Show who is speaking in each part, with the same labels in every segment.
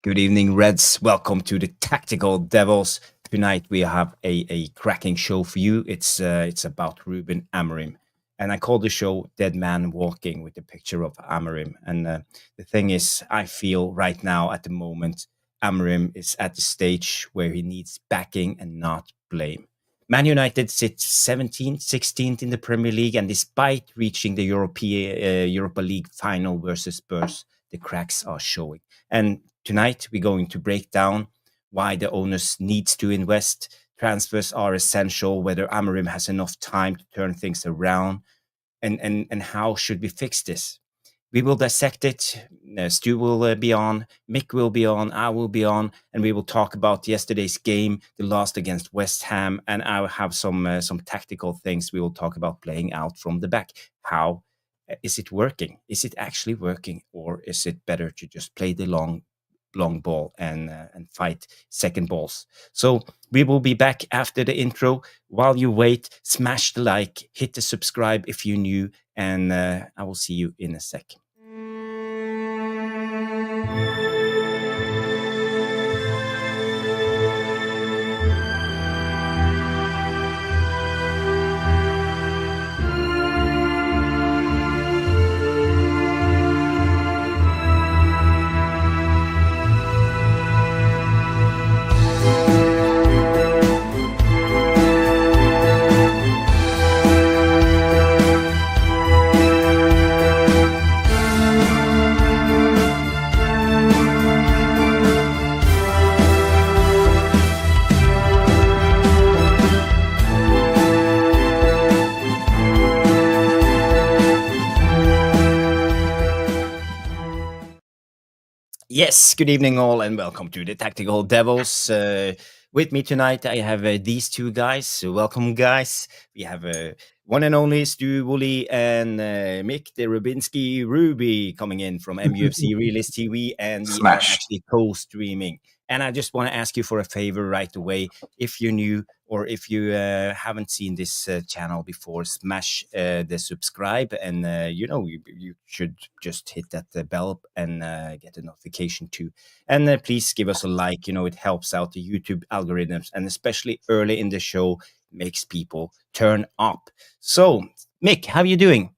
Speaker 1: Good evening, Reds. Welcome to the Tactical Devils. Tonight we have a cracking show for you. It's about Ruben Amorim. And I call the show Dead Man Walking with the picture of Amorim. And the thing is, I feel right now at the moment, Amorim is at the stage where he needs backing and not blame. Man United sits 17th, 16th in the Premier League, and despite reaching the Europa League final versus Spurs, the cracks are showing. And tonight we're going to break down why the owners needs to invest. Transfers are essential, whether Amorim has enough time to turn things around, and how should we fix this. We will dissect it. Stu will be on, Mick will be on, I will be on, and we will talk about yesterday's game, the loss against West Ham, and I'll have some tactical things we will talk about playing out from the back. How is it working? Is it actually working, or is it better to just play the long ball and fight second balls? So we will be back after the intro. While you wait, smash the like, hit the subscribe if you're new, and I will see you in a sec. Yes, good evening all, and welcome to the Tactical Devils. With me tonight, I have these two guys. So welcome, guys. We have one and only Stu Woolley and Mick the Rubinski Ruby coming in from MUFC Realist TV, and we are actually co-streaming. And I just want to ask you for a favor right away. If you're new or if you haven't seen this channel before, smash the subscribe, and you should just hit that bell and get a notification too. And please give us a like. It helps out the YouTube algorithms, and especially early in the show makes people turn up. So, Mick, how are you doing?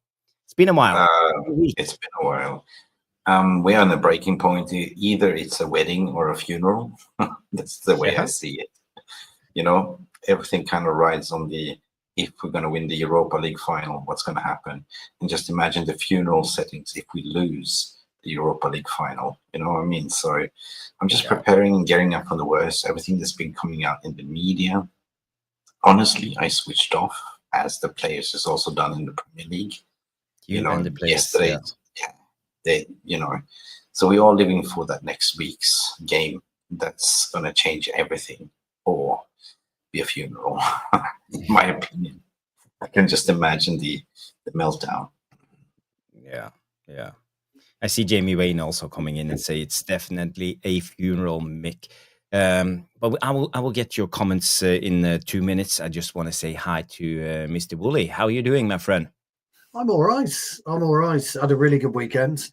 Speaker 1: It's been a while.
Speaker 2: It's been a while. We're on a breaking point. Either it's a wedding or a funeral. That's the way I see it. Everything kind of rides on if we're going to win the Europa League final, what's going to happen. And just imagine the funeral settings if we lose the Europa League final. You know what I mean? So I'm just preparing and getting up for the worst. Everything that's been coming out in the media. Honestly, I switched off, as the players has also done in the Premier League.
Speaker 1: And the players,
Speaker 2: yesterday. So we're all living for that next week's game that's going to change everything or be a funeral, in my opinion. I can just imagine the meltdown.
Speaker 1: Yeah. I see Jamie Wayne also coming in and say it's definitely a funeral, Mick. But I will get your comments in 2 minutes. I just want to say hi to Mr. Woolley. How are you doing, my friend?
Speaker 3: I'm all right. Had a really good weekend.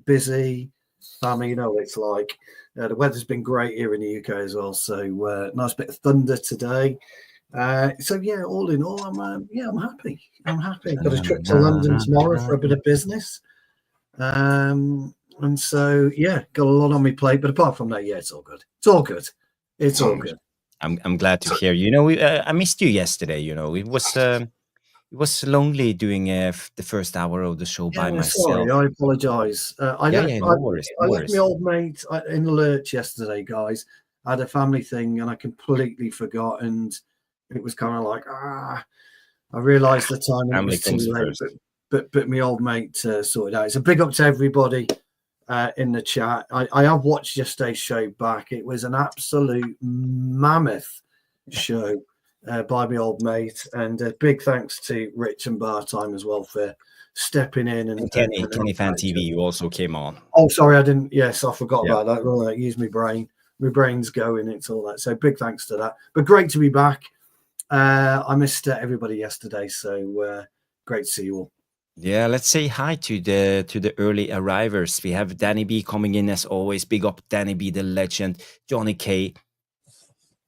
Speaker 3: Busy. Family, what it's like. The weather's been great here in the UK as well. So nice bit of thunder today. All in all, I'm happy. I've got a trip to London tomorrow for a bit of business. And so got a lot on my plate. But apart from that, it's all good. It's all good.
Speaker 1: I'm glad to hear. I missed you yesterday. It was lonely doing the first hour of the show by myself.
Speaker 3: Sorry, I apologise. I
Speaker 1: worries.
Speaker 3: left my old mate in the lurch yesterday, guys. I had a family thing and I completely forgot, and it was kind of like, I realised the time and it was too late. But my old mate sorted out. So big up to everybody in the chat. I have watched yesterday's show back. It was an absolute mammoth show. By my old mate, and big thanks to Rich and Bartime as well for stepping in. And
Speaker 1: Kenny Fan TV, you also came on.
Speaker 3: Oh, sorry, I didn't. Yes, I forgot about that. Well, use my brain. My brain's going. It's all that. So big thanks to that. But great to be back. I missed everybody yesterday, so great to see you all.
Speaker 1: Yeah, let's say hi to the early arrivers. We have Danny B coming in as always. Big up Danny B, the legend. Johnny K,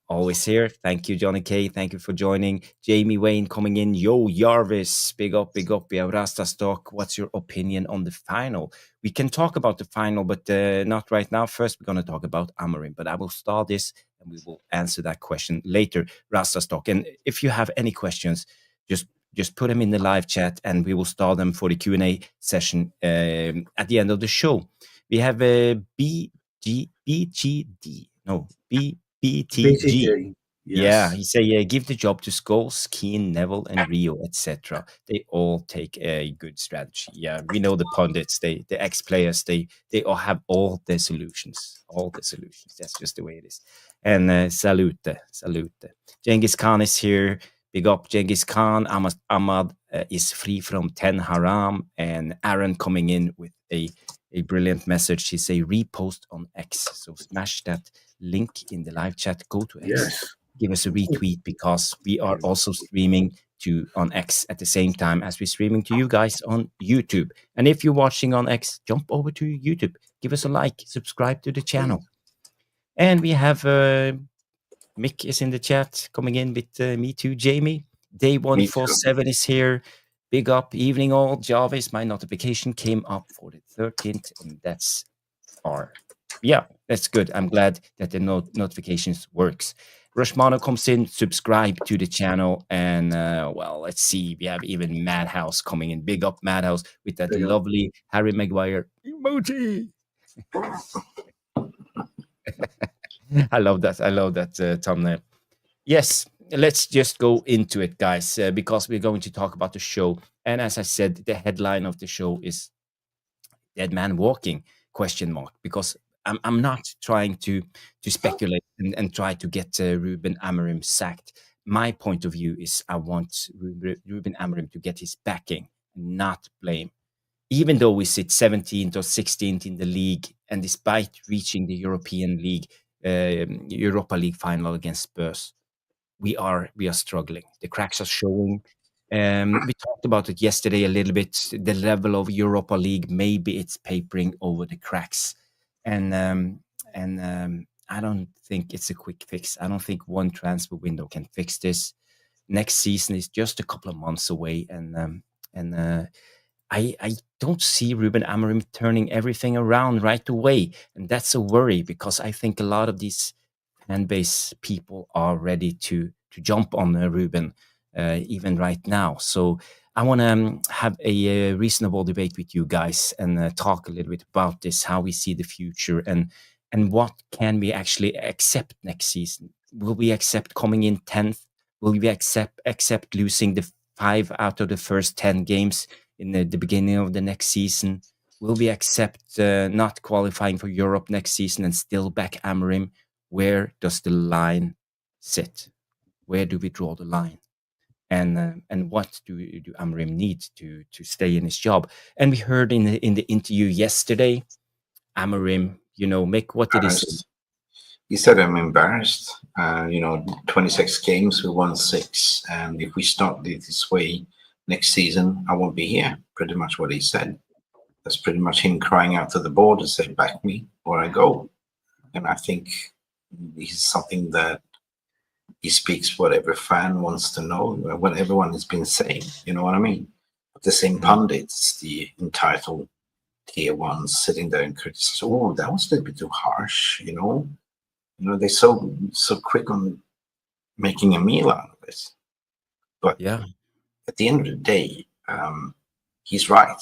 Speaker 1: always here. Thank you, Johnny K. Thank you for joining. Jamie Wayne coming in. Yo, Jarvis. Big up, big up. We have Rasta Stock. What's your opinion on the final? We can talk about the final, but not right now. First, we're going to talk about Amorim. But I will start this and we will answer that question later, Rasta Stock. And if you have any questions, just put them in the live chat and we will start them for the Q&A session at the end of the show. We have BTG. Yeah,
Speaker 3: Yes.
Speaker 1: he say give the job to Scholes, Keane, Neville, and Rio, etc. They all take a good strategy. Yeah, we know the pundits, the ex-players, they all have all the solutions. All the solutions. That's just the way it is. And salute. Genghis Khan is here. Big up Genghis Khan. Ahmad is free from 10 haram. And Aaron coming in with a brilliant message. He say repost on X. So smash that link in the live chat. Go to X.
Speaker 3: Yes.
Speaker 1: Give us a retweet because we are also streaming on X at the same time as we're streaming to you guys on YouTube. And if you're watching on X, jump over to YouTube. Give us a like. Subscribe to the channel. And we have Mick is in the chat coming in with me too, Jamie. Day 147 is here. Big up, evening all. Jarvis, my notification came up for the 13th, and that's that's good. I'm glad that the notifications works. Rushmano comes in, subscribe to the channel, and let's see. We have even Madhouse coming in. Big up Madhouse with that lovely Harry Maguire emoji. I love that thumbnail. Yes, let's just go into it, guys, because we're going to talk about the show. And as I said, the headline of the show is "Dead Man Walking?" ? Because I'm not trying to speculate and try to get Ruben Amorim sacked. My point of view is I want Ruben Amorim to get his backing, not blame. Even though we sit 17th or 16th in the league, and despite reaching the European League, Europa League final against Spurs, we are struggling. The cracks are showing. We talked about it yesterday a little bit. The level of Europa League, maybe it's papering over the cracks, and I don't think it's a quick fix. I don't think one transfer window can fix this. Next season is just a couple of months away, and I don't see Ruben Amorim turning everything around right away, and that's a worry because I think a lot of these fan base people are ready to jump on Ruben even right now. So I want to have a reasonable debate with you guys and talk a little bit about this, how we see the future, and what can we actually accept next season. Will we accept coming in 10th? Will we accept losing the 5 out of the first 10 games in the beginning of the next season? Will we accept not qualifying for Europe next season and still back Amorim? Where does the line sit? Where do we draw the line? And what do Amorim need to stay in his job? And we heard in the interview yesterday, Amorim, Mick, what did he say?
Speaker 2: He said, I'm embarrassed. 26 games, we won 6. And if we start this way next season, I won't be here. Pretty much what he said. That's pretty much him crying out to the board and saying, back me or I go. And I think this is something that he speaks what every fan wants to know, what everyone has been saying. You know what I mean? But the same pundits, the entitled tier ones, sitting there and criticize, oh, that was a little bit too harsh, they're so quick on making a meal out of it. But
Speaker 1: yeah,
Speaker 2: at the end of the day, he's right.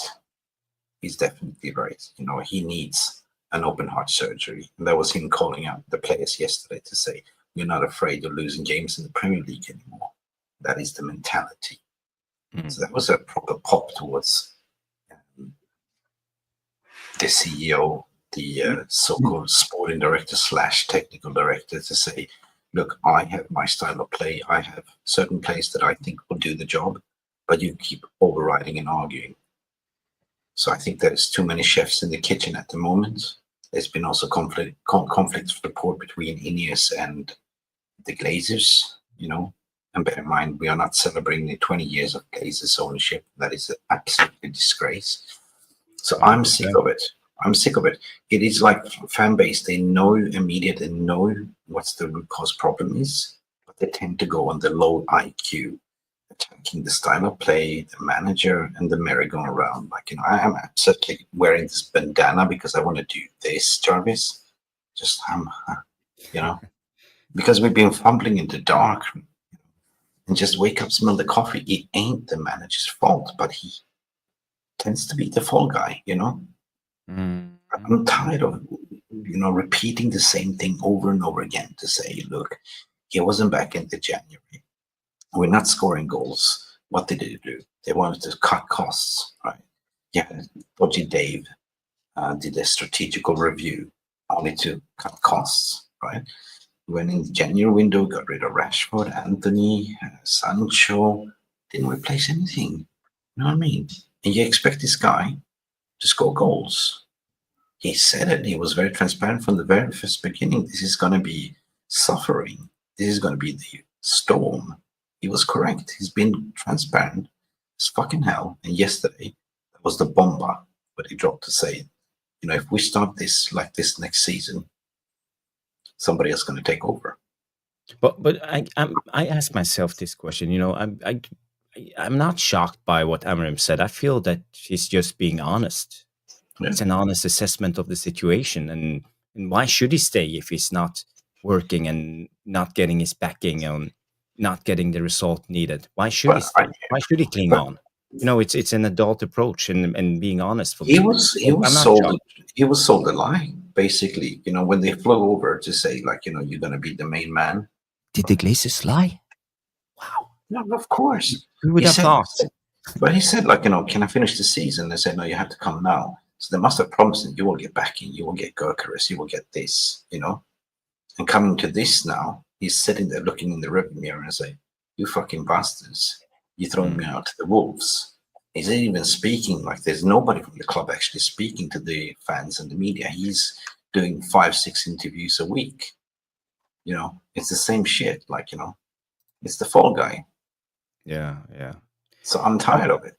Speaker 2: He's definitely right. He needs an open heart surgery. And that was him calling out the players yesterday to say, we're not afraid of losing games in the Premier League anymore. That is the mentality. So that was a proper pop towards the CEO, the so-called sporting director / technical director, to say, look, I have my style of play. I have certain plays that I think will do the job, but you keep overriding and arguing. So I think there's too many chefs in the kitchen at the moment. There's been also conflict report between INEOS and the Glazers, And bear in mind, we are not celebrating the 20 years of Glazers ownership. That is an absolute disgrace. So 100%. I'm sick of it. I'm sick of it. It is like fan base. They know immediately, they know what's the root cause problem is, but they tend to go on the low IQ, attacking the style of play, the manager, and the merry-go-round. Like, I am absolutely wearing this bandana because I want to do this, Jarvis. Just, because we've been fumbling in the dark and just wake up, smell the coffee. It ain't the manager's fault, but he tends to be the fall guy, I'm tired of, repeating the same thing over and over again to say, look, he wasn't back in the January. We're not scoring goals. What did they do? They wanted to cut costs, right? Yeah, Dodgy Dave did a strategical review only to cut costs, right? When in the January window, got rid of Rashford, Anthony, Sancho, didn't replace anything. You know what I mean? And you expect this guy to score goals. He said it. He was very transparent from the very first beginning. This is going to be suffering. This is going to be the storm. He was correct. He's been transparent as fucking hell. And yesterday, that was the bomber what he dropped to say, if we start this like this next season, somebody else is going to take over.
Speaker 1: But I ask myself this question. I'm not shocked by what Amorim said. I feel that he's just being honest. Yeah. It's an honest assessment of the situation, and why should he stay if he's not working and not getting his backing and not getting the result needed? Why should he stay? Why should he cling on? It's an adult approach and being honest. For
Speaker 2: he was sold a lie, basically. When they flew over to say, like, you're going to be the main man.
Speaker 1: Did the Glazers lie? Wow.
Speaker 2: No, of course.
Speaker 1: Who would have thought?
Speaker 2: But he said, like, can I finish the season? They said, no, you have to come now. So they must have promised him, you will get backing, you will get Gurkharis, you will get this, And coming to this now, he's sitting there looking in the rearview mirror and say, you fucking bastards, you thrown me out to the wolves. He's even speaking like there's nobody from the club actually speaking to the fans and the media. He's doing 5-6 interviews a week. It's the same shit. Like, it's the fall guy.
Speaker 1: Yeah.
Speaker 2: So I'm tired of it.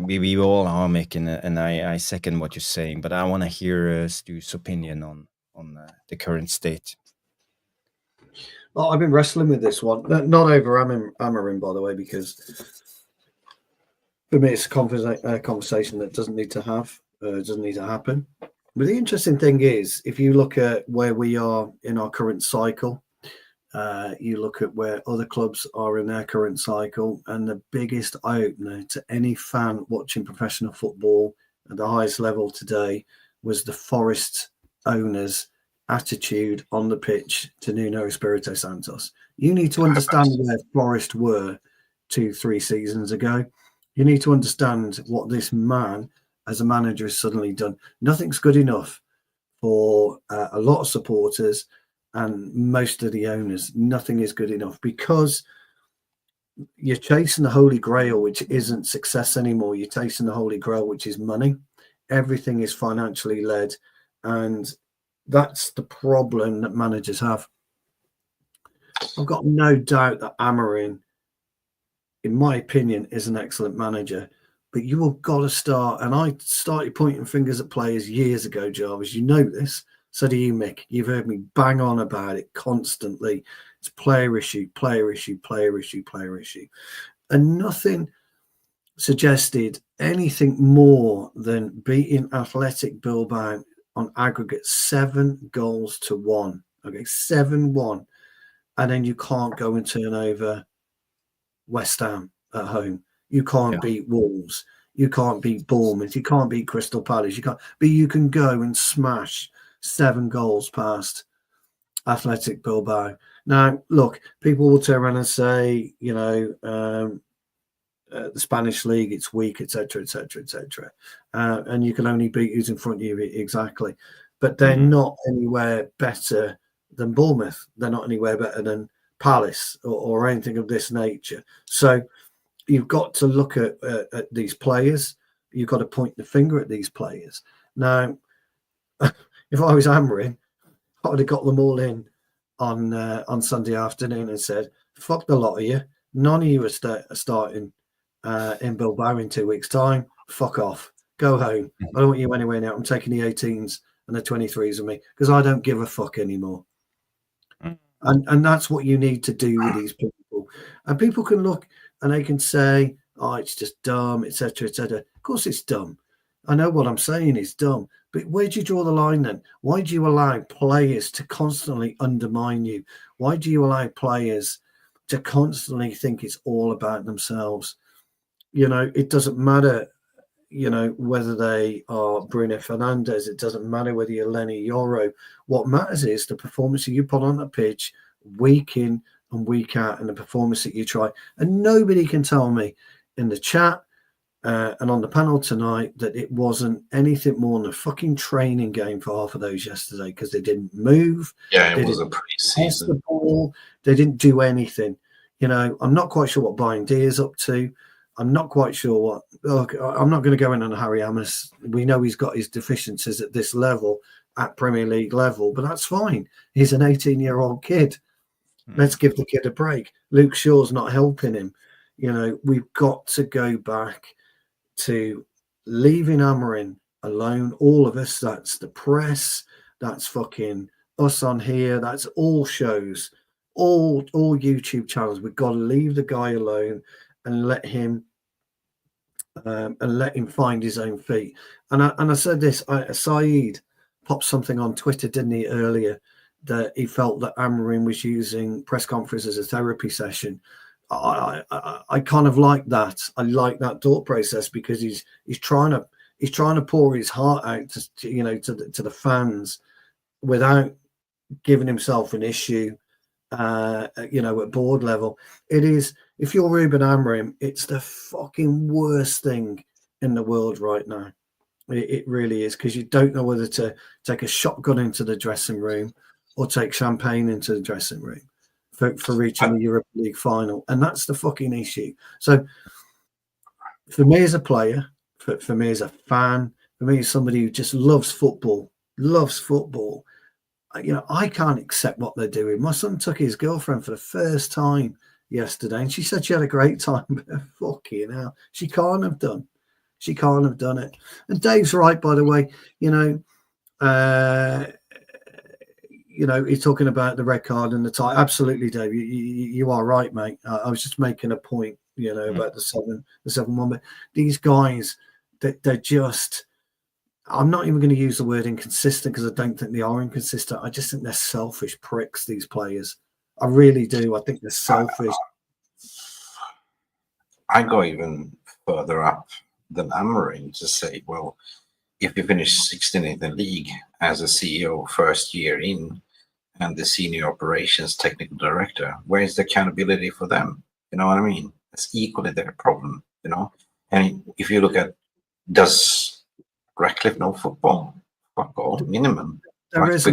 Speaker 1: We all are making it, and I second what you're saying, but I want to hear Stu's opinion on the current state.
Speaker 3: Well, I've been wrestling with this one, not over Amorim, by the way, because for me it's a conversation that doesn't need to happen. But the interesting thing is, if you look at where we are in our current cycle, you look at where other clubs are in their current cycle, and the biggest eye-opener to any fan watching professional football at the highest level today was the Forest owners' attitude on the pitch to Nuno Espirito Santos. You need to understand where Forest were 2-3 seasons ago. You need to understand what this man as a manager has suddenly done. Nothing's good enough for a lot of supporters and most of the owners. Nothing is good enough because you're chasing the Holy Grail, which isn't success anymore. You're chasing the Holy Grail, which is money. Everything is financially led, and that's the problem that managers have. I've got no doubt that Amorim, in my opinion, is an excellent manager, but you have got to start. And I started pointing fingers at players years ago, Jarvis. You know this. So do you, Mick. You've heard me bang on about it constantly. It's player issue, player issue, player issue, player issue. And nothing suggested anything more than beating Athletic Bilbao on aggregate 7-1. Okay, 7-1. And then you can't go and turn over West Ham at home. You can't beat Wolves. You can't beat Bournemouth. You can't beat Crystal Palace. But you can go and smash 7 goals past Athletic Bilbao. Now, look, people will turn around and say, the Spanish league, it's weak, etc., etc., etc. And you can only beat who's in front of you, exactly. But they're not anywhere better than Bournemouth. They're not anywhere better than Palace or anything of this nature. So you've got to look at these players. You've got to point the finger at these players. Now, if I was Amorim, I would have got them all in on Sunday afternoon and said, fuck the lot of you. None of you are starting in Bilbao in 2 weeks' time. Fuck off. Go home. I don't want you anywhere now. I'm taking the 18s and the 23s with me because I don't give a fuck anymore. And that's what you need to do with these people. And people can look and they can say, oh, it's just dumb, etc., etc. Of course it's dumb. I know what I'm saying is dumb. But where do you draw the line then? Why do you allow players to constantly undermine you? Why do you allow players to constantly think it's all about themselves? You know, it doesn't matter, you know, whether they are Bruno Fernandes. It doesn't matter whether you're Lenny Yoro. What matters is the performance that you put on the pitch week in and week out and the performance that you try. And nobody can tell me in the chat and on the panel tonight that it wasn't anything more than a fucking training game for half of those yesterday because they didn't move.
Speaker 2: Yeah, it was a pre-season.
Speaker 3: The ball. They didn't do anything. You know, I'm not quite sure what Brian D is up to. I'm not quite sure what. Look, I'm not going to go in on Harry Amos. We know he's got his deficiencies at this level, at Premier League level, but that's fine. He's an 18-year-old kid. Let's give the kid a break. Luke Shaw's not helping him. You know, we've got to go back to leaving Amorim alone. All of us. That's the press. That's fucking us on here. That's all shows, all YouTube channels. We've got to leave the guy alone and let him find his own feet. And I said this. Saeed popped something on Twitter, didn't he, earlier, that he felt that Amroim was using press conference as a therapy session. I kind of like that. I like that thought process because he's trying to pour his heart out to the fans without giving himself an issue. At board level, it is. If you're Ruben Amorim, it's the fucking worst thing in the world right now. It really is, because you don't know whether to take a shotgun into the dressing room or take champagne into the dressing room for reaching the Europa League final, and that's the fucking issue. So, for me as a player, for me as a fan, for me as somebody who just loves football. You know, I can't accept what they're doing. My son took his girlfriend for the first time yesterday, and she said she had a great time. But fucking hell, she can't have done it. And Dave's right, by the way. He's talking about the red card and the tie. Absolutely, Dave. You are right, mate. I was just making a point, about the 7-1. But these guys, they're just. I'm not even going to use the word inconsistent because I don't think they are inconsistent. I just think they're selfish pricks, these players. I really do. I think they're selfish.
Speaker 2: I go even further up than Amorim to say, well, if you finish 16th in the league as a CEO first year in and the senior operations technical director, where is the accountability for them? You know what I mean? It's equally their problem, And if you look at, does Ratcliffe know football? Fuck all, minimum.
Speaker 3: Because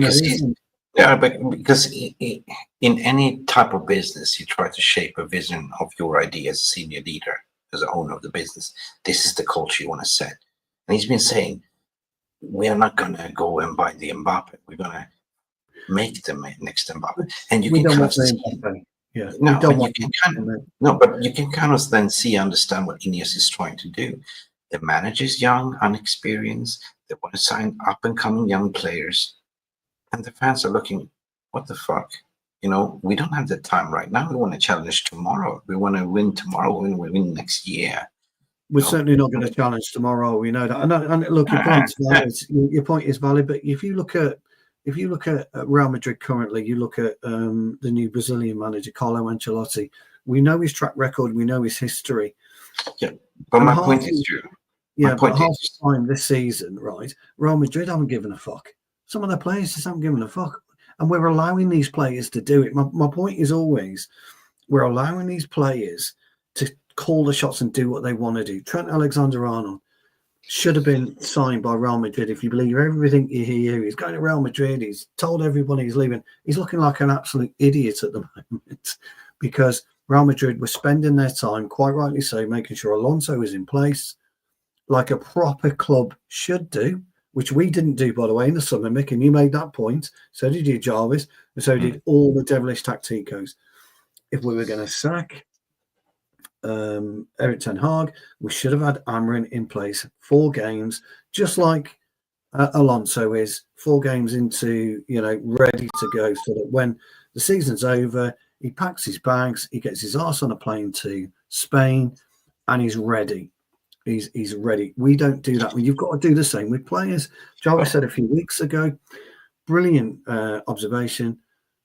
Speaker 2: in any type of business, you try to shape a vision of your idea as a senior leader, as the owner of the business. This is the culture you want to set. And he's been saying, we are not going to go and buy the Mbappe. We're going to make the next Mbappe. And you can kind of see, but you can kind of then understand what Ineos is trying to do. The manager's young, unexperienced. They want to sign up-and-coming young players. And the fans are looking, what the fuck? We don't have the time right now. We want to challenge tomorrow. We want to win tomorrow. We want to win next year.
Speaker 3: We're certainly not going to challenge tomorrow. We know that. And look, your point is valid. But if you look at Real Madrid currently, you look at the new Brazilian manager, Carlo Ancelotti. We know his track record. We know his history.
Speaker 2: Yeah, but my point is true.
Speaker 3: Yeah, but half the time this season, right, Real Madrid haven't given a fuck. Some of their players just haven't given a fuck. And we're allowing these players to do it. My point is always, we're allowing these players to call the shots and do what they want to do. Trent Alexander-Arnold should have been signed by Real Madrid. If you believe everything you hear, he's going to Real Madrid. He's told everybody he's leaving. He's looking like an absolute idiot at the moment because Real Madrid were spending their time, quite rightly so, making sure Alonso is in place like a proper club should do, which we didn't do, by the way, in the summer, Mick, and you made that point. So did you, Jarvis, and so did all the devilish tacticos. If we were going to sack Eric Ten Hag, we should have had Amroim in place 4 games, just like Alonso is 4 games into, ready to go, so that when the season's over, he packs his bags, he gets his arse on a plane to Spain, and he's ready. He's ready. We don't do that. You've got to do the same with players. Jarvis said a few weeks ago, brilliant observation.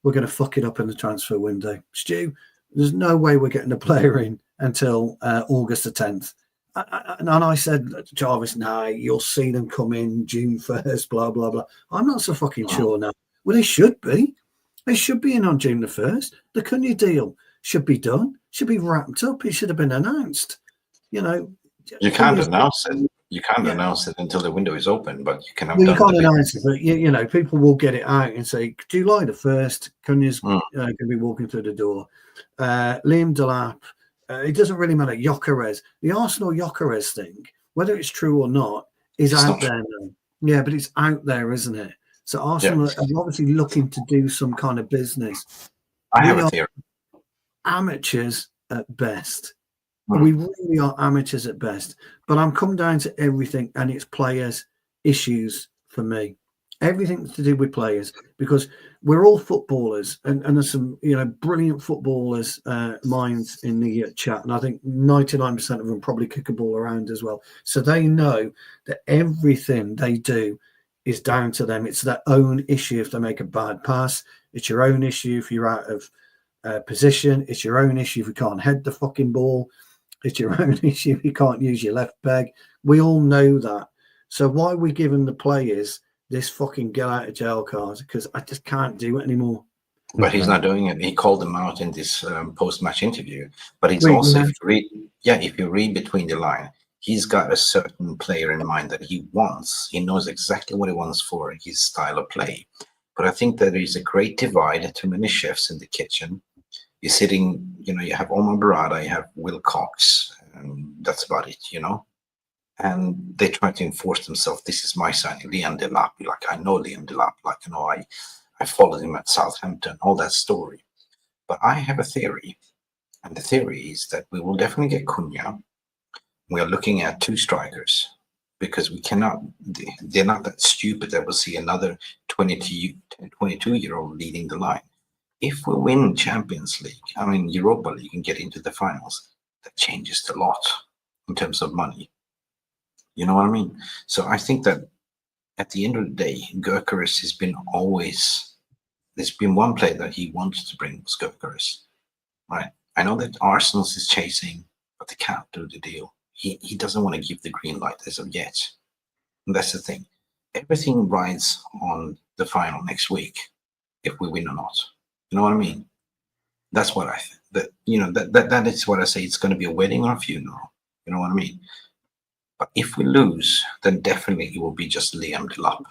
Speaker 3: We're going to fuck it up in the transfer window. Stu, there's no way we're getting a player in until August the 10th. And I said, Jarvis, no, you'll see them come in June 1st, blah, blah, blah. I'm not so fucking sure now. Well, they should be. They should be in on June the 1st. The Cunha deal should be done, should be wrapped up. It should have been announced.
Speaker 2: You can't announce it. You can't announce it until the window is open, but you can.
Speaker 3: You can't announce it, but people will get it out and say July the 1st. Cunha's going to be walking through the door. Liam Delap. It doesn't really matter. Gyökeres, the Arsenal Gyökeres thing, whether it's true or not, is out there now. Yeah, but it's out there, isn't it? So Arsenal are obviously looking to do some kind of business.
Speaker 2: I have a theory.
Speaker 3: Amateurs at best. We really are amateurs at best. But I'm come down to everything, and it's players' issues for me. Everything to do with players, because we're all footballers, and there's some brilliant footballers minds in the chat, and I think 99% of them probably kick a ball around as well. So they know that everything they do is down to them. It's their own issue if they make a bad pass. It's your own issue if you're out of position. It's your own issue if you can't head the fucking ball. It's your own issue if you can't use your left peg. We all know that. So why are we giving the players this fucking get out of jail card? Because I just can't do it anymore.
Speaker 2: But he's not doing it. He called them out in this post-match interview. But he's also, if you read between the line, he's got a certain player in mind that he wants. He knows exactly what he wants for his style of play. But I think that there is a great divide. Too many chefs in the kitchen. You're sitting, you have Omar Barada, you have Will Cox, and that's about it, And they try to enforce themselves. This is my signing, Liam Delap. Like, I know Liam Delap. Like, I followed him at Southampton, all that story. But I have a theory. And the theory is that we will definitely get Cunha. We are looking at 2 strikers because we cannot, they're not that stupid that we'll see another 22-year-old leading the line. If we win Champions League, Europa League, and get into the finals, that changes a lot in terms of money. You know what I mean? So I think that at the end of the day, Gyökeres has been there's been one player that he wanted to bring was Gyökeres, right? I know that Arsenal is chasing, but they can't do the deal. He doesn't want to give the green light as of yet. And that's the thing. Everything rides on the final next week, if we win or not. You know what I mean? That's what I think. That is what I say. It's going to be a wedding or a funeral. You know what I mean? But if we lose, then definitely it will be just Liam Delap.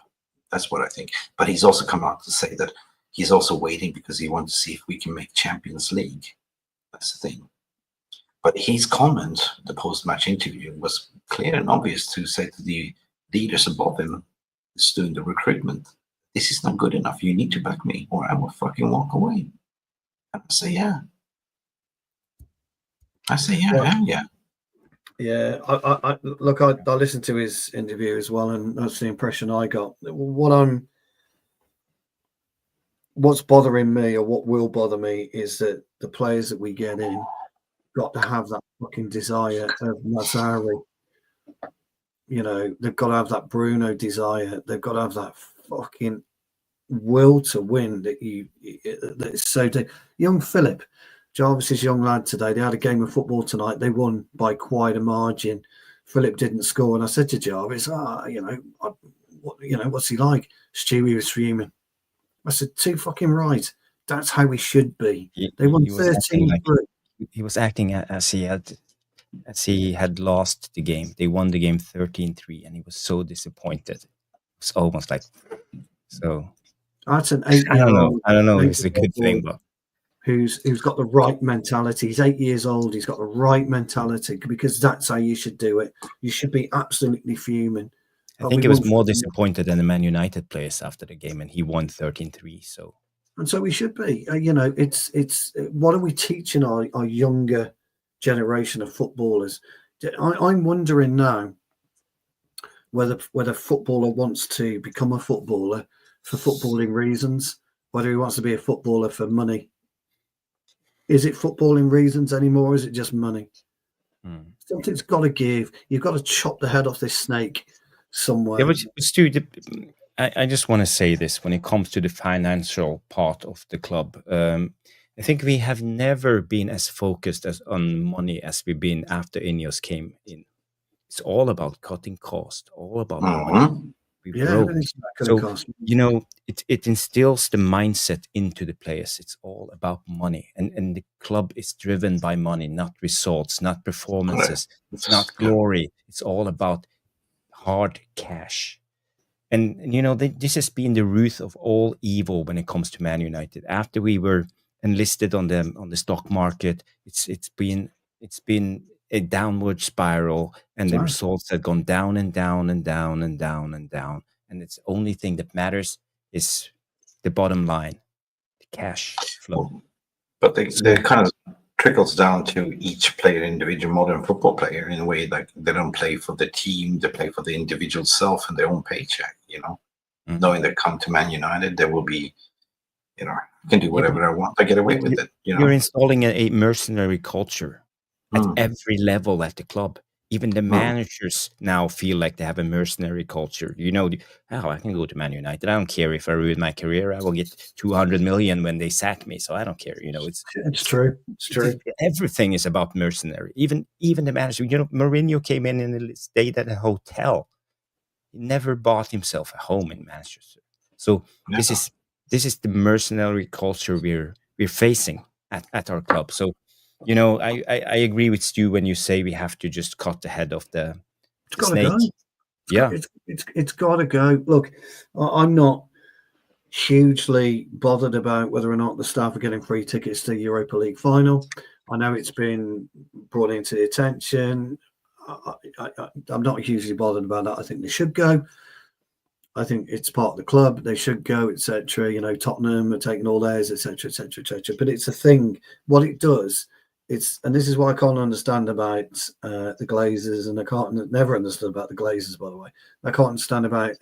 Speaker 2: That's what I think. But he's also come out to say that he's also waiting because he wants to see if we can make Champions League. That's the thing. But his comment, the post-match interview, was clear and obvious to say to the leaders above him, who's doing the recruitment, this is not good enough. You need to back me or I will fucking walk away. And I say, yeah.
Speaker 3: Yeah, I listened to his interview as well, and that's the impression I got. What's bothering me, or what will bother me, is that the players that we get in got to have that fucking desire of Mazzari. They've got to have that Bruno desire. They've got to have that fucking will to win that is so deep. Young Philip, Jarvis's young lad today, they had a game of football tonight. They won by quite a margin. Philip didn't score. And I said to Jarvis, what's he like? Stewie was fuming. I said, too fucking right. That's how we should be. They won 13.
Speaker 1: He was acting as he had lost the game. They won the game 13-3, and he was so disappointed. It's almost like so.
Speaker 3: That's an 8-year-old.
Speaker 1: I don't know. It's a good thing, but
Speaker 3: who's got the right mentality. He's 8 years old. He's got the right mentality because that's how you should do it. You should be absolutely fuming.
Speaker 1: I think he was more disappointed than the Man United players after the game, and he won 13-3. So
Speaker 3: we should be. It's what are we teaching our younger generation of footballers. I'm wondering now whether footballer wants to become a footballer for footballing reasons, whether he wants to be a footballer for money. Is it footballing reasons anymore? Or is it just money? Something's got to give. You've got to chop the head off this snake somewhere.
Speaker 1: Yeah, but Stu, I just want to say this when it comes to the financial part of the club. I think we have never been as focused on money as we've been after INEOS came in. It's all about cutting cost, all about money. We broke. So, it instills the mindset into the players. It's all about money. And the club is driven by money, not results, not performances. It's not glory. It's all about hard cash. And this has been the root of all evil when it comes to Man United. After we were enlisted on the stock market, it's been a downward spiral, and the results have gone down and down and down and down and down. And it's the only thing that matters is the bottom line, the cash flow.
Speaker 2: But they kind of trickles down to each player, individual modern football player, in a way like they don't play for the team, they play for the individual self and their own paycheck, knowing they come to Man United, there will be, I can do whatever I want. I get away with it.
Speaker 1: You're installing a mercenary culture at every level at the club. Even the managers now feel like they have a mercenary culture. I can go to Man United. I don't care if I ruin my career. I will get 200 million when they sack me, so I don't care.
Speaker 3: It's true. It's true.
Speaker 1: Everything is about mercenary. Even the manager. Mourinho came in and stayed at a hotel. He never bought himself a home in Manchester. So this is the mercenary culture we're facing at our club. So. I agree with Stu when you say we have to just cut the head of the snake.
Speaker 3: It's got to go. Look, I'm not hugely bothered about whether or not the staff are getting free tickets to the Europa League final. I know it's been brought into the attention. I'm not hugely bothered about that. I think they should go. I think it's part of the club. They should go, etc. Tottenham are taking all theirs, etc., etc., etc. But it's a thing. What it does. And this is why I can't understand about the Glazers, and I never understood about the Glazers, by the way. I can't understand about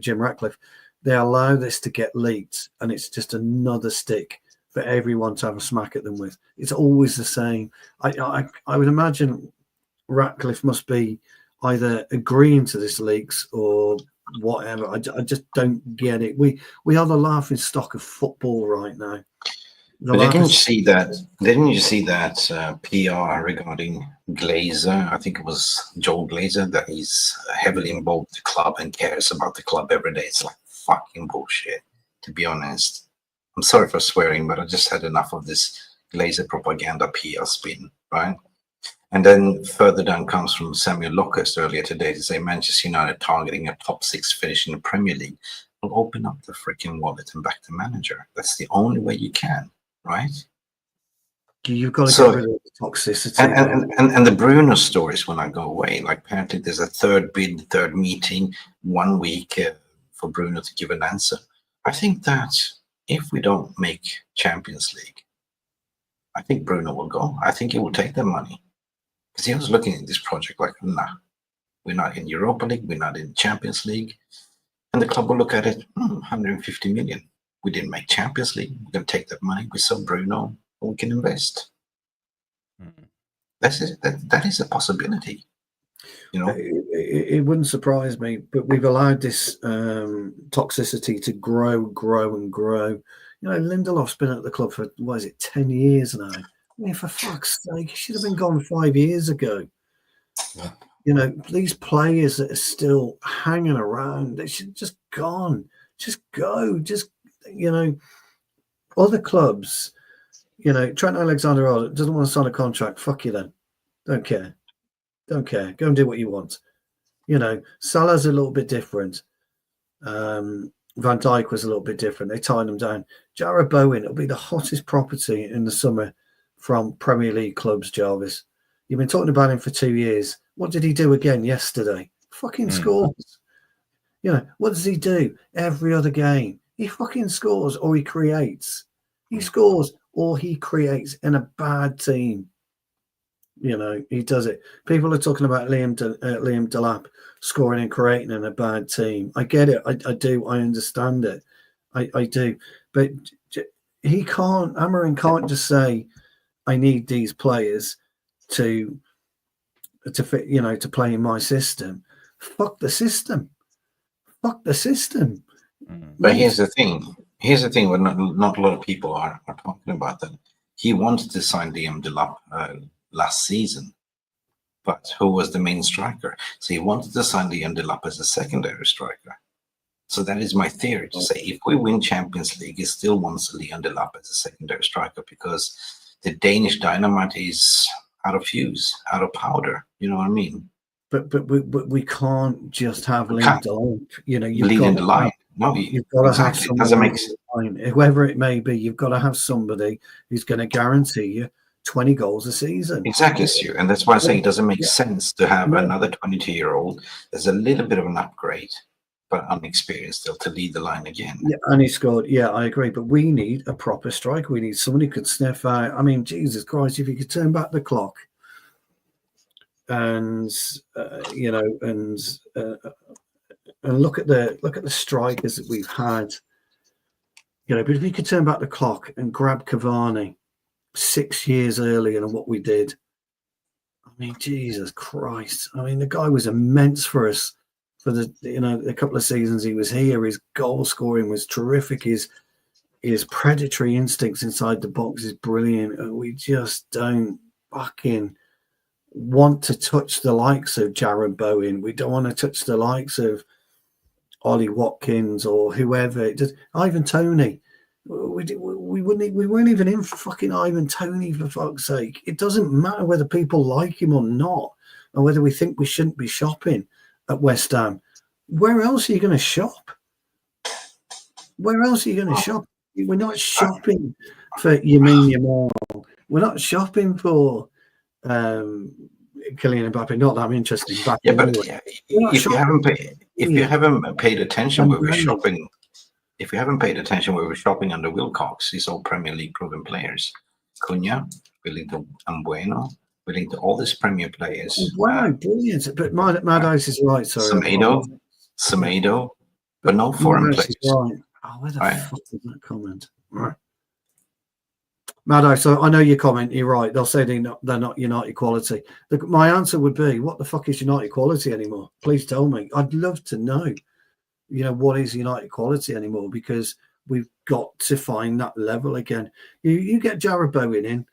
Speaker 3: Jim Ratcliffe. They allow this to get leaked, and it's just another stick for everyone to have a smack at them with. It's always the same. I would imagine Ratcliffe must be either agreeing to this leaks or whatever. I just don't get it. We are the laughing stock of football right now.
Speaker 2: But didn't you see that PR regarding Glazer? I think it was Joel Glazer, that he's heavily involved with the club and cares about the club every day. It's like fucking bullshit, to be honest. I'm sorry for swearing, but I just had enough of this Glazer propaganda PR spin, right? And then further down comes from Samuel Lockhurst earlier today to say Manchester United targeting a top 6 finish in the Premier League. Well, open up the freaking wallet and back the manager. That's the only way you can. Right,
Speaker 3: you've got to get rid of the toxicity,
Speaker 2: and the Bruno stories when I go away. Like apparently, there's a third meeting 1 week for Bruno to give an answer. I think that if we don't make Champions League, I think Bruno will go. I think he will take the money because he was looking at this project like, nah, we're not in Europa League, we're not in Champions League, and the club will look at it, 150 million. We didn't make Champions League. We're going to take that money. We sell Bruno, and we can invest. That is a possibility.
Speaker 3: It wouldn't surprise me, but we've allowed this toxicity to grow. Lindelof's been at the club for 10 years now. I mean, for fuck's sake, he should have been gone 5 years ago. Yeah. These players that are still hanging around, they should just gone. Just go. Other clubs, Trent Alexander-Arnold doesn't want to sign a contract. Fuck you then. Don't care. Go and do what you want. Salah's a little bit different. Van Dijk was a little bit different. They tied him down. Jarrod Bowen, it'll be the hottest property in the summer from Premier League clubs, Jarvis. You've been talking about him for 2 years. What did he do again yesterday? Fucking scores. What does he do every other game? He fucking scores or he creates. He scores or he creates in a bad team. You know, he does it. People are talking about Liam Delap scoring and creating in a bad team. I get it. I do. I understand it. I do. But he can't. Amorim can't just say, "I need these players to fit, you know, to play in my system." Fuck the system. Fuck the system.
Speaker 2: But here's the thing. Here's the thing. What not a lot of people are talking about that. He wanted to sign Liam Delap last season, but who was the main striker? So he wanted to sign Liam Delap as a secondary striker. So that is my theory to say, if we win Champions League, he still wants Liam Delap as a secondary striker because the Danish dynamite is out of fuse, out of powder. You know what I mean?
Speaker 3: But we can't just have Liam Delap. You know, you've
Speaker 2: leading
Speaker 3: got
Speaker 2: the line. No,
Speaker 3: you've got to have
Speaker 2: it doesn't make sense.
Speaker 3: Whoever it may be, you've got to have somebody who's going to guarantee you 20 goals a season.
Speaker 2: Exactly, Stu. And that's why I say it doesn't make sense to have another 22-year-old. There's a little bit of an upgrade, but unexperienced still to lead the line again.
Speaker 3: Yeah, and he scored. Yeah, I agree. But we need a proper striker. We need somebody who could sniff out. I mean, Jesus Christ, if you could turn back the clock and you know, and look at the strikers that we've had, you know. But if you could turn back the clock and grab Cavani 6 years earlier than what we did, I mean, Jesus Christ! I mean, the guy was immense for us for the, you know, a couple of seasons he was here. His goal scoring was terrific. His predatory instincts inside the box is brilliant. And we just don't fucking want to touch the likes of Jared Bowen. We don't want to touch the likes of Ollie Watkins or whoever. Just Ivan Toney. We weren't even in for fucking Ivan Toney, for fuck's sake. It doesn't matter whether people like him or not, or whether we think we shouldn't be shopping at West Ham. Where else are you going to shop? Where else are you going to shop? We're not shopping for Yamin Yamal. We're not shopping for Kylian Mbappe. Not that I'm interested in Mbappe.
Speaker 2: Yeah, but
Speaker 3: anyway.
Speaker 2: if you haven't paid attention where we're shopping, if you haven't paid attention where we're shopping under Wilcox, he's all Premier League proven players. Cunha, willing to Ambueno, willing to all these Premier players.
Speaker 3: Wow, brilliant! But Mad Ice is right. Sorry,
Speaker 2: Semedo, but no foreign players.
Speaker 3: Right. Oh, where the fuck is that comment? Right. Mad, so I know your comment. You're right. They'll say they're not United quality. My answer would be, what the fuck is United quality anymore? Please tell me. I'd love to know, you know, what is United quality anymore, because we've got to find that level again. You get Jared Bowen in,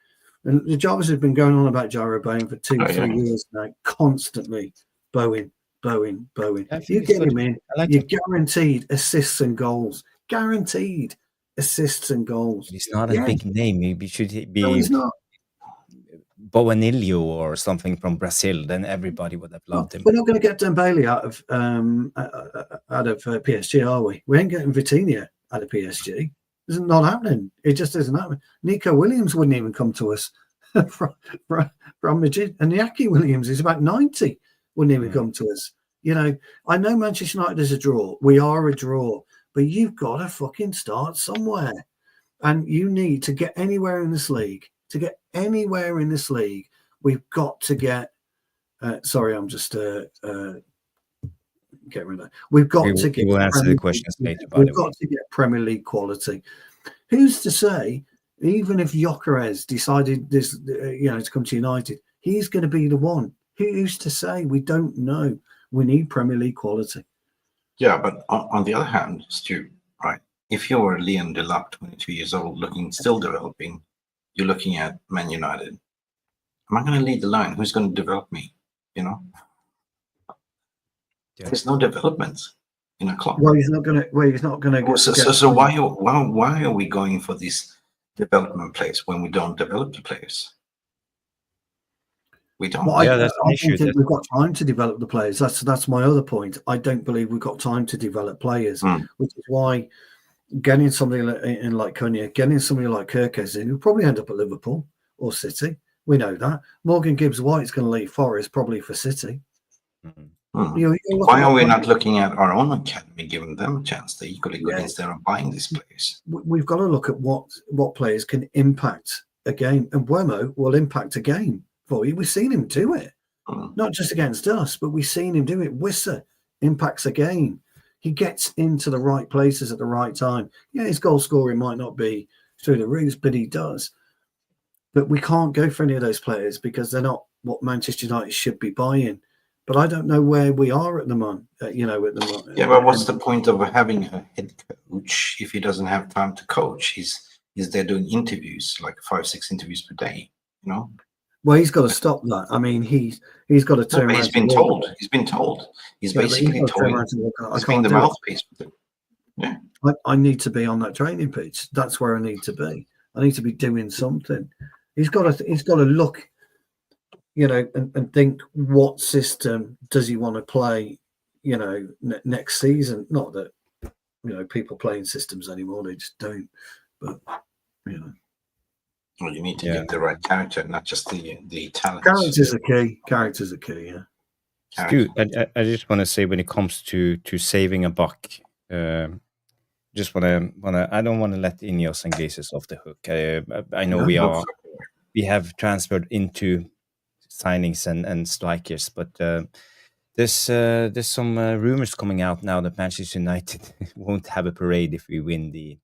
Speaker 3: and the Jarvis has been going on about Jared Bowen for 2-3 years now, constantly. Bowen. You get him in, you're guaranteed assists and goals. Guaranteed assists and goals.
Speaker 1: He's not a big name. Maybe should be
Speaker 3: no, he's not.
Speaker 1: Boanilho or something from Brazil, then everybody would have loved him.
Speaker 3: We're not going to get Dembele out of PSG, are we? We ain't getting Vitinha out of PSG. It's not happening. It just isn't happening. Nico Williams wouldn't even come to us from Madrid, and Iñaki Williams is about 90. Wouldn't even come to us. You know, I know Manchester United is a draw. We are a draw. But you've got to fucking start somewhere. And you need to get anywhere in this league. To get anywhere in this league, we've got to get... sorry, I'm just getting rid of that. We've got to get...
Speaker 1: We'll answer the questions later.
Speaker 3: We've got to get Premier League quality. Who's to say, even if Gyökeres decided this, you know, to come to United, he's going to be the one? Who's to say? We don't know. We need Premier League quality.
Speaker 2: Yeah, but on the other hand, Stu, right? If you're Liam Delap, 22 years old, still developing, you're looking at Man United. Am I going to lead the line? Who's going to develop me? You know, there's no development in a club.
Speaker 3: Well, he's not going to.
Speaker 2: So why are we going for these development players when we don't develop the players? We don't.
Speaker 3: Well, I don't think we've got time to develop the players. That's my other point. I don't believe we've got time to develop players, which is why getting somebody in like Cunha, getting somebody like Gyökeres in, who'll probably end up at Liverpool or City. We know that. Morgan Gibbs-White's going to leave Forest probably for City.
Speaker 2: Why are we not looking at our own academy, giving them a chance to equally good instead of buying these players?
Speaker 3: We've got to look at what players can impact a game, and Buemo will impact a game for you. We've seen him do it, not just against us, but we've seen him do it. Wissa impacts a game. He gets into the right places at the right time. Yeah, his goal scoring might not be through the roof, but he does. But we can't go for any of those players because they're not what Manchester United should be buying. But I don't know where we are at the moment. At the moment.
Speaker 2: Yeah, but what's the point of having a head coach if he doesn't have time to coach? He's there doing interviews, like 5-6 interviews per day.
Speaker 3: Well, he's got to stop that. I mean, he's got to turn.
Speaker 2: He's been told. He's been told. He's basically told. He's been the mouthpiece. Yeah.
Speaker 3: I need to be on that training pitch. That's where I need to be. I need to be doing something. He's got to look, and think, what system does he want to play, next season? Not that, people playing systems anymore, they just don't. But,
Speaker 2: Well, you need to get the right character, not just the talent.
Speaker 3: Characters are key, yeah.
Speaker 1: Stu, I just want to say, when it comes to saving a buck, just I don't want to let INEOS and Glazers off the hook. I know we have transferred into signings and strikers, but there's some rumors coming out now that Manchester United won't have a parade if we win the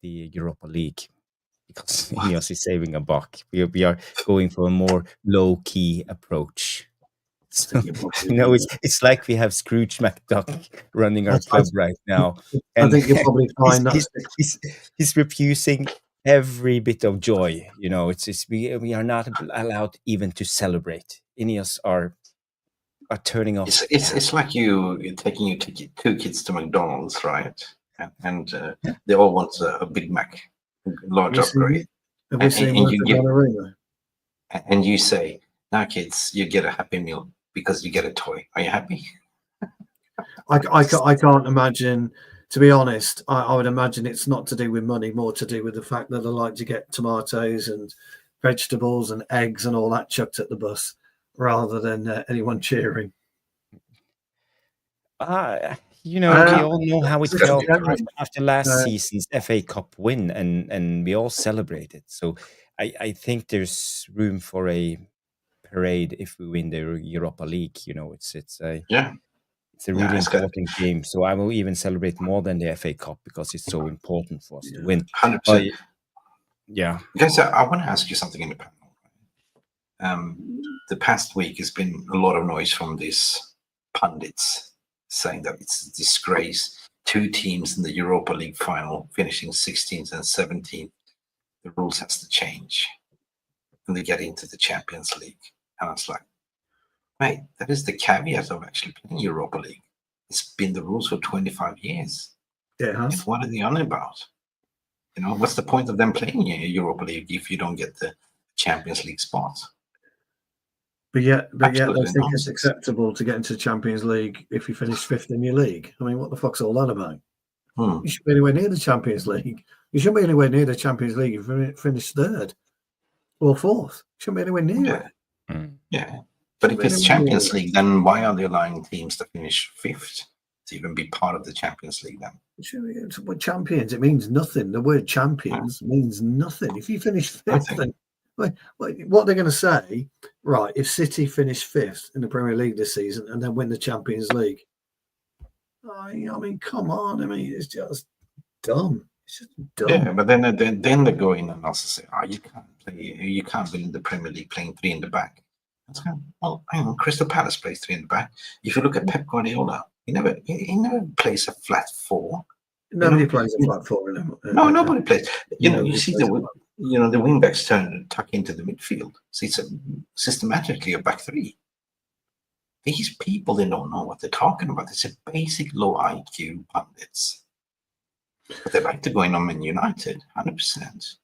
Speaker 1: Europa League, because INEOS is saving a buck. We are going for a more low-key approach. So, it's like we have Scrooge McDuck running our club right now. And
Speaker 3: I think you'll probably find
Speaker 1: he's refusing every bit of joy. We are not allowed even to celebrate. INEOS are turning off.
Speaker 2: It's like you're taking your two kids to McDonald's, right? And they all want a Big Mac, large upgrade. And you say, "Now, kids, you get a Happy Meal because you get a toy. Are you happy?"
Speaker 3: I can't imagine. To be honest, I would imagine it's not to do with money, more to do with the fact that they like to get tomatoes and vegetables and eggs and all that chucked at the bus, rather than anyone cheering.
Speaker 1: We all know how it felt after last season's FA Cup win, and we all celebrated. So I think there's room for a parade if we win the Europa League. It's a really important game. So I will even celebrate more than the FA Cup because it's so important for us to win.
Speaker 2: 100%.
Speaker 1: Yeah.
Speaker 2: Guys, I want to ask you something in the panel. The past week has been a lot of noise from these pundits saying that it's a disgrace. 2 teams in the Europa League final finishing 16th and 17th. The rules has to change. And they get into the Champions League. And I was like, mate, that is the caveat of actually playing Europa League. It's been the rules for 25 years.
Speaker 3: Yeah.
Speaker 2: What are they on about? What's the point of them playing Europa League if you don't get the Champions League spot?
Speaker 3: But yet they think it's acceptable to get into the Champions League if you finish 5th in your league. I mean, what the fuck's all that about? You should be anywhere near the Champions League. You shouldn't be anywhere near the Champions League if you finish 3rd or 4th. You shouldn't be anywhere near it.
Speaker 2: Yeah. But if it's Champions League, then why are they allowing teams to finish 5th to even be part of the Champions League then?
Speaker 3: What champions? It means nothing. The word champions means nothing. If you finish 5th, then what they're going to say, right, if City finish 5th in the Premier League this season and then win the Champions League, I mean, come on. I mean, it's just dumb. It's just dumb.
Speaker 2: Yeah, but then they go in and also say, you can't win the Premier League playing 3 in the back. Well, hang on, Crystal Palace plays 3 in the back. If you look at Pep Guardiola, he never plays a flat 4.
Speaker 3: Nobody plays a flat 4 anymore.
Speaker 2: No, nobody plays. You see the wing backs tuck into the midfield. So it's systematically a back 3. These people, they don't know what they're talking about. It's a basic low IQ pundits. But they like to go in on Man United, 100%.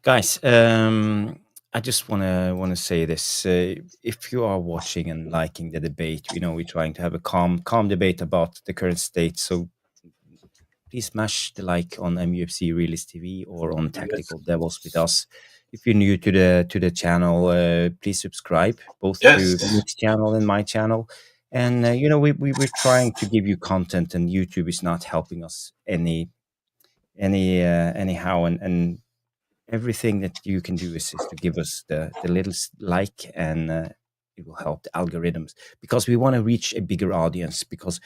Speaker 1: Guys, I just want to say this. If you are watching and liking the debate, we're trying to have a calm debate about the current state. So please smash the like on MUFC Realist TV or on Tactical Devils with us. If you're new to the channel, please subscribe both to Nick's channel and my channel. And we're trying to give you content, and YouTube is not helping us anyhow. And everything that you can do is to give us the little like, and it will help the algorithms, because we want to reach a bigger audience. Because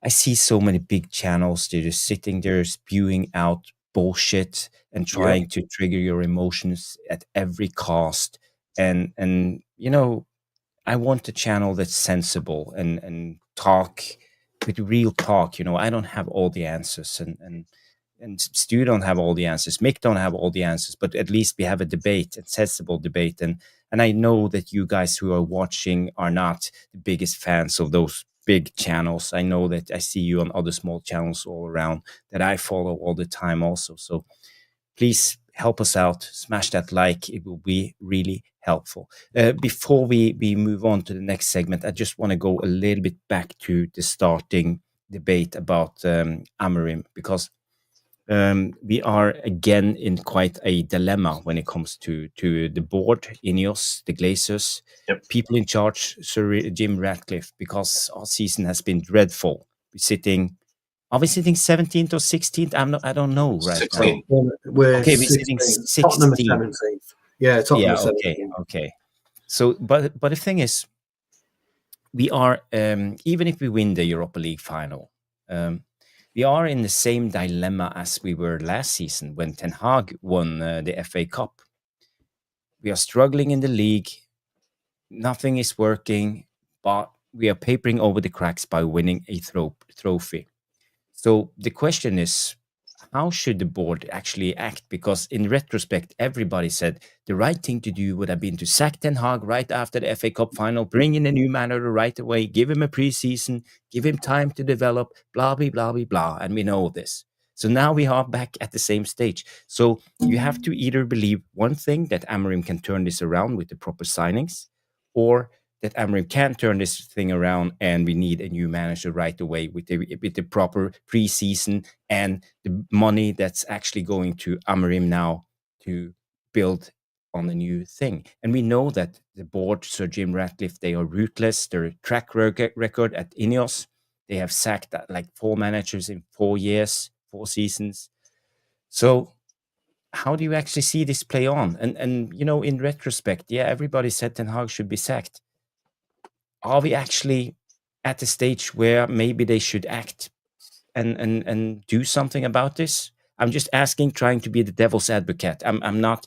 Speaker 1: I see so many big channels, they're just sitting there spewing out bullshit and trying to trigger your emotions at every cost. And I want a channel that's sensible and talk with real talk. I don't have all the answers, and Stu don't have all the answers. Mick don't have all the answers, but at least we have a debate, a sensible debate. And I know that you guys who are watching are not the biggest fans of those big channels. I know that I see you on other small channels all around that I follow all the time also. So please help us out, smash that like, it will be really helpful. Before we move on to the next segment, I just want to go a little bit back to the starting debate about Amorim, because we are again in quite a dilemma when it comes to the board, INEOS, the Glazers, people in charge, Sir Jim Ratcliffe, because our season has been dreadful. Are we sitting 17th or 16th? I don't know right
Speaker 2: 16.
Speaker 1: now.
Speaker 3: We're
Speaker 1: okay, we're sitting 16th.
Speaker 3: Tottenham 17th. Yeah, Tottenham 17th.
Speaker 1: Okay. So, but the thing is, we are even if we win the Europa League final, we are in the same dilemma as we were last season when Ten Hag won the FA Cup. We are struggling in the league. Nothing is working, but we are papering over the cracks by winning a trophy. So the question is, how should the board actually act? Because in retrospect, everybody said the right thing to do would have been to sack Ten Hag right after the FA Cup final, bring in a new manager right away, give him a preseason, give him time to develop, blah, blah, blah, blah, blah. And we know this. So now we are back at the same stage. So you have to either believe one thing, that Amorim can turn this around with the proper signings, or that Amorim can turn this thing around and we need a new manager right away with the proper preseason and the money that's actually going to Amorim now to build on a new thing. And we know that the board, Sir Jim Ratcliffe, they are ruthless. Their track record at INEOS, they have sacked like 4 managers in 4 years, 4 seasons. So how do you actually see this play on? And in retrospect, everybody said Ten Hag should be sacked. Are we actually at the stage where maybe they should act and do something about this? I'm just asking, trying to be the devil's advocate. I'm not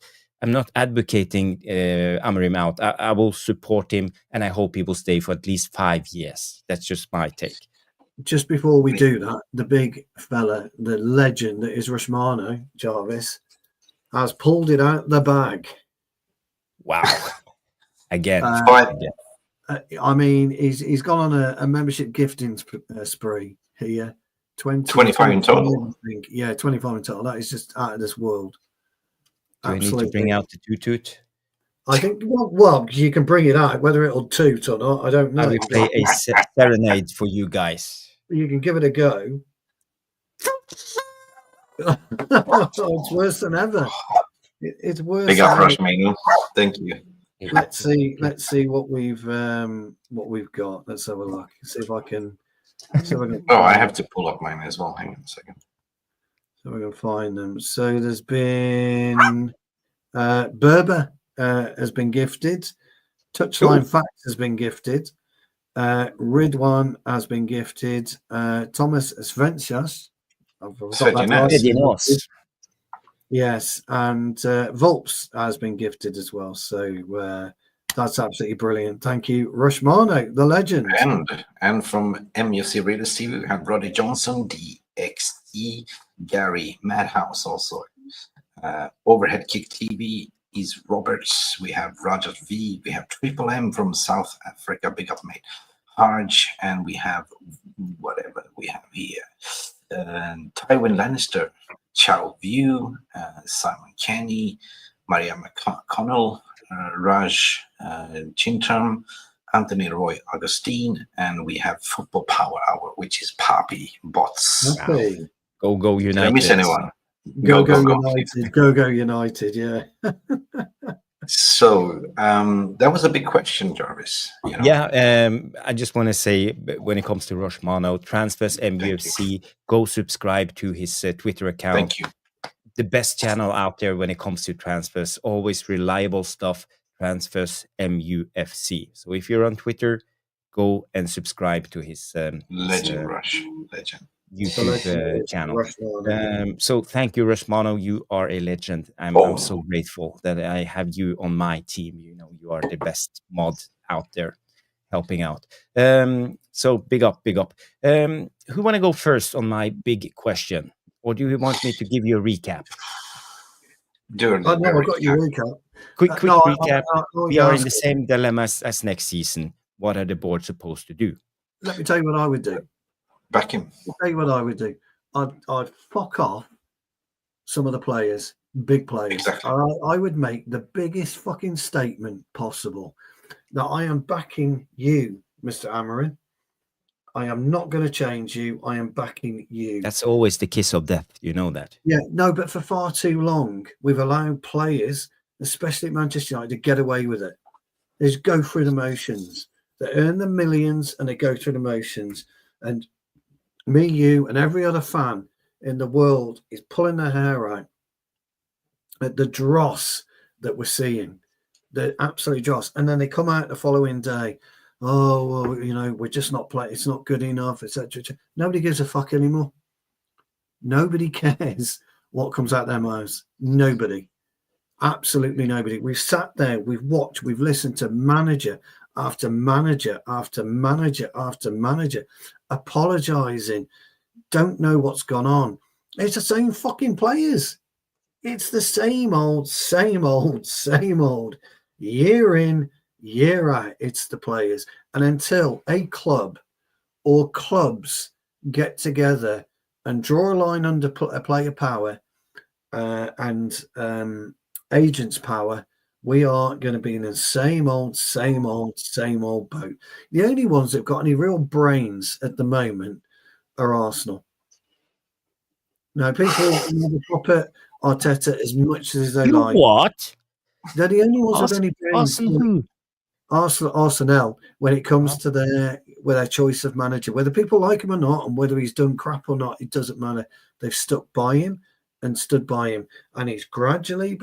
Speaker 1: advocating Amorim out. I will support him, and I hope he will stay for at least 5 years. That's just my take.
Speaker 3: Just before we do that, the big fella, the legend that is Rushmano, Jarvis, has pulled it out the bag.
Speaker 1: Wow. Again.
Speaker 3: I mean, he's gone on a membership gifting spree here.
Speaker 2: 25 in total.
Speaker 3: I think. Yeah, 25 in total. That is just out of this world.
Speaker 1: Do we need to bring out the toot-toot?
Speaker 3: I think, well, you can bring it out. Whether it'll toot or not, I don't know.
Speaker 1: I will play a serenade for you guys.
Speaker 3: You can give it a go. It's worse than ever. It's worse.
Speaker 2: Big up, Rushmano. Thank you.
Speaker 3: Let's see what we've got. Let's have a look. See if I can.
Speaker 2: I have to pull up mine as well. Hang on a second.
Speaker 3: So we can find them. So there's been Berber has been gifted. Touchline Facts has been gifted. Ridwan has been gifted. Thomas Svencias. Yes, and Volps has been gifted as well. So that's absolutely brilliant. Thank you, Rushmano, the legend.
Speaker 2: And from MUC Real Estate, we have Roddy Johnson, DXE, Gary Madhouse also. Overhead Kick TV is Roberts. We have Roger V. We have Triple M from South Africa. Big up, mate. Harge, and we have whatever we have here. Tywin Lannister, Chow View, Simon Kenny, Maria McConnell, Raj Chintam, Anthony Roy Augustine, and we have Football Power Hour, which is Papi Bots.
Speaker 3: Okay.
Speaker 1: Go United.
Speaker 2: Did I miss anyone?
Speaker 3: Go United. Go United, yeah.
Speaker 2: So that was a big question, Jarvis.
Speaker 1: I just want to say, when it comes to Rushmano, Transfers MUFC, go subscribe to his Twitter account.
Speaker 2: Thank you.
Speaker 1: the best channel out there when it comes to transfers. Always reliable stuff. Transfers MUFC. So if you're on Twitter, go and subscribe to his
Speaker 2: Legend Rush. Legend.
Speaker 1: YouTube channel. So thank you, Rashmano. You are a legend. I'm so grateful that I have you on my team. You know, you are the best mod out there helping out. So big up, big up. Who want to go first on my big question? Or do you want me to give you a recap?
Speaker 2: I've
Speaker 3: got your recap.
Speaker 1: Quick recap. We are in the same dilemma as next season. What are the board supposed to do?
Speaker 3: Let me tell you what I would do.
Speaker 2: Back him.
Speaker 3: I'll tell you what I would do. I'd fuck off some of the players, big players.
Speaker 2: Exactly.
Speaker 3: I would make the biggest fucking statement possible that I am backing you, Mr. Amorim. I am not going to change you. I am backing you.
Speaker 1: That's always the kiss of death. You know that.
Speaker 3: Yeah, no, but for far too long, we've allowed players, especially at Manchester United, to get away with it. They just go through the motions. They earn the millions and they go through the motions. And me, you, and every other fan in the world is pulling their hair out at the dross that we're seeing. The absolute dross. And then they come out the following day. Oh, well, you know, we're just not playing. It's not good enough, etc. Nobody gives a fuck anymore. Nobody cares what comes out their mouths. Nobody. Absolutely nobody. We've sat there, we've watched, we've listened to manager after manager after manager after manager apologizing, don't know what's gone on. It's the same fucking players. It's the same old, same old, same old. Year in, year out, it's the players. And until a club or clubs get together and draw a line under player power and agents' power, we are going to be in the same old boat. The only ones that have got any real brains at the moment are Arsenal. Now, people pop at Arteta as much as they like.
Speaker 1: What?
Speaker 3: They're the only ones with any brains. Arsenal, when it comes to their choice of manager, whether people like him or not, and whether he's done crap or not, it doesn't matter. They've stuck by him and stood by him, and he's gradually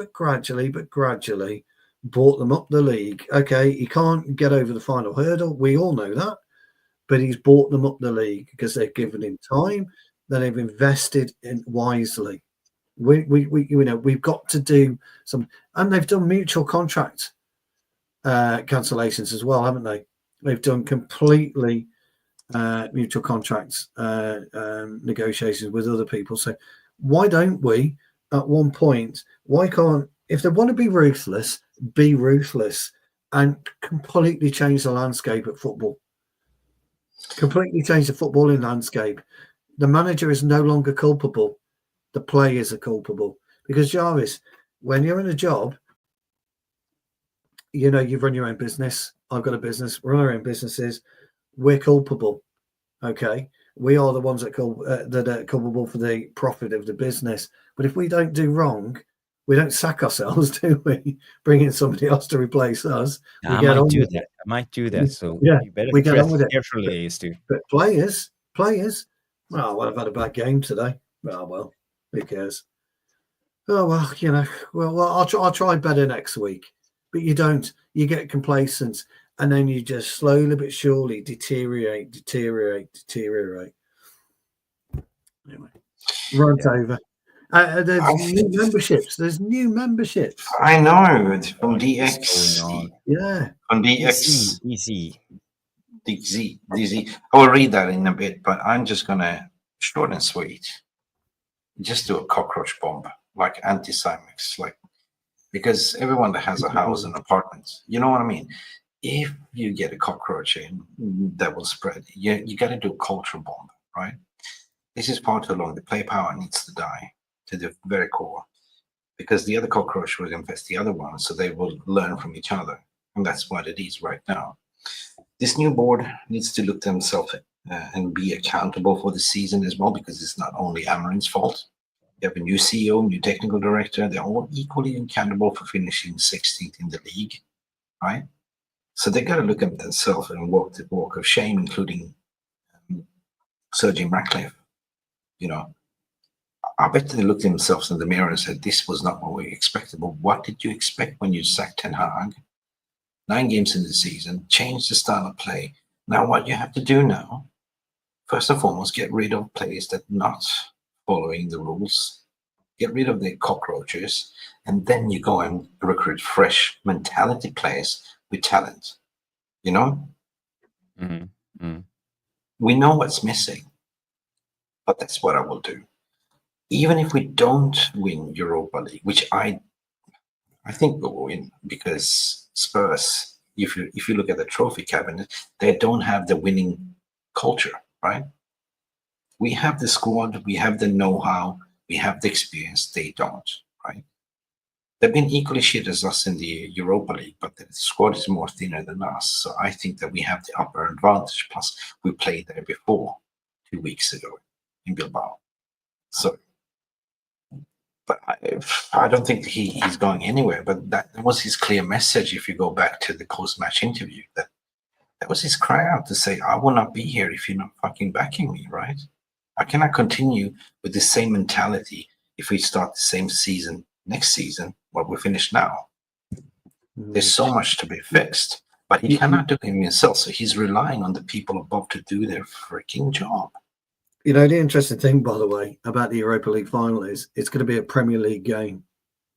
Speaker 3: brought them up the league. Okay, he can't get over the final hurdle. We all know that, but he's brought them up the league because they've given him time, that they've invested in wisely. We've got to do some, and they've done mutual contract cancellations as well, haven't they? They've done completely mutual contracts negotiations with other people. So why don't we, at one point, why can't, if they want to be ruthless and completely change the landscape of football, completely change the footballing landscape? The manager is no longer culpable. The players are culpable. Because, Jarvis, when you're in a job, you know, you've run your own business. I've got a business. We run our own businesses. We're culpable. Okay? We are the ones that are culpable for the profit of the business. But if we don't do wrong, we don't sack ourselves, do we? Bring in somebody else to replace us.
Speaker 1: I might do that. So
Speaker 3: yeah,
Speaker 1: you better
Speaker 3: we get on with it
Speaker 1: carefully,
Speaker 3: but players. Well, I've had a bad game today. Oh, well, who cares? Oh, well, you know, well, I'll try better next week. But you don't. You get complacent, and then you just slowly but surely deteriorate. Anyway, right over. There's new memberships. There's new memberships.
Speaker 2: I know. It's from DX.
Speaker 3: Yeah.
Speaker 2: On DX.
Speaker 1: DZ.
Speaker 2: I will read that in a bit, but I'm just going to, short and sweet, just do a cockroach bomb, like anti-Cymex, like, because everyone that has a house and apartment, you know what I mean? If you get a cockroach in, that will spread. You got to do a culture bomb, right? This is far too long. The play power needs to die to the very core, because the other cockroach will infest the other one, so they will learn from each other. And that's what it is right now. This new board needs to look themselves and be accountable for the season as well, because it's not only Amorim's fault. You have a new CEO, new technical director. They're all equally accountable for finishing 16th in the league, right? So they got to look at themselves and walk the walk of shame, including Sir Jim Ratcliffe. You know, I bet they looked at themselves in the mirror and said, this was not what we expected. But what did you expect when you sacked Ten Hag? 9 games in the season, change the style of play. Now what you have to do now, first and foremost, get rid of players that are not following the rules. Get rid of the cockroaches, and then you go and recruit fresh mentality players with talent. You know? We know what's missing, but that's what I will do. Even if we don't win Europa League, which I think we'll win, because Spurs, if you look at the trophy cabinet, they don't have the winning culture, right? We have the squad, we have the know-how, we have the experience. They don't, right? They've been equally shit as us in the Europa League, but the squad is more thinner than us. So I think that we have the upper advantage. Plus, we played there before 2 weeks ago in Bilbao. So, but I don't think he's going anywhere. But that was his clear message. If you go back to the post-match interview, that was his cry out to say, "I will not be here if you're not fucking backing me," right? I cannot continue with the same mentality if we start the same season next season, what we finish now. There's so much to be fixed, but he cannot do it himself. So he's relying on the people above to do their freaking job.
Speaker 3: You know, the interesting thing, by the way, about the Europa League final is it's going to be a Premier League game.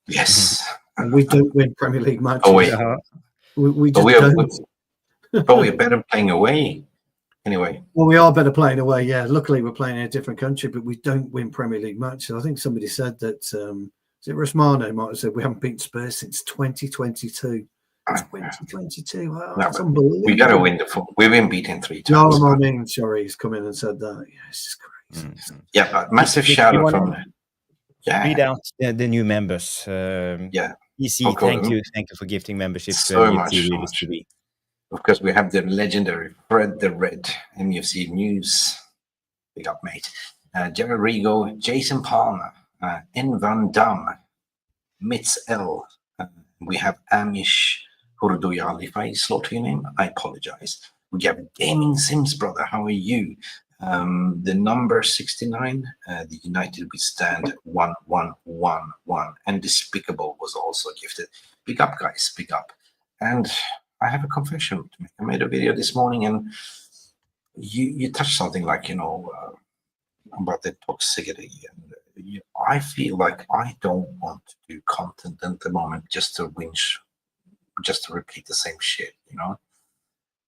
Speaker 2: Yes.
Speaker 3: And we don't win Premier League matches.
Speaker 2: Oh, wait.
Speaker 3: We just don't.
Speaker 2: But we're better playing away. Anyway.
Speaker 3: Well, we are better playing away, yeah. Luckily, we're playing in a different country, but we don't win Premier League matches. I think somebody said that, is it Rosmano might have said we haven't beaten Spurs since 2022. 2022, wow, that's unbelievable.
Speaker 2: We got to win we've been beaten 3 times.
Speaker 3: No, Amorim, sorry, he's come in and said that. Yeah, it's just crazy.
Speaker 2: Yeah, but massive shout out from
Speaker 1: read out the new members. EC, thank you for gifting membership.
Speaker 2: So much. Because we have the legendary Fred the Red, MUFC News. Big up, mate. Jerry Rigo, Jason Palmer, N. Van Dam, Mitz L. We have Amish Hurdoyal. If I slaughter your name, I apologize. We have Gaming Sims, brother. How are you? The number 69, the United We Stand 1111. And Despicable was also gifted. Big up, guys. Big up. And I have a confession to make. I made a video this morning, and you touched something like, about the toxicity. And I feel like I don't want to do content at the moment just to whinge, just to repeat the same shit,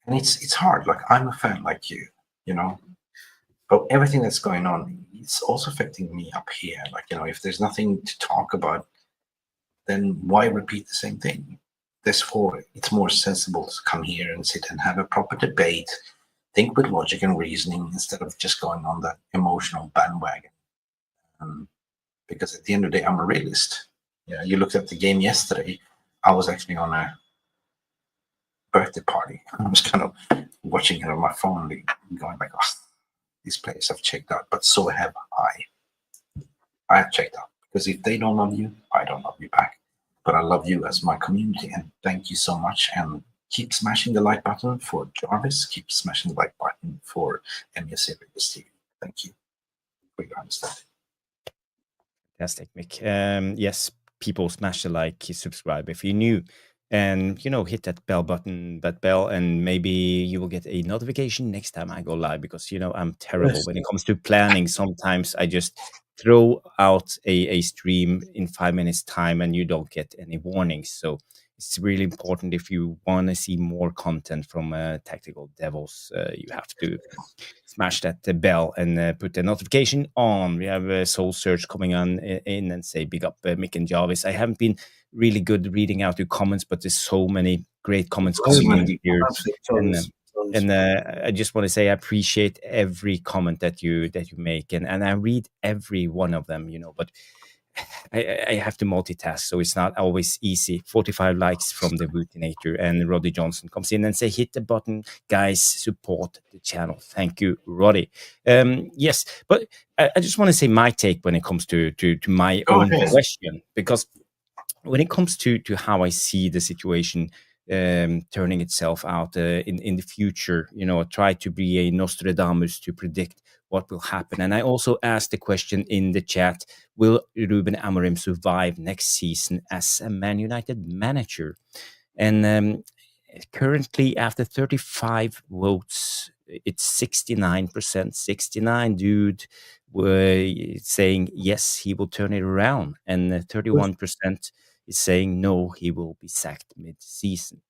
Speaker 2: And it's hard. Like, I'm a fan like you, But everything that's going on, it's also affecting me up here. Like, if there's nothing to talk about, then why repeat the same thing? Therefore, it's more sensible to come here and sit and have a proper debate, think with logic and reasoning instead of just going on that emotional bandwagon. Because at the end of the day, I'm a realist. You looked at the game yesterday. I was actually on a birthday party. I was kind of watching it on my phone, going like, oh, these players have checked out, but so have I. I have checked out, because if they don't love you, I don't love you back. But I love you as my community, and thank you so much. And keep smashing the like button for Jarvis. Keep smashing the like button for MSC TV. Thank you for your understanding.
Speaker 1: Fantastic, Mick. Yes, people smash the like, subscribe if you're new, and hit that bell, and maybe you will get a notification next time I go live, because I'm terrible when it comes to planning. Sometimes I just throw out a stream in 5 minutes time and you don't get any warnings. So it's really important, if you want to see more content from Tactical Devils, you have to smash that bell and put the notification on. We have a Soul Search coming on in, and say big up Mick and Jarvis. I haven't been really good reading out your comments, but there's so many great comments coming in here. And I just want to say I appreciate every comment that you make, and I read every one of them, but I have to multitask, so it's not always easy. 45 likes from the Routinator, and Roddy Johnson comes in and say, hit the button, guys, support the channel. Thank you, Roddy. Yes, but I just want to say my take when it comes to my own question, because when it comes to how I see the situation turning itself out in the future, I try to be a Nostradamus to predict what will happen. And I also asked the question in the chat, will Ruben Amorim survive next season as a Man United manager? And currently, after 35 votes, it's 69%. 69 dude were saying yes, he will turn it around, and 31% is saying no, he will be sacked mid-season.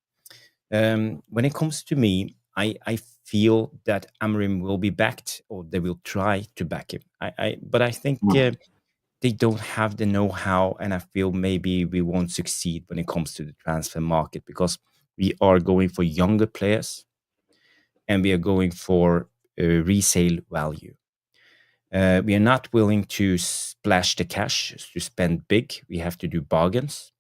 Speaker 1: When it comes to me, I feel that Amroim will be backed, or they will try to back him. But I think they don't have the know-how, and I feel maybe we won't succeed when it comes to the transfer market, because we are going for younger players and we are going for resale value. We are not willing to splash the cash, to spend big. We have to do bargains.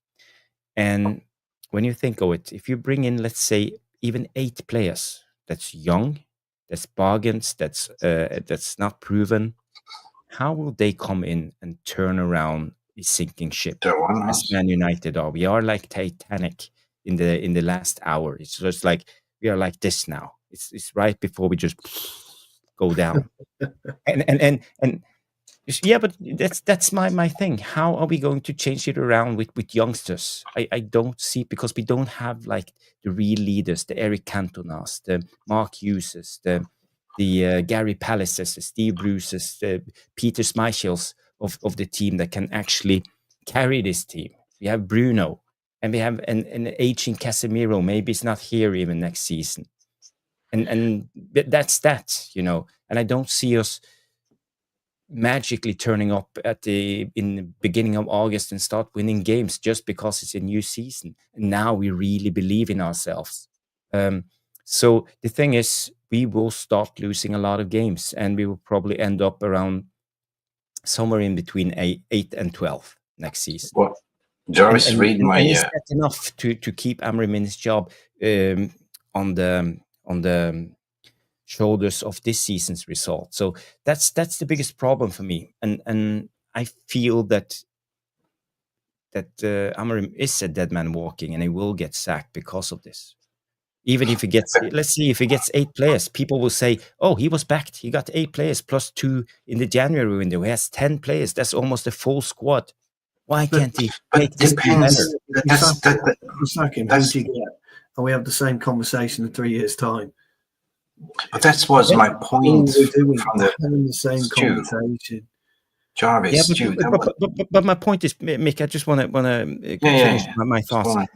Speaker 1: And when you think of it, if you bring in, let's say, even 8 players, that's young, that's bargains, that's not proven, how will they come in and turn around a sinking ship? As Man United are, we are like Titanic in the last hour. It's just like we are like this now. It's right before we just go down. and yeah, but that's my thing. How are we going to change it around with youngsters? I don't see, because we don't have like the real leaders, the Eric Cantonas, the Mark Hugheses, the Gary Palaces, the Steve Bruces, the Peter Schmeichels of the team that can actually carry this team. We have Bruno, and we have an aging Casemiro. Maybe it's not here even next season, and that's that, you know. And I don't see us magically turning up in the beginning of August and start winning games just because it's a new season. And now we really believe in ourselves. So the thing is, we will start losing a lot of games, and we will probably end up around somewhere in between 8 and 12 next season.
Speaker 2: Well, Jarvis,
Speaker 1: and is that enough to keep Amroim in his job on the shoulders of this season's result? So that's the biggest problem for me, and I feel that Amorim is a dead man walking, and he will get sacked because of this. Even if he gets, let's see, if he gets 8 players, people will say, "Oh, he was backed. He got 8 players plus 2 in the January window. He has 10 players. That's almost a full squad. Why can't he make this team better?"
Speaker 3: You sack him, who do you get? And we have the same conversation in 3 years' time.
Speaker 2: But that was my point.
Speaker 3: Having the same conversation.
Speaker 2: Jarvis,
Speaker 1: but my point is, Mick, I just want to finish my thoughts,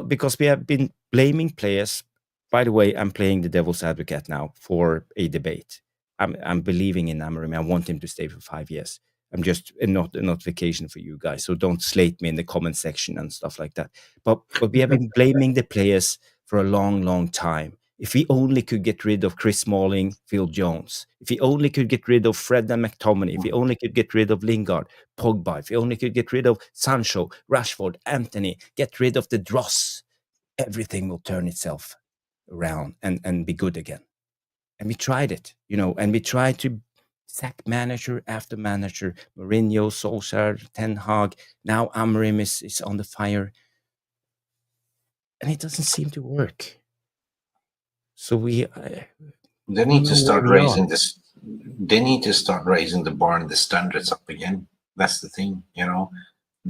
Speaker 1: because we have been blaming players. By the way, I'm playing the devil's advocate now for a debate. I'm believing in Amorim. I want him to stay for 5 years. I'm just not a notification for you guys, so don't slate me in the comment section and stuff like that. But we have been blaming the players for a long time. If we only could get rid of Chris Smalling, Phil Jones, if we only could get rid of Fred and McTominay, if we only could get rid of Lingard, Pogba, if we only could get rid of Sancho, Rashford, Anthony, get rid of the dross, everything will turn itself around and be good again. And we tried it, you know, and we tried to sack manager after manager, Mourinho, Solskjaer, Ten Hag. Now Amorim is on the fire, and it doesn't seem to work. So
Speaker 2: they need to start raising this. They need to start raising the bar and the standards up again. That's the thing, you know.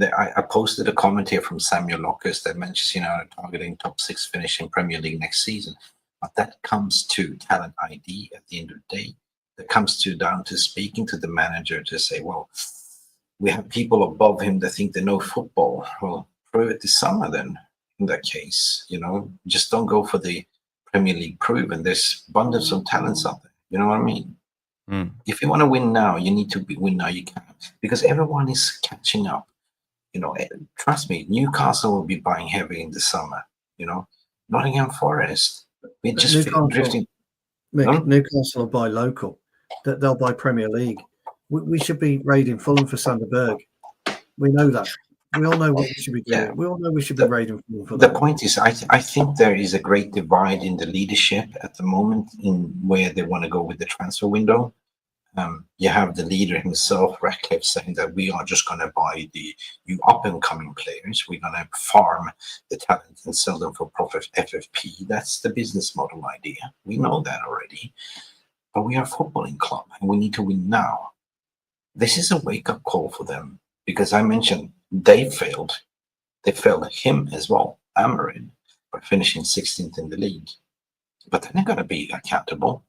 Speaker 2: I posted a comment here from Samuel Lockus that mentions, you know, targeting top 6 finish in Premier League next season. But that comes to talent ID at the end of the day. That comes down to speaking to the manager to say, well, we have people above him that think they know football. Well, prove it this summer then. In that case, you know, just don't go for the Premier League proven. There's abundance of talents out there. You know what I mean? If you want to win now, you need to win now. You can, because everyone is catching up. You know, trust me, Newcastle will be buying heavy in the summer. You know, Nottingham Forest. We're just drifting.
Speaker 3: Mick, Newcastle will buy local. They'll buy Premier League. We should be raiding Fulham for Sander Berg. We know that. We all know what we should be doing. Yeah. We all know we should be raiding Fulham for that.
Speaker 2: The point is, I think there is a great divide in the leadership at the moment in where they want to go with the transfer window. You have the leader himself, Ratcliffe, saying that we are just going to buy the new up-and-coming players. We're going to farm the talent and sell them for profit FFP. That's the business model idea. We know that already. but we are a footballing club and we need to win now. This is a wake-up call for them, because I mentioned they failed. They failed him as well, Amorim, by finishing 16th in the league. But they're not going to be accountable.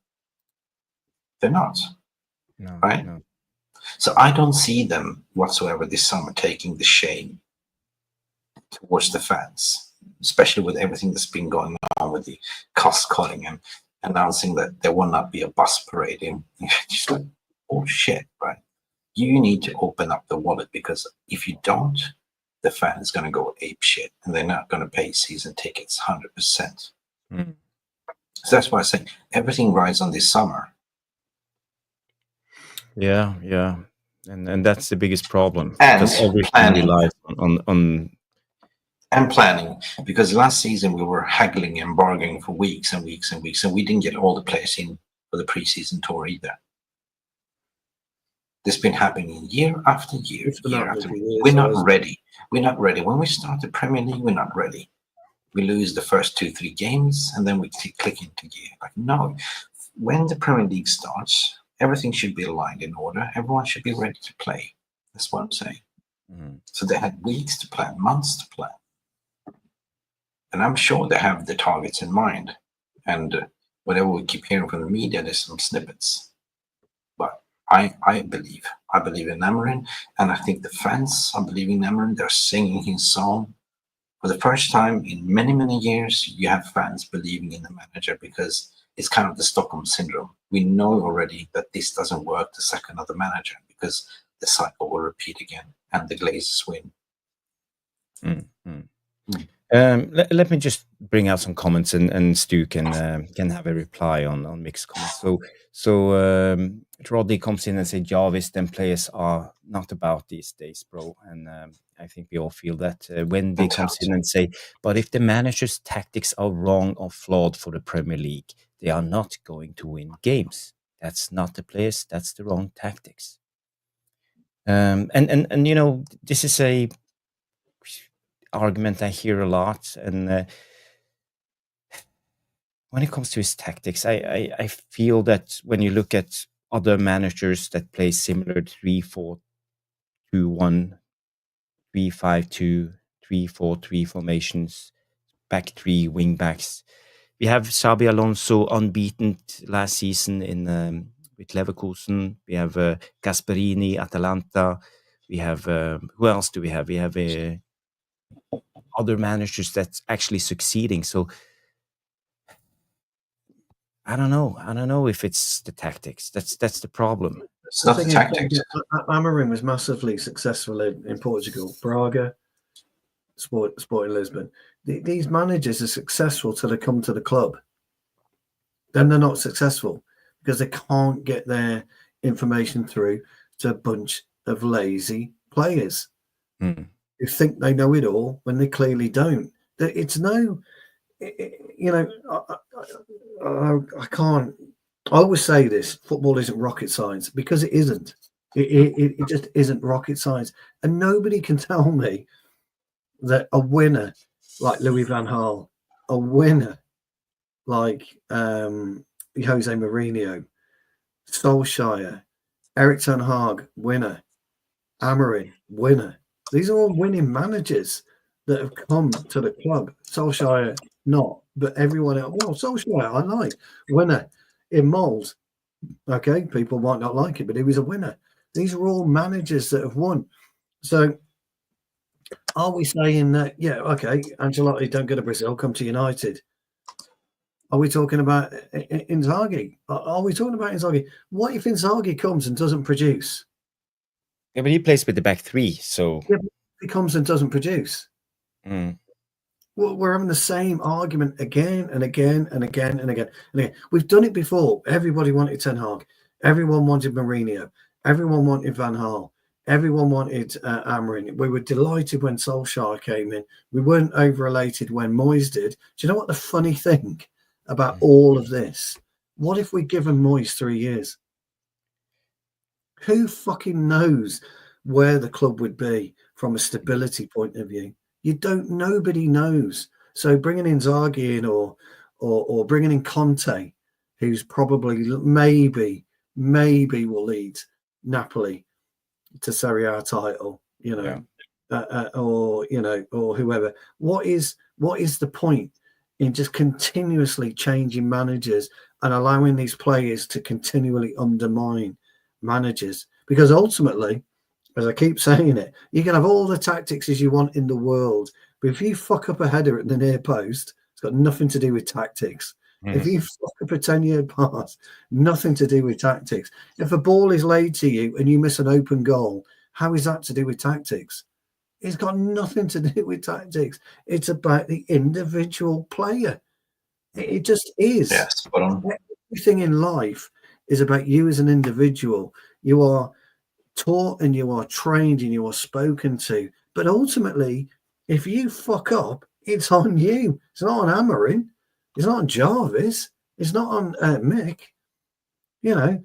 Speaker 2: They're not.
Speaker 1: No,
Speaker 2: right?
Speaker 1: no.
Speaker 2: So I don't see them whatsoever this summer taking the shame towards the fans, especially with everything that's been going on with the cost cutting and announcing that there will not be a bus parade. And just like, oh shit, right? You need to open up the wallet, because if you don't, the fan is going to go ape shit and they're not going to pay season tickets 100%.
Speaker 1: Mm.
Speaker 2: So that's why I say everything rides on this summer.
Speaker 1: Yeah, yeah, and that's the biggest problem,
Speaker 2: And
Speaker 1: because everything
Speaker 2: planning.
Speaker 1: relies on
Speaker 2: And planning, because last season we were haggling and bargaining for weeks and weeks and weeks, and we didn't get all the players in for the preseason tour either. This has been happening year after year, year after year. We're not ready. We're not ready. When we start the Premier League, we're not ready. We lose the first 2-3 games, and then we click into gear. Like, no, when the Premier League starts, everything should be aligned in order. Everyone should be ready to play. That's what I'm saying.
Speaker 1: Mm.
Speaker 2: So they had weeks to plan, months to plan. And I'm sure they have the targets in mind. And whatever we keep hearing from the media, there's some snippets. But I believe in Amorim, and I think the fans are believing in Amorim. They're singing his song. For the first time in many, many years, you have fans believing in the manager, because it's kind of the Stockholm syndrome. We know already that this doesn't work the second of the manager, because the cycle will repeat again and the Glazers win.
Speaker 1: Mm, mm. Let me just bring out some comments, and Stu can have a reply on mixed comments. So Rodney comes in and says, Jarvis, then players are not about these days, bro. And I think we all feel that. Wendy comes in and say, but if the manager's tactics are wrong or flawed for the Premier League, they are not going to win games. That's not the players, that's the wrong tactics. And you know, this is a argument I hear a lot, and when it comes to his tactics, I feel that when you look at other managers that play similar 3-4-2-1, 3-5-2, 3-4-3 formations, back three wing backs. We have Xabi Alonso unbeaten last season in with Leverkusen. We have Gasperini, Atalanta. We have who else do we have? We have other managers that's actually succeeding. So I don't know if it's the tactics. That's the problem.
Speaker 2: It's not the tactics.
Speaker 3: Amorim was massively successful in Portugal, Braga, Sporting Lisbon. These managers are successful till they come to the club. Then they're not successful because they can't get their information through to a bunch of lazy players who think they know it all when they clearly don't. It's no, you know, I can't. I always say this: football isn't rocket science, because it isn't. It just isn't rocket science, and nobody can tell me that a winner like Louis van Gaal, a winner like Jose Mourinho, Solskjaer, Eric ten Hag, winner, Amorim, winner. These are all winning managers that have come to the club. Solskjaer, not, but everyone else. Well, Solskjaer, I like. Winner in mould. Okay, people might not like it, but he was a winner. These are all managers that have won. So are we saying that, yeah, okay, Ancelotti, don't go to Brazil, come to United? Are we talking about Inzaghi? Are we talking about Inzaghi? What if Inzaghi comes and doesn't produce?
Speaker 1: Yeah, but he plays with the back three, so...
Speaker 3: Yeah, he comes and doesn't produce.
Speaker 1: Mm.
Speaker 3: Well, we're having the same argument again and again and again and again and again. We've done it before. Everybody wanted Ten Hag. Everyone wanted Mourinho. Everyone wanted Van Gaal. Everyone wanted Amorim. We were delighted when Solskjaer came in. We weren't over-elated when Moyes did. Do you know what the funny thing about all of this? What if we give him Moyes 3 years? Who fucking knows where the club would be from a stability point of view? You don't. Nobody knows. So bringing in Inzaghi in or bringing in Conte, who's probably maybe will lead Napoli to Serie A title, you know, or you know, or whoever. What is the point in just continuously changing managers and allowing these players to continually undermine managers? Because ultimately, as I keep saying it, you can have all the tactics as you want in the world, but if you fuck up a header at the near post, it's got nothing to do with tactics. If you fuck up a 10-yard pass, nothing to do with tactics. If a ball is laid to you and you miss an open goal, how is that to do with tactics? It's got nothing to do with tactics. It's about the individual player. It just is.
Speaker 2: Yes, spot on.
Speaker 3: Everything in life is about you as an individual. You are taught and you are trained and you are spoken to. But ultimately, if you fuck up, it's on you. It's not on Amorim. It's not on Jarvis. It's not on Mick. You know,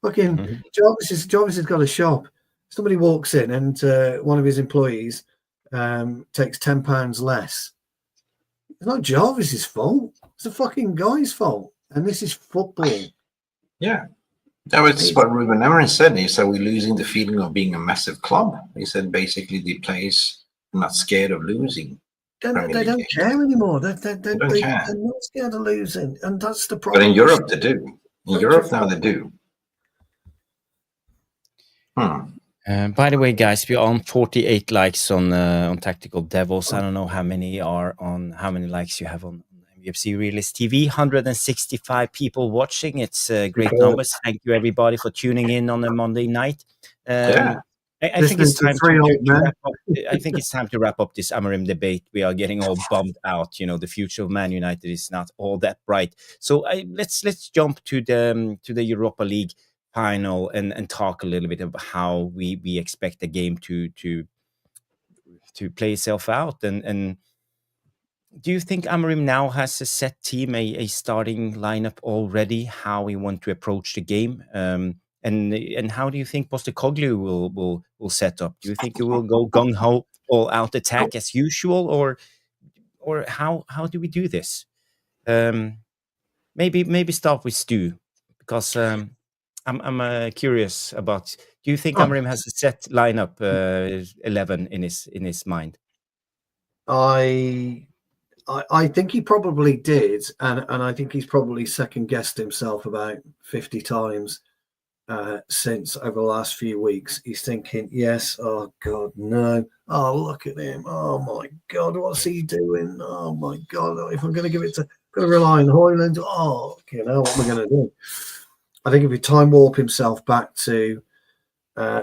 Speaker 3: fucking Jarvis has got a shop. Somebody walks in and one of his employees takes £10 less. It's not Jarvis's fault. It's the fucking guy's fault. And this is football.
Speaker 2: Yeah. That was what Ruben Amorim said. He said we're losing the feeling of being a massive club. He said basically the players are not scared of losing.
Speaker 3: They don't care anymore. They
Speaker 2: don't care.
Speaker 3: They're not scared of losing, and that's the problem.
Speaker 2: But in Europe, they do. In Europe now, they do.
Speaker 1: By the way, guys, we're on 48 likes on Tactical Devils. I don't know how many likes you have on Mufc Realist TV. 165 people watching. It's great numbers. Thank you, everybody, for tuning in on a Monday night. I think it's time to wrap up this Amorim debate. We are getting all bummed out. You know, the future of Man United is not all that bright. So let's jump to the Europa League final and talk a little bit about how we expect the game to play itself out. And do you think Amorim now has a set team, a starting lineup already? How he want to approach the game? And how do you think Postecoglou will set up? Do you think he will go gung ho, all out attack as usual, or how do we do this? Maybe start with Stu, because I'm curious about. Do you think Amorim has a set lineup 11 in his mind?
Speaker 3: I think he probably did, and I think he's probably second guessed himself about 50 times. Since over the last few weeks, he's thinking, yes, oh God, no, oh look at him, oh my God, what's he doing? Oh my God, if I'm going to give it to, going to rely on Højlund, oh, you know, what am I going to do? I think if he time warp himself back to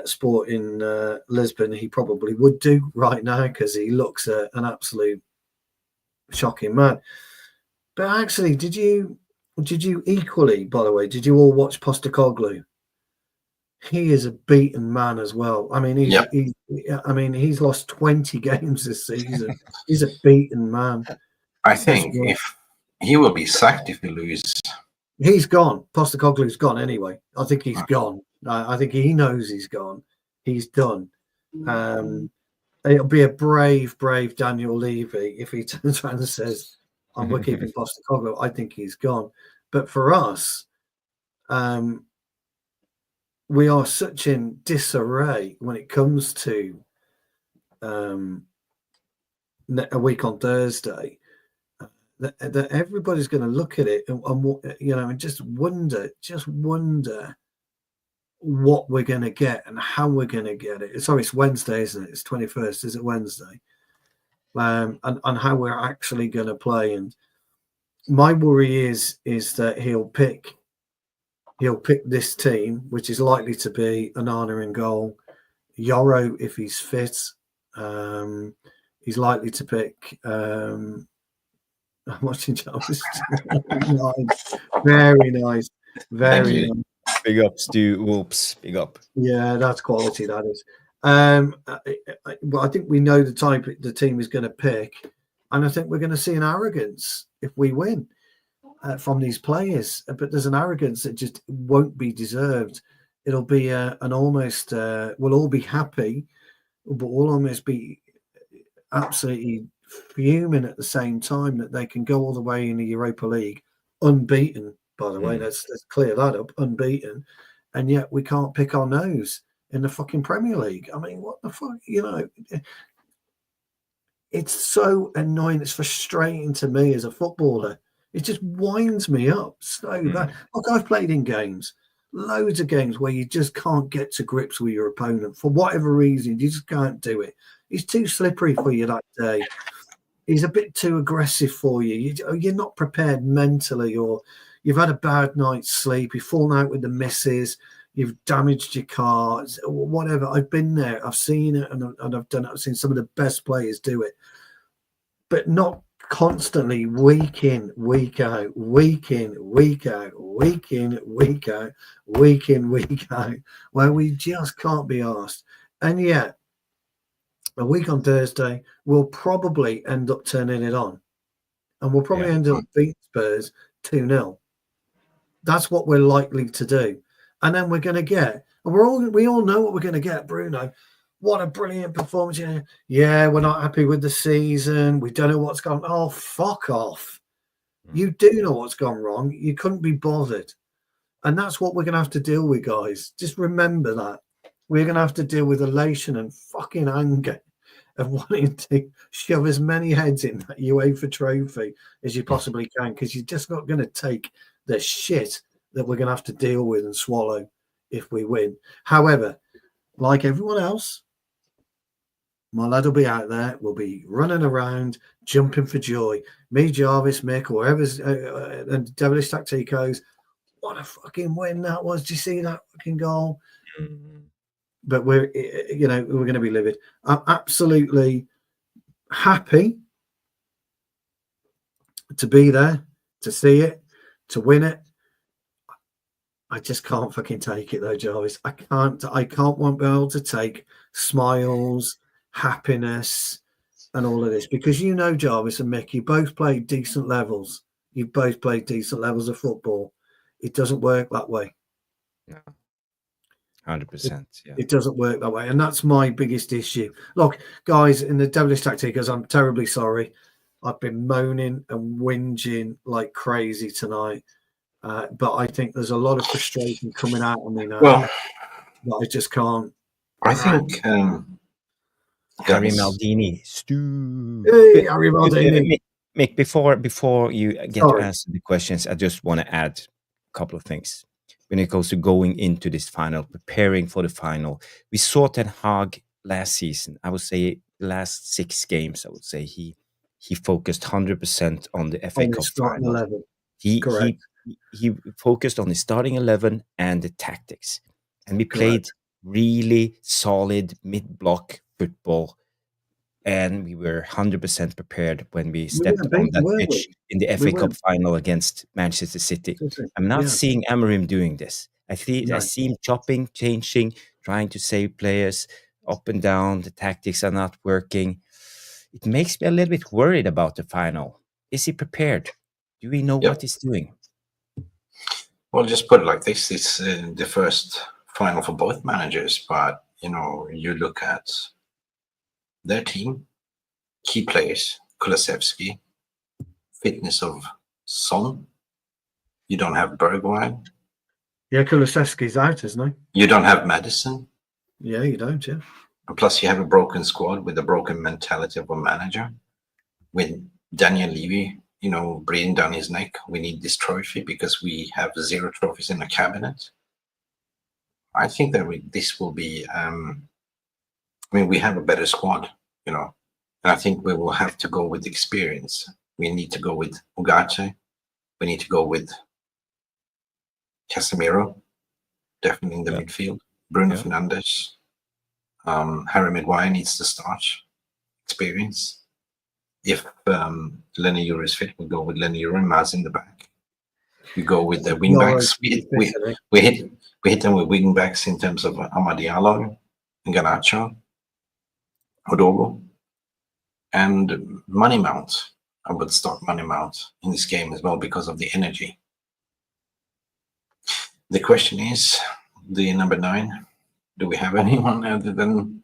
Speaker 3: sport in Lisbon, he probably would do right now, because he looks an absolute shocking man. But actually, did you equally, by the way, did you all watch Postecoglou? He is a beaten man as well. I mean, he's lost 20 games this season. He's a beaten man.
Speaker 2: I think if he will be sacked if he loses.
Speaker 3: He's gone. Postecoglou's gone anyway. I think he's gone. I think he knows he's gone. He's done. It'll be a brave Daniel Levy if he turns around and says, we're keeping Postecoglou. I think he's gone. But for us, we are such in disarray when it comes to a week on Thursday that everybody's going to look at it and you know, and just wonder what we're going to get and how we're going to get it. Sorry, it's Wednesday, isn't it? It's 21st. Is it Wednesday? And how we're actually going to play. And my worry is that he'll pick this team, which is likely to be Onana in goal, Yoro if he's fit. He's likely to pick. I'm watching Jarvis. Very nice. Very nice.
Speaker 1: Big up, Stu. Whoops. Big up.
Speaker 3: Yeah, that's quality. That is. Well, I think we know the type the team is going to pick, and I think we're going to see an arrogance if we win. From these players, but there's an arrogance that just won't be deserved. It'll be an almost we'll all be happy, but we'll almost be absolutely fuming at the same time that they can go all the way in the Europa League unbeaten by the way. Let's clear that up, unbeaten. And yet we can't pick our nose in the fucking Premier League. I mean, what the fuck? It's so annoying. It's frustrating to me as a footballer. It just winds me up so bad. Look, I've played in games, loads of games where you just can't get to grips with your opponent for whatever reason. You just can't do it. He's too slippery for you that day. He's a bit too aggressive for you. You're not prepared mentally, or you've had a bad night's sleep. You've fallen out with the missus. You've damaged your car, whatever. I've been there. I've seen it, and I've done it. I've seen some of the best players do it, but not constantly, week in, week out, week in, week out, week in, week out, week in, week out, where we just can't be asked. And yet, a week on Thursday, we'll probably end up turning it on, and we'll probably end up beating Spurs 2-0. That's what we're likely to do. And then we're going to get, and we all know what we're going to get, Bruno. What a brilliant performance. Yeah, we're not happy with the season. We don't know what's gone. Oh, fuck off. You do know what's gone wrong. You couldn't be bothered. And that's what we're going to have to deal with, guys. Just remember that. We're going to have to deal with elation and fucking anger of wanting to shove as many heads in that UEFA trophy as you possibly can, because you're just not going to take the shit that we're going to have to deal with and swallow if we win. However, like everyone else, my lad will be out there. We'll be running around, jumping for joy. Me, Jarvis, Mick, or whoever's and Devilish Tacticos. What a fucking win that was. Do you see that fucking goal? But we're going to be livid. I'm absolutely happy to be there, to see it, to win it. I just can't fucking take it though, Jarvis. I won't be able to take smiles, happiness, and all of this, because Jarvis and Mick, you both played decent levels. You both played decent levels of football. It doesn't work that way.
Speaker 1: No. 100%. Yeah.
Speaker 3: It doesn't work that way. And that's my biggest issue. Look, guys, in the Devilish Tacticos, I'm terribly sorry. I've been moaning and whinging like crazy tonight. But I think there's a lot of frustration coming out on me now.
Speaker 2: Well,
Speaker 3: that I just can't.
Speaker 2: I think
Speaker 1: Harry Maldini, Stu.
Speaker 3: Hey, Harry Maldini.
Speaker 1: Mick, before you get to answer the questions, I just want to add a couple of things. When it comes to going into this final, preparing for the final, we saw Ten Hag last season. I would say the last 6 games, I would say he focused 100% on the FA Cup final. He focused on the starting 11 and the tactics. And we played really solid mid-block football. And we were 100% prepared when we stepped on that pitch in the FA Cup final against Manchester City. I'm not seeing Amorim doing this. I see him chopping, changing, trying to save players up and down. The tactics are not working. It makes me a little bit worried about the final. Is he prepared? Do we know what he's doing?
Speaker 2: Well, just put it like this. It's the first final for both managers. But, you look at their team, key players, Kulusevski, fitness of Son. You don't have Bergwijn.
Speaker 3: Yeah, Kulusevski's out, isn't he?
Speaker 2: You don't have Madison.
Speaker 3: Yeah, you don't, yeah.
Speaker 2: And plus, you have a broken squad with a broken mentality of a manager. With Daniel Levy, breathing down his neck, we need this trophy because we have 0 trophies in the cabinet. I think that this will be... we have a better squad, and I think we will have to go with experience. We need to go with Ugarte. We need to go with Casemiro, definitely in the midfield. Bruno Fernandes. Harry Maguire needs to start. Experience. If Lenny Euro is fit, we go with Lenny Euro and Maz in the back. We go with the wing backs. We hit them with wing backs in terms of Amad Diallo and Garnacho. Odogo, and Money Mount. I would start Money Mount in this game as well because of the energy. The question is, the number 9, do we have anyone other than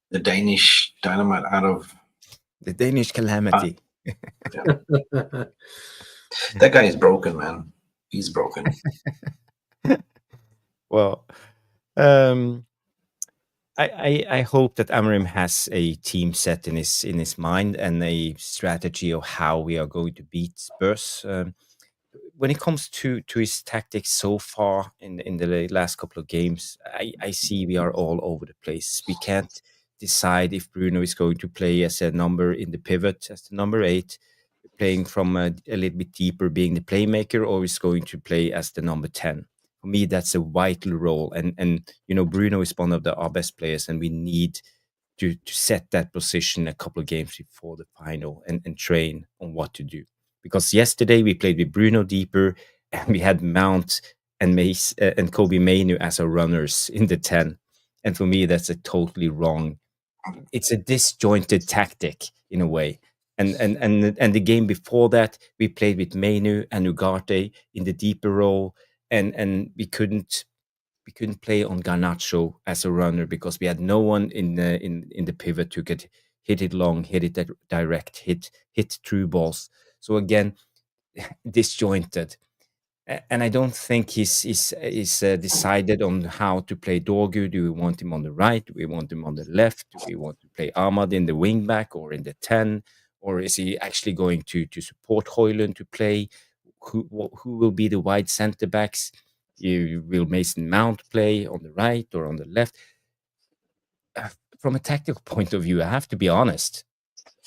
Speaker 2: the Danish dynamite out of...
Speaker 1: The Danish calamity.
Speaker 2: That guy is broken, man. He's broken.
Speaker 1: Well, I hope that Amorim has a team set in his mind and a strategy of how we are going to beat Spurs. When it comes to his tactics so far in the last couple of games, I see we are all over the place. We can't decide if Bruno is going to play as a number in the pivot, as the number 8, playing from a little bit deeper, being the playmaker, or is going to play as the number 10. For me, that's a vital role. And Bruno is one of our best players, and we need to set that position a couple of games before the final and train on what to do. Because yesterday we played with Bruno deeper, and we had Mount and Mace and Kobe Mainu as our runners in the 10. And for me, that's a totally wrong. It's a disjointed tactic in a way. And the game before that, we played with Mainu and Ugarte in the deeper role, and we couldn't play on Garnacho as a runner because we had no one in the pivot who could hit it long, hit it direct, hit through balls. So again, disjointed. And I don't think he's decided on how to play Dorgu. Do we want him on the right? Do we want him on the left? Do we want to play Ahmad in the wing back or in the 10? Or is he actually going to support Højlund to play? Who will be the wide centre backs? Will Mason Mount play on the right or on the left? From a tactical point of view, I have to be honest.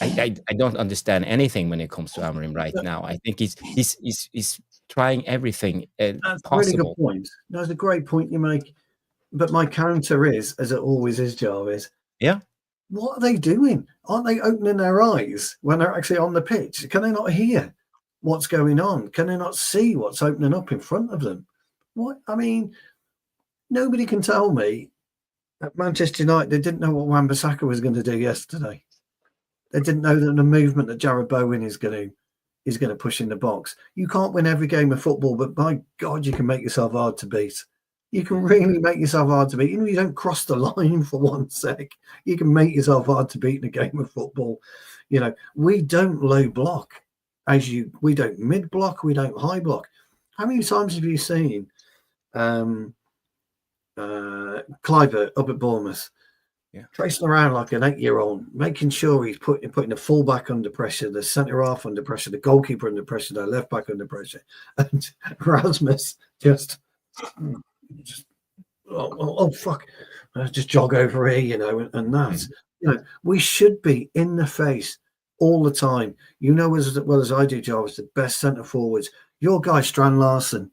Speaker 1: I don't understand anything when it comes to Amorim right now. I think he's trying everything
Speaker 3: That's
Speaker 1: possible.
Speaker 3: a really good point. That's a great point you make. But my counter is, as it always is, Jarvis.
Speaker 1: Yeah.
Speaker 3: What are they doing? Aren't they opening their eyes when they're actually on the pitch? Can they not hear what's going on? Can they not see what's opening up in front of them? What? I mean, nobody can tell me at Manchester United they didn't know what Wan-Bissaka was going to do yesterday. They didn't know that the movement that Jarrod Bowen is going to push in the box. You can't win every game of football, but by God, you can make yourself hard to beat. You can really make yourself hard to beat. Even if you don't cross the line for 1 sec, you can make yourself hard to beat in a game of football. We don't low block we don't mid block, we don't high block. How many times have you seen Clivert up at Bournemouth, tracing around like an 8-year-old, making sure he's putting the fullback under pressure, the centre half under pressure, the goalkeeper under pressure, the left back under pressure, and Rasmus just fuck, just jog over here, and that. We should be in the face all the time. As well as I do, Jarvis, the best centre forwards. Your guy Strand Larsen.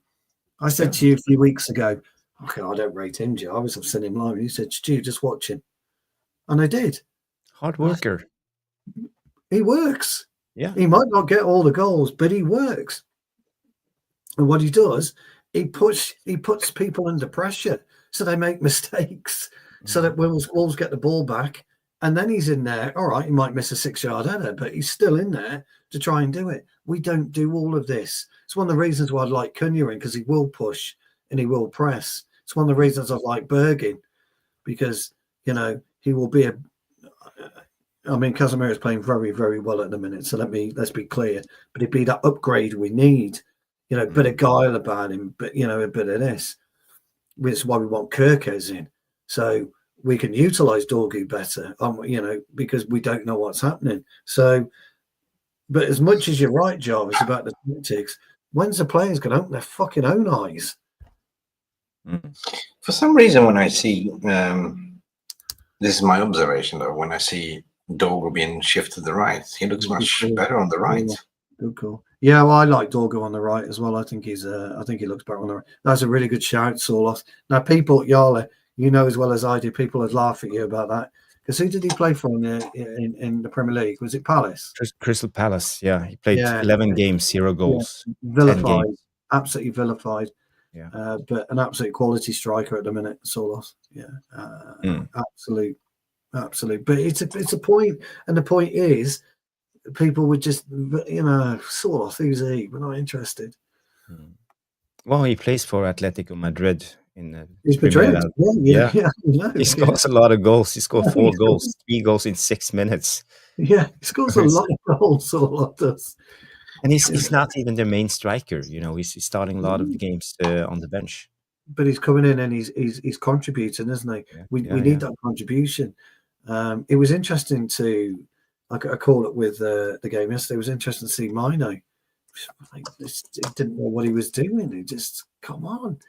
Speaker 3: I said to you a few weeks ago, okay, I don't rate him, Jarvis. I've seen him live. You said, Stu, just watch him. And I did.
Speaker 1: Hard worker.
Speaker 3: He works.
Speaker 1: Yeah.
Speaker 3: He might not get all the goals, but he works. And what he does, he puts people under pressure so they make mistakes, so that Wolves get the ball back. And then he's in there. All right, he might miss a 6-yard header, but he's still in there to try and do it. We don't do all of this. It's one of the reasons why I like Cunha in, because he will push and he will press. It's one of the reasons I like Bergin, because, he will be Casemiro is playing very, very well at the minute. So let's be clear. But it'd be that upgrade we need, a bit of guile about him, but, a bit of this. Which is why we want Kirkes in. So we can utilize Dorgu better, because we don't know what's happening. So, but as much as you're right, Jarvis, about the tactics, when's the players going to open their fucking own eyes?
Speaker 2: For some reason, when I see, this is my observation though, when I see Dorgu being shifted to the right, he looks much better on the right.
Speaker 3: Good call. Yeah, well, I like Dorgu on the right as well. I think he looks better on the right. That's a really good shout, Saulos. Now, people, Yarla, as well as I do, people would laugh at you about that. Because who did he play for in the Premier League? Was it Palace?
Speaker 1: Crystal Palace, yeah. He played 11 games, 0 goals.
Speaker 3: Yeah. Vilified, absolutely vilified.
Speaker 1: Yeah.
Speaker 3: But an absolute quality striker at the minute, Saulos. Yeah, absolute. But it's a point, and the point is, people would just, Saulos, who's he? We're not interested.
Speaker 1: Well, he plays for Atletico Madrid.
Speaker 3: He's Madrid. Yeah.
Speaker 1: He scores a lot of goals. He scored 4 goals, 3 goals in 6 minutes.
Speaker 3: Yeah, he scores a lot of goals. Saulos does.
Speaker 1: And he's not even the main striker. He's starting a lot of the games on the bench.
Speaker 3: But he's coming in and he's contributing, isn't he?
Speaker 1: Yeah.
Speaker 3: We need that contribution. It was interesting to, I call it with the game yesterday. It was interesting to see Mino. He didn't know what he was doing. He just, come on,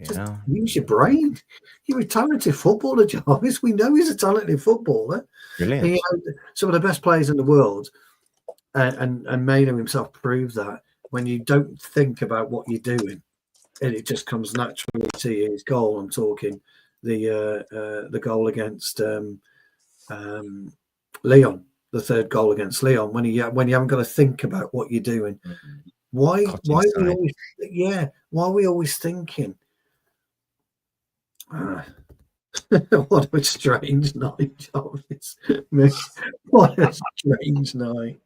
Speaker 3: just use your brain. You're a talented footballer, Jarvis. We know he's a talented footballer.
Speaker 1: Brilliant.
Speaker 3: And, some of the best players in the world, and Mino himself proved that when you don't think about what you're doing, and it just comes naturally to you. His goal, I'm talking the goal against Leon, the third goal against Leon. When you haven't got to think about what you're doing, why are we always thinking? What a strange night, Jarvis. What a strange night.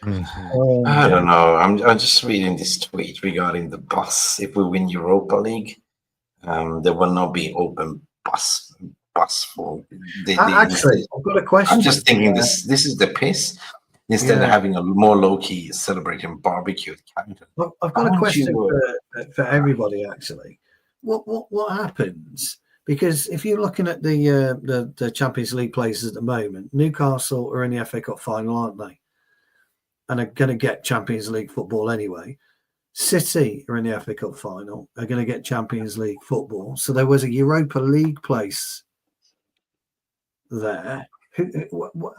Speaker 2: I don't know. I'm just reading this tweet regarding the bus. If we win Europa League, there will not be open bus for.
Speaker 3: Actually, I've got a question.
Speaker 2: I'm just thinking this is the piss. Instead of having a more low key celebrating barbecue.
Speaker 3: I've got a question for everybody. Actually, what happens? Because if you're looking at the Champions League places at the moment, Newcastle are in the FA Cup final, aren't they? And are going to get Champions League football anyway. City are in the FA Cup final, are going to get Champions League football. So there was a Europa League place there.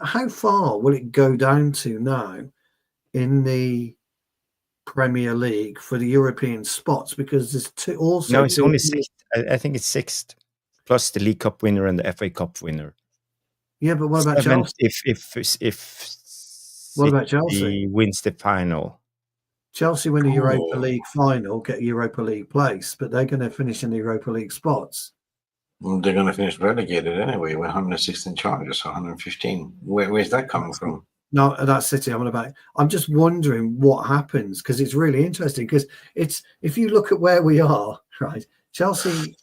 Speaker 3: How far will it go down to now in the Premier League for the European spots? Because there's two also.
Speaker 1: No, it's only sixth. I think it's sixth, plus the League Cup winner and the FA Cup winner.
Speaker 3: Yeah, but what about Chelsea?
Speaker 1: If
Speaker 3: what about Chelsea?
Speaker 1: He wins the final.
Speaker 3: Chelsea win the Europa League final, get a Europa League place, but they're going to finish in the Europa League spots.
Speaker 2: They're going to finish relegated anyway. We're 116 charges, 115. Where's that coming from?
Speaker 3: No, that's City. I'm just wondering what happens, because it's really interesting. Because if you look at where we are, right? Chelsea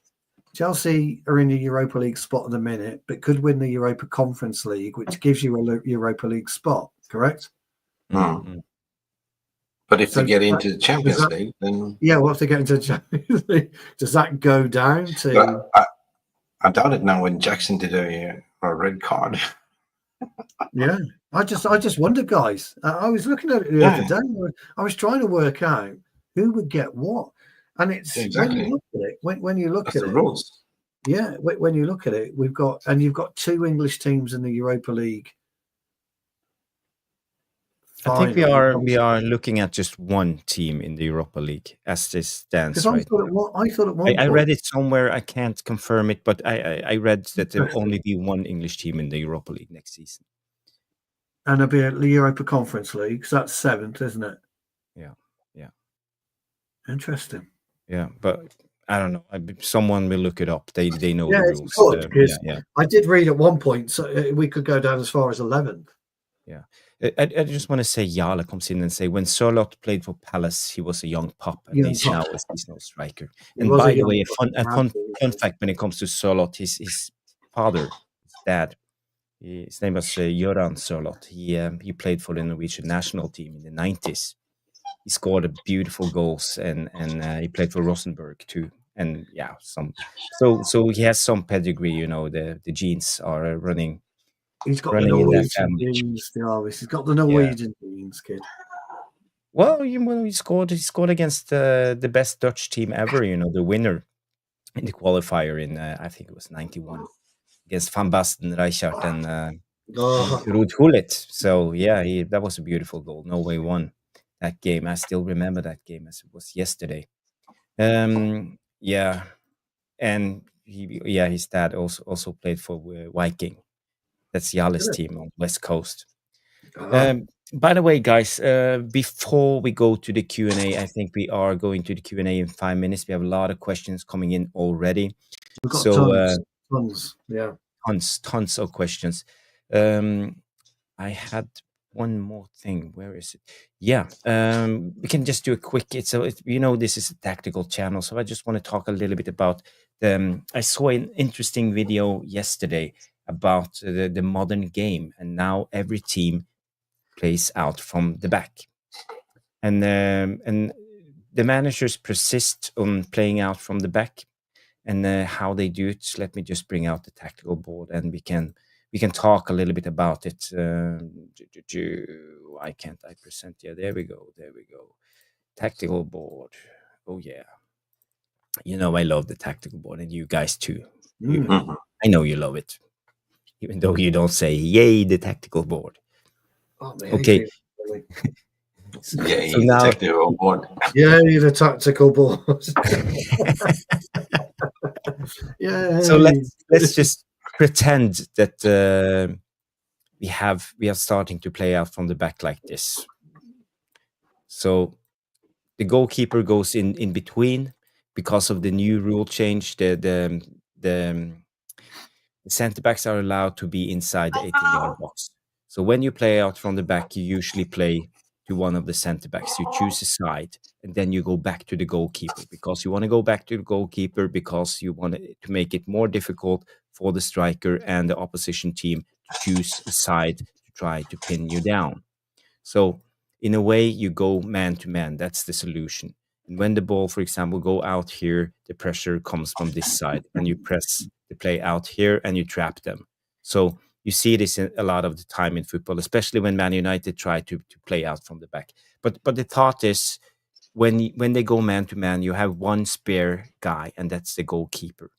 Speaker 3: are in the Europa League spot at the minute, but could win the Europa Conference League, which gives you a Europa League spot. Correct.
Speaker 2: Mm-hmm. But if they get into the Champions League, then
Speaker 3: if they get into the Champions League, does that go down to?
Speaker 2: I doubt it now. When Jackson did a red card.
Speaker 3: Yeah, I just wonder, guys. I was looking at it the other day. I was trying to work out who would get what, and it's when you look at it. When you look at it,
Speaker 2: rules.
Speaker 3: Yeah, when you look at it, you've got two English teams in the Europa League.
Speaker 1: I think we are looking at just one team in the Europa League as this stands.
Speaker 3: Right? I thought at one point.
Speaker 1: I read it somewhere. I can't confirm it, but I read that there will only be one English team in the Europa League next season.
Speaker 3: And there'll be a Europa Conference League, so that's seventh, isn't it?
Speaker 1: Yeah.
Speaker 3: Interesting.
Speaker 1: Yeah, but I don't know. Someone will look it up. They know the rules.
Speaker 3: It's good, I did read at one point, so we could go down as far as 11th.
Speaker 1: Yeah. I just want to say Jale comes in and say when Sørloth played for Palace, he was a young pup, and he's now he's no striker. And by the way, a fun fact when it comes to Sørloth, his father, his dad, his name was Göran Sørloth. He played for the Norwegian national team in the 90s. He scored beautiful goals, and he played for Rosenborg too. And so he has some pedigree. The genes are running.
Speaker 3: He's got the Norwegian genes, Jarvis. He's got the Norwegian genes, kid.
Speaker 1: Well, he scored against the best Dutch team ever. The winner in the qualifier in I think it was 91 against Van Basten, Rijkaard, and Ruud Gullit. So that was a beautiful goal. Norway won that game. I still remember that game as it was yesterday. And his dad also played for Viking. That's Jale's team on West Coast. By the way, guys, before we go to the Q&A, I think we are going to the Q&A in 5 minutes. We have a lot of questions coming in already.
Speaker 3: We've got tons. Yeah.
Speaker 1: Tons of questions. I had one more thing. Where is it? Yeah. We can just do a quick. This is a tactical channel, so I just want to talk a little bit about I saw an interesting video yesterday about the modern game, and now every team plays out from the back. and the managers persist on playing out from the back. And how they do it, let me just bring out the tactical board, and we can talk a little bit about it. Why can't I present? Yeah, there we go. Tactical board. Oh yeah, I love the tactical board, and you guys too. I know you love it, even though you don't say "Yay, the tactical board."
Speaker 3: Oh, man,
Speaker 1: Okay.
Speaker 2: Yay, so now, the tactical board.
Speaker 3: Yay, the tactical board. Yeah.
Speaker 1: So let's just pretend that we are starting to play out from the back like this. So the goalkeeper goes in between because of the new rule change. The center backs are allowed to be inside the 18-yard box. So when you play out from the back, you usually play to one of the center backs. You choose a side, and then you go back to the goalkeeper, because you want to go back to the goalkeeper because you want to make it more difficult for the striker and the opposition team to choose a side to try to pin you down. So in a way, you go man to man. That's the solution. And when the ball, for example, go out here, the pressure comes from this side, and you press the play out here and you trap them. So you see this a lot of the time in football, especially when Man United try to play out from the back. But the thought is, when they go man to man, you have one spare guy, and that's the goalkeeper.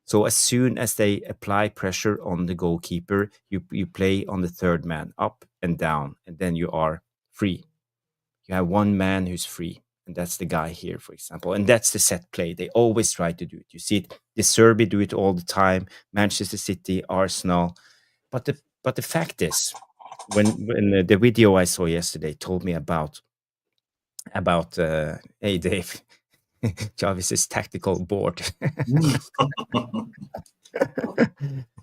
Speaker 1: So as soon as they apply pressure on the goalkeeper, you play on the third man, up and down, and then you are free. You have one man who's free, and that's the guy here, for example. And that's the set play. They always try to do it. You see it. The Serbi do it all the time. Manchester City, Arsenal. But the fact is, when the video I saw yesterday told me about hey Dave, Jarvis's tactical board.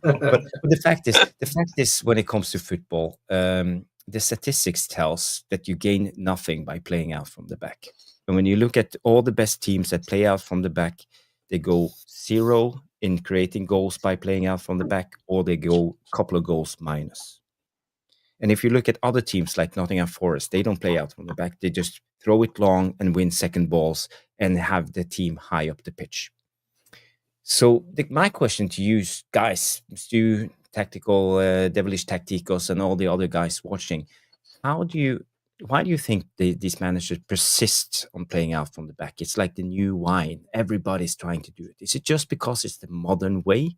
Speaker 1: but the fact is, when it comes to football, the statistics tells that you gain nothing by playing out from the back. And when you look at all the best teams that play out from the back, they go 0 in creating goals by playing out from the back, or they go a couple of goals minus. And if you look at other teams like Nottingham Forest, they don't play out from the back. They just throw it long and win second balls and have the team high up the pitch. So my question to you guys, Stu, Tactical, Devilish Tacticos, and all the other guys watching, why do you think these managers persist on playing out from the back? It's like the new wine. Everybody's trying to do it. Is it just because it's the modern way?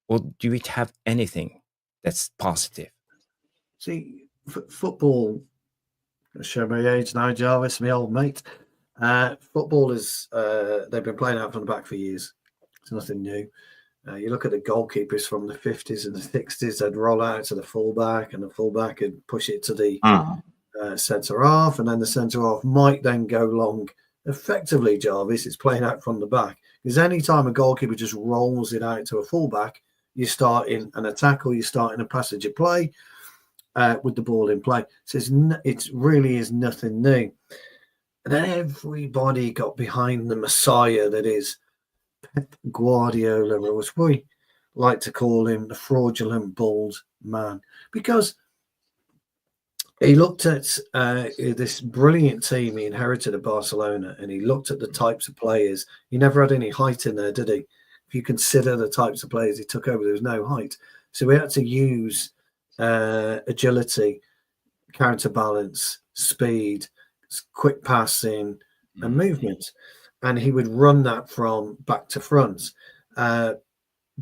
Speaker 1: Or do it have anything that's positive?
Speaker 3: See, football, I'll show my age now, Jarvis, my old mate. Football is, they've been playing out from the back for years. It's nothing new. You look at the goalkeepers from the 50s and the 60s, they'd roll out to the fullback, and the fullback would push it to the centre half, and then the centre half might then go long. Effectively, Jarvis, it's playing out from the back. Because any time a goalkeeper just rolls it out to a fullback, you start in an attack or you start in a passage of play with the ball in play. So it really is nothing new. And then everybody got behind the Messiah that is Pep Guardiola, or as we like to call him, the fraudulent bald man, because he looked at this brilliant team he inherited at Barcelona, and he looked at the types of players. He never had any height in there, did he? If you consider the types of players he took over, there was no height. So we had to use agility, counterbalance, speed, quick passing, and movement. And he would run that from back to front. But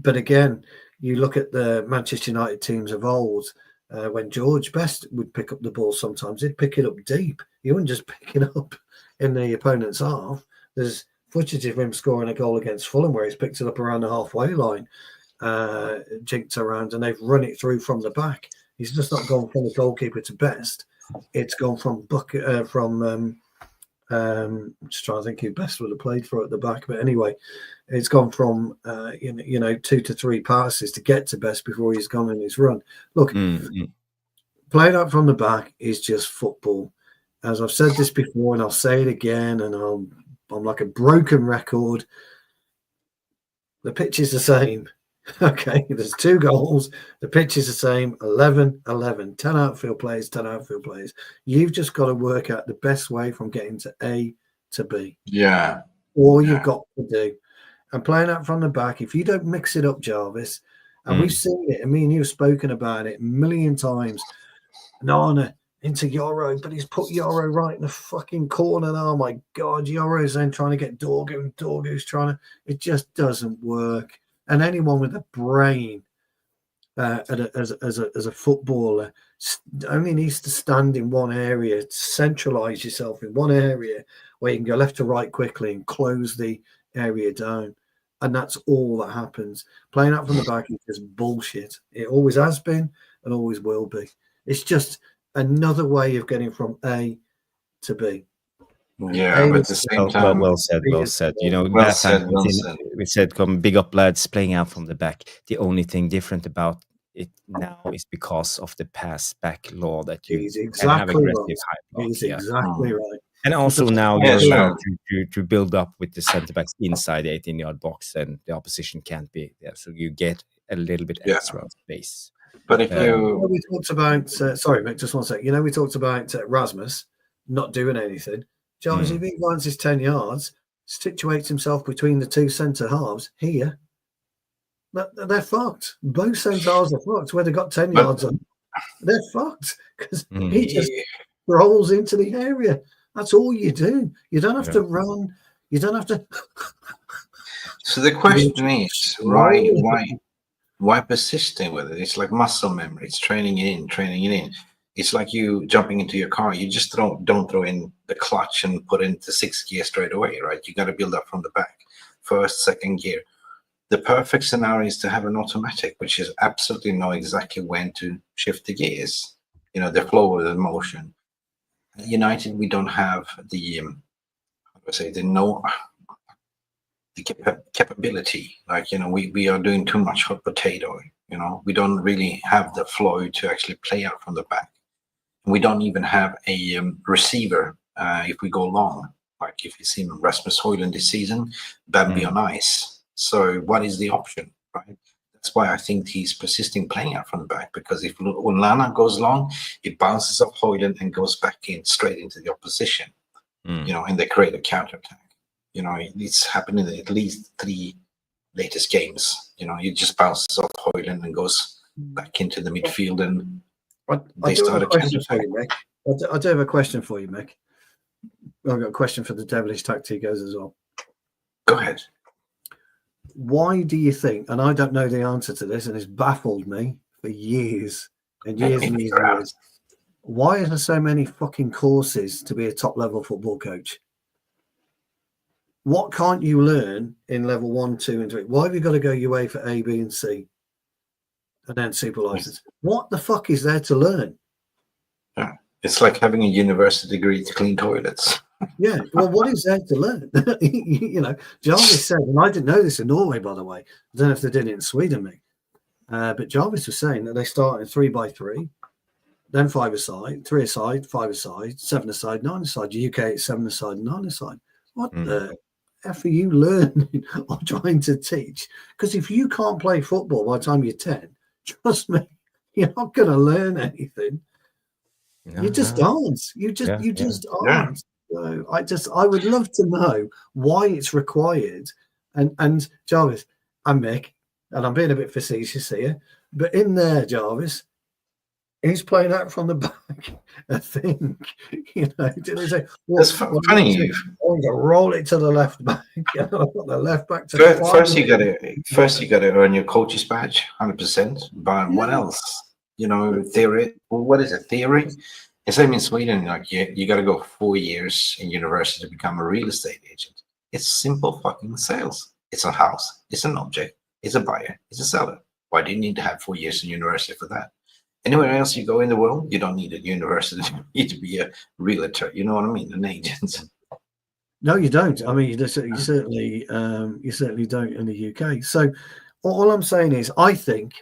Speaker 3: again, you look at the Manchester United teams of old, when George Best would pick up the ball, sometimes he'd pick it up deep. He wouldn't just pick it up in the opponent's half. There's footage of him scoring a goal against Fulham where he's picked it up around the halfway line, jinked around, and they've run it through from the back. He's just not gone from the goalkeeper to Best. It's gone from I'm just trying to think who Best would have played for at the back, but anyway, it's gone from 2 to 3 passes to get to Best before he's gone in his run. Look, playing up from the back is just football. As I've said this before, and I'll say it again, and I'm like a broken record. The pitch is the same. Okay, there's 2 goals. The pitch is the same, 11, 11, 10 outfield players, 10 outfield players. You've just got to work out the best way from getting to A to B.
Speaker 2: Yeah.
Speaker 3: All you've got to do. And playing out from the back, if you don't mix it up, Jarvis, and we've seen it, and me and you have spoken about it a million times, Nana into Yoro, but he's put Yoro right in the fucking corner. And oh my God, Yoro's then trying to get Dorgu, and Dorgu's trying to, it just doesn't work. And anyone with a brain as a footballer only needs to stand in one area, centralize yourself in one area where you can go left to right quickly and close the area down. And that's all that happens. Playing out from the back is just bullshit. It always has been and always will be. It's just another way of getting from A to B.
Speaker 2: Yeah, but at the same time,
Speaker 1: well said. You know, we said, "Come, big up, lads, playing out from the back." The only thing different about it now is because of the pass back law that you can have aggressive high block.
Speaker 3: He's exactly right.
Speaker 1: And also now you're allowed to build up with the centre backs inside the 18-yard box, and the opposition can't be there, so you get a little bit extra space.
Speaker 2: But if
Speaker 3: we talked about, sorry, Mick, just one sec. You know, we talked about Rasmus not doing anything. Jarvis, if he runs his 10 yards, situates himself between the 2 centre halves here, they're fucked. Both centre halves are fucked. Where they got 10 yards on, they're fucked because he just rolls into the area. That's all you do. You don't have to run. You don't have to.
Speaker 2: So the question is, why persisting with it? It's like muscle memory. It's training it in. It's like you jumping into your car. You just don't throw in the clutch and put into 6th gear straight away, right? You got to build up from the back, 1st, 2nd gear. The perfect scenario is to have an automatic, which is absolutely know exactly when to shift the gears. You know, the flow of the motion. At United, we don't have the capability. Like, you know, we are doing too much hot potato. You know, we don't really have the flow to actually play out from the back. We don't even have a receiver if we go long. Like if you see Rasmus Højlund this season, that'd be on ice. So what is the option, right? That's why I think he's persisting playing out from the back, because if Onana goes long, it bounces off Højlund and goes back in straight into the opposition, you know, and they create a counterattack. You know, it's happened in at least 3 latest games. You know, it just bounces off Højlund and goes back into the midfield, and they start a counterattack.
Speaker 3: I do have a question for you, Mick. I've got a question for the devilish tacticos as well.
Speaker 2: Go ahead.
Speaker 3: Why do you think, and I don't know the answer to this, and it's baffled me for years and years and years, why are there so many fucking courses to be a top-level football coach? What can't you learn in level 1, 2, and 3? Why have you got to go UA for A, B, and C? And then super license. What the fuck is there to learn?
Speaker 2: Yeah. It's like having a university degree to clean toilets.
Speaker 3: Yeah, well, what is there to learn? You know, Jarvis said, and I didn't know this in Norway, by the way. I don't know if they did it in Sweden, mate. But Jarvis was saying that they start in 3x3, then 5-a-side, 3-a-side, 5-a-side, 7-a-side, 9-a-side. UK, it's 7-a-side, 9-a-side. What the F are you learning or trying to teach? Because if you can't play football by the time you're 10, trust me, you're not going to learn anything. You just aren't. You just aren't. So I would love to know why it's required. And Jarvis and Mick, and I'm being a bit facetious here, but in there, Jarvis, he's playing out from the back. I think, you know, did they say,
Speaker 2: that's funny.
Speaker 3: I'm going to roll it to the left back. The left back to
Speaker 2: first you got to earn your coach's badge, 100%. But what else? You know, theory. Well, what is it? Theory. It's same in Sweden. Like you got to go 4 years in university to become a real estate agent. It's simple fucking sales. It's a house. It's an object. It's a buyer. It's a seller. Why do you need to have 4 years in university for that? Anywhere else you go in the world, you don't need a university. You need to be a realtor. You know what I mean? An agent.
Speaker 3: No, you don't. I mean, you certainly don't in the UK. So all I'm saying is, I think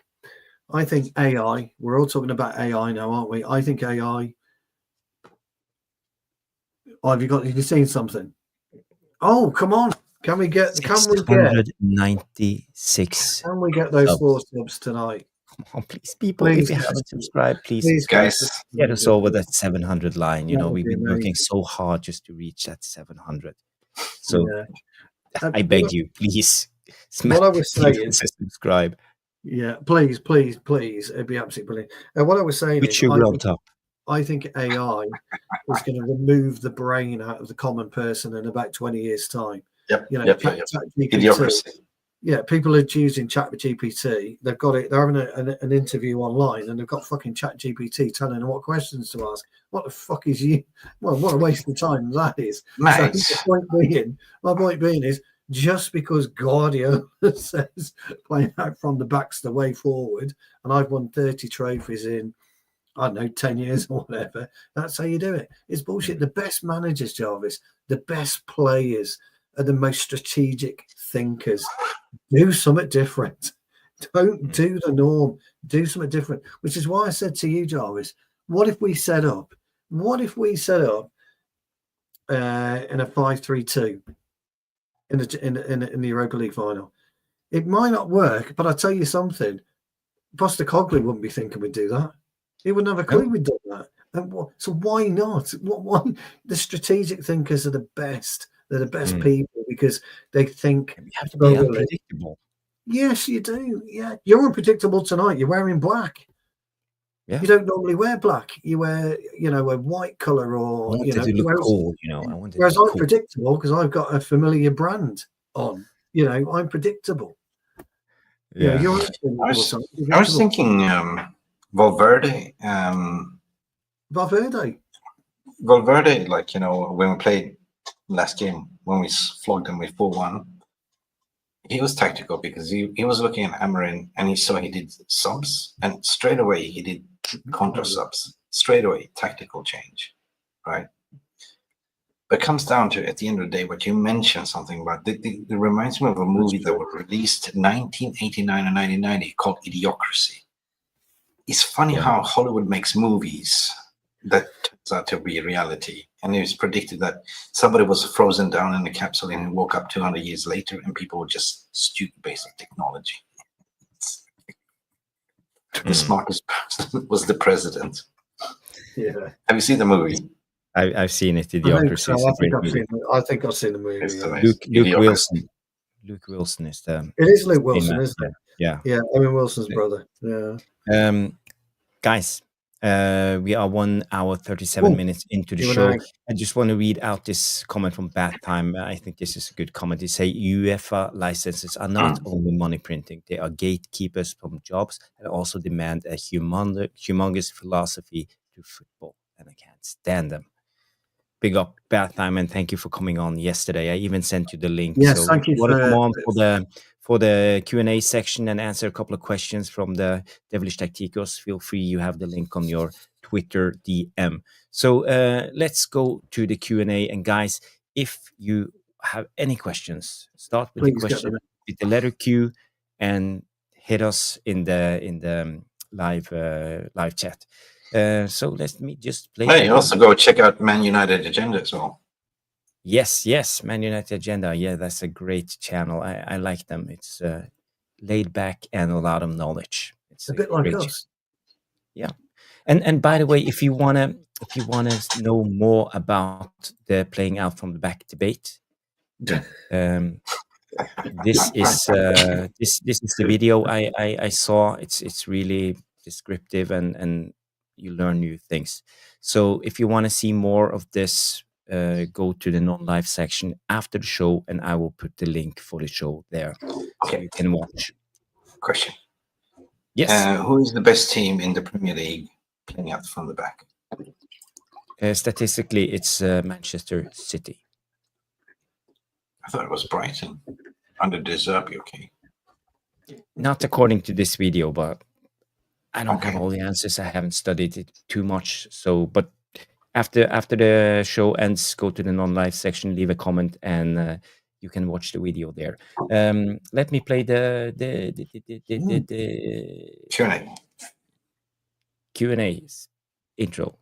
Speaker 3: AI. We're all talking about AI now, aren't we? I think AI. Oh, have you seen something? Oh, come on. Can we get
Speaker 1: 696?
Speaker 3: Can we get those
Speaker 1: subs.
Speaker 3: 4 subs tonight?
Speaker 1: Come on, please, people.
Speaker 3: Please,
Speaker 1: if you haven't
Speaker 3: guys.
Speaker 1: subscribed, please
Speaker 2: Guys,
Speaker 1: get us over that 700 line. You
Speaker 3: That
Speaker 1: know,
Speaker 3: would
Speaker 1: we've
Speaker 3: be
Speaker 1: been working
Speaker 3: amazing.
Speaker 1: so hard just to reach that 700. So
Speaker 3: Yeah.
Speaker 1: I beg you, please
Speaker 3: What I was saying,
Speaker 1: subscribe.
Speaker 3: yeah, please, it'd be absolutely brilliant. And what I was saying
Speaker 1: With
Speaker 3: is,
Speaker 1: sugar on top.
Speaker 3: I think AI is going to remove the brain out of the common person in about 20 years' time.
Speaker 2: Yep.
Speaker 3: You know,
Speaker 2: Yep.
Speaker 3: ChatGPT.
Speaker 2: Idiocracy.
Speaker 3: Yeah, people are using ChatGPT. They've got it. They're having an interview online, and they've got fucking ChatGPT telling them what questions to ask. What the fuck is you? Well, what a waste of time that is.
Speaker 2: Mate.
Speaker 3: So my point being is, just because Guardiola says playing out from the back's the way forward, and I've won 30 trophies in, I don't know, 10 years or whatever, that's how you do it. It's bullshit. The best managers, Jarvis, the best players are the most strategic thinkers. Do something different. Don't do the norm. Do something different. Which is why I said to you, Jarvis, what if we set up in a 5-3-2 in the Europa League final? It might not work, but I'll tell you something. Postecoglou wouldn't be thinking we'd do that. He wouldn't have a clue we'd do that. And so why not? Why? The strategic thinkers are the best. They're the best people because they think.
Speaker 1: You have to be unpredictable.
Speaker 3: Yes, you do. Yeah, you're unpredictable tonight. You're wearing black.
Speaker 1: Yeah.
Speaker 3: You don't normally wear black. You wear, a white color or.
Speaker 1: I wanted to look cool,
Speaker 3: Whereas I'm predictable because I've got a familiar brand on. I'm predictable.
Speaker 1: Yeah.
Speaker 3: You're
Speaker 2: I was thinking Valverde. Valverde, like, when we played last game, when we flogged them with 4-1, he was tactical because he was looking at Amorim and he saw he did subs, and straight away he did counter subs. Straight away, tactical change, right? But it comes down to, at the end of the day, what you mentioned something about. It reminds me of a movie that was released in 1989 and 1990 called Idiocracy. It's funny how Hollywood makes movies that turns out to be a reality. And it was predicted that somebody was frozen down in a capsule and woke up 200 years later, and people were just stupid based on technology. The smartest person was the president.
Speaker 3: Yeah.
Speaker 2: Have you seen the movie?
Speaker 1: I've seen it. Idiocracy.
Speaker 3: I think I've seen the movie.
Speaker 1: Luke Wilson. Luke Wilson is the.
Speaker 3: It is Luke Wilson, isn't it?
Speaker 1: Yeah.
Speaker 3: Yeah, Owen Wilson's brother. Yeah.
Speaker 1: Guys, we are 1 hour 37 minutes into the show. I just want to read out this comment from Bad Time. I think this is a good comment. They say UEFA licenses are not only money printing; they are gatekeepers from jobs and also demand a humongous philosophy to football, and I can't stand them. Big up Bad Time, and thank you for coming on yesterday. I even sent you the link.
Speaker 3: Yes,
Speaker 1: so
Speaker 3: thank you
Speaker 1: for come on for the Q&A section and answer a couple of questions from the Devilish Tacticos. Feel free. You have the link on your Twitter DM. So let's go to the Q&A. And guys, if you have any questions, start with the question with the letter Q and hit us in the live chat. So let me just play.
Speaker 2: Hey, also go check out Man United Agenda as well.
Speaker 1: Yes, Man United Agenda. Yeah, that's a great channel. I like them. It's laid back and a lot of knowledge. It's
Speaker 3: a bit like us.
Speaker 1: Channel. Yeah, and by the way, if you wanna know more about the playing out from the back debate, this is the video I saw. It's really descriptive and you learn new things. So if you want to see more of this, go to the non-live section after the show, and I will put the link for the show there so you can watch.
Speaker 2: Question.
Speaker 1: Yes.
Speaker 2: Who is the best team in the Premier League playing out from the back?
Speaker 1: Statistically, it's Manchester City.
Speaker 2: I thought it was Brighton under De Zerbi. Okay.
Speaker 1: Not according to this video, but I don't have all the answers. I haven't studied it too much. So, but after the show ends, go to the non-live section, leave a comment, and you can watch the video there. Let me play the Q&A intro.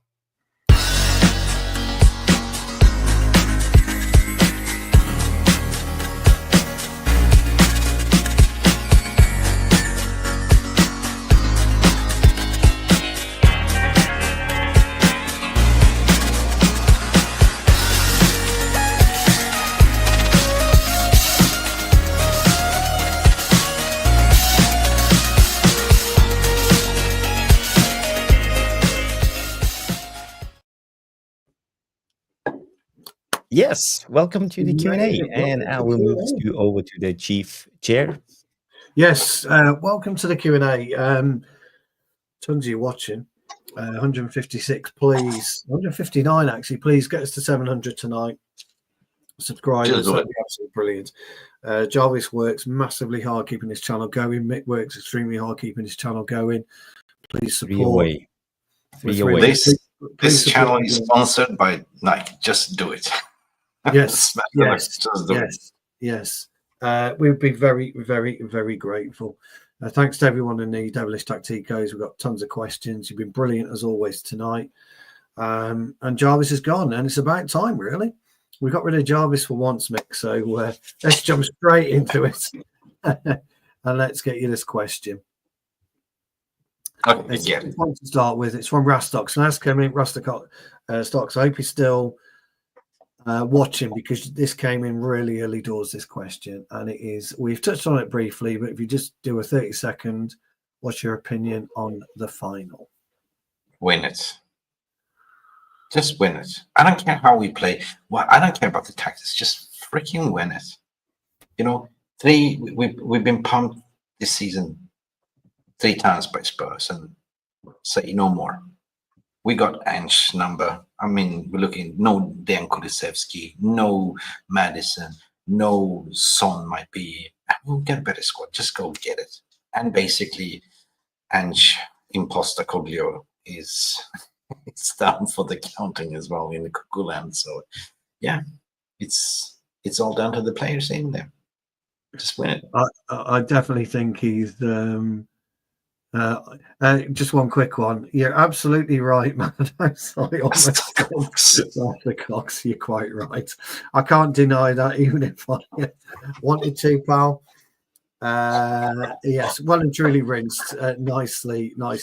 Speaker 1: Yes, welcome to the Q&A, and I will move you over to the chief chair.
Speaker 3: Yes, welcome to the Q&A. Tons of you watching. 156, please. 159, actually. Please get us to 700 tonight. Subscribers, that'd be absolutely brilliant. Jarvis works massively hard keeping his channel going. Mick works extremely hard keeping his channel going. Please support.
Speaker 1: Three away.
Speaker 2: This channel is sponsored by Nike. Just do it.
Speaker 3: Yes, yes. We'd be very, very, very grateful. Thanks to everyone in the Devilish Tacticos. We've got tons of questions. You've been brilliant as always tonight. And Jarvis is gone, and it's about time, really. We got rid of Jarvis for once, Mick. So let's jump straight into it, and let's get you this question.
Speaker 2: Okay,
Speaker 3: it's one to start with. It's from Rastox. And ask him, Rastox. I hope he's still watching, because this came in really early doors, this question, and it is, we've touched on it briefly, but if you just do a 30-second, what's your opinion on the final?
Speaker 2: Win it. Just win it. I don't care how we play. Well, I don't care about the tactics. Just freaking win it. You know, we've been pumped this season 3 times by Spurs, and say no more. We got Ange number. I mean, we're looking, no Dan Kulusevski, no Madison, no Son might be. We'll get a better squad. Just go get it. And basically, Ange Imposter Coglio is it's down for the counting as well in the cuckoo land. So, yeah, it's all down to the players in there. Just win it.
Speaker 3: I definitely think he's. Just one quick one. You're absolutely right, man. I'm sorry. The Cox, you're quite right. I can't deny that, even if I wanted to, pal. Yes, well and truly rinsed. Nicely done.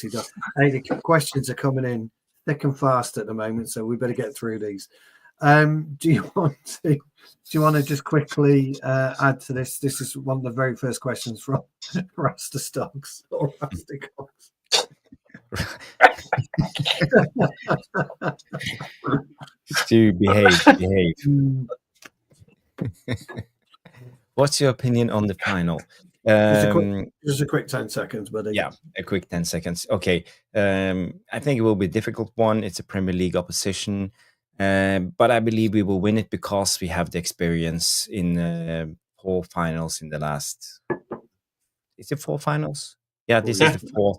Speaker 3: Hey, the questions are coming in thick and fast at the moment, so we better get through these. Do you want to just quickly add to this? This is one of the very first questions from Rasta Stocks or Rasta Cox.
Speaker 1: To behave. What's your opinion on the final?
Speaker 3: Just a quick 10 seconds, buddy.
Speaker 1: Yeah, a quick 10 seconds. Okay. I think it will be a difficult one. It's a Premier League opposition. But I believe we will win it because we have the experience in 4 finals in the last. Is it 4 finals? Yeah, this is the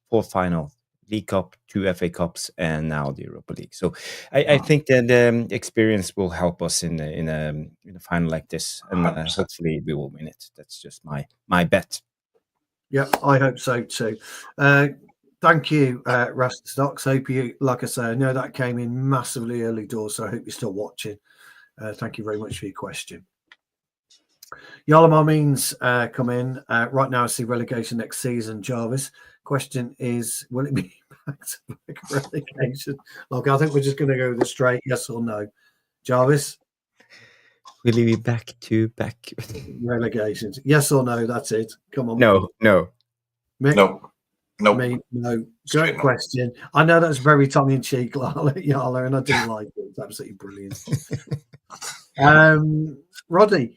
Speaker 1: fourth final. League Cup, 2 FA Cups, and now the Europa League. So I think that the experience will help us in a final like this, and hopefully we will win it. That's just my bet.
Speaker 3: Yeah, I hope so too. Thank you, Rasta Stocks. Hope you, like I say, I know that came in massively early doors, so I hope you're still watching. Thank you very much for your question. Yalamar means come in. Right now I see relegation next season, Jarvis. Question is, will it be back-to-back relegation? Look, I think we're just going to go with a straight yes or no. Jarvis?
Speaker 1: Will it be back-to-back
Speaker 3: relegations? Yes or no, that's it. Come on.
Speaker 2: No.
Speaker 3: Mick?
Speaker 2: No.
Speaker 3: Me? No. Great question. I know that's very tongue-in-cheek, Yala, and I do like it. It's absolutely brilliant. Roddy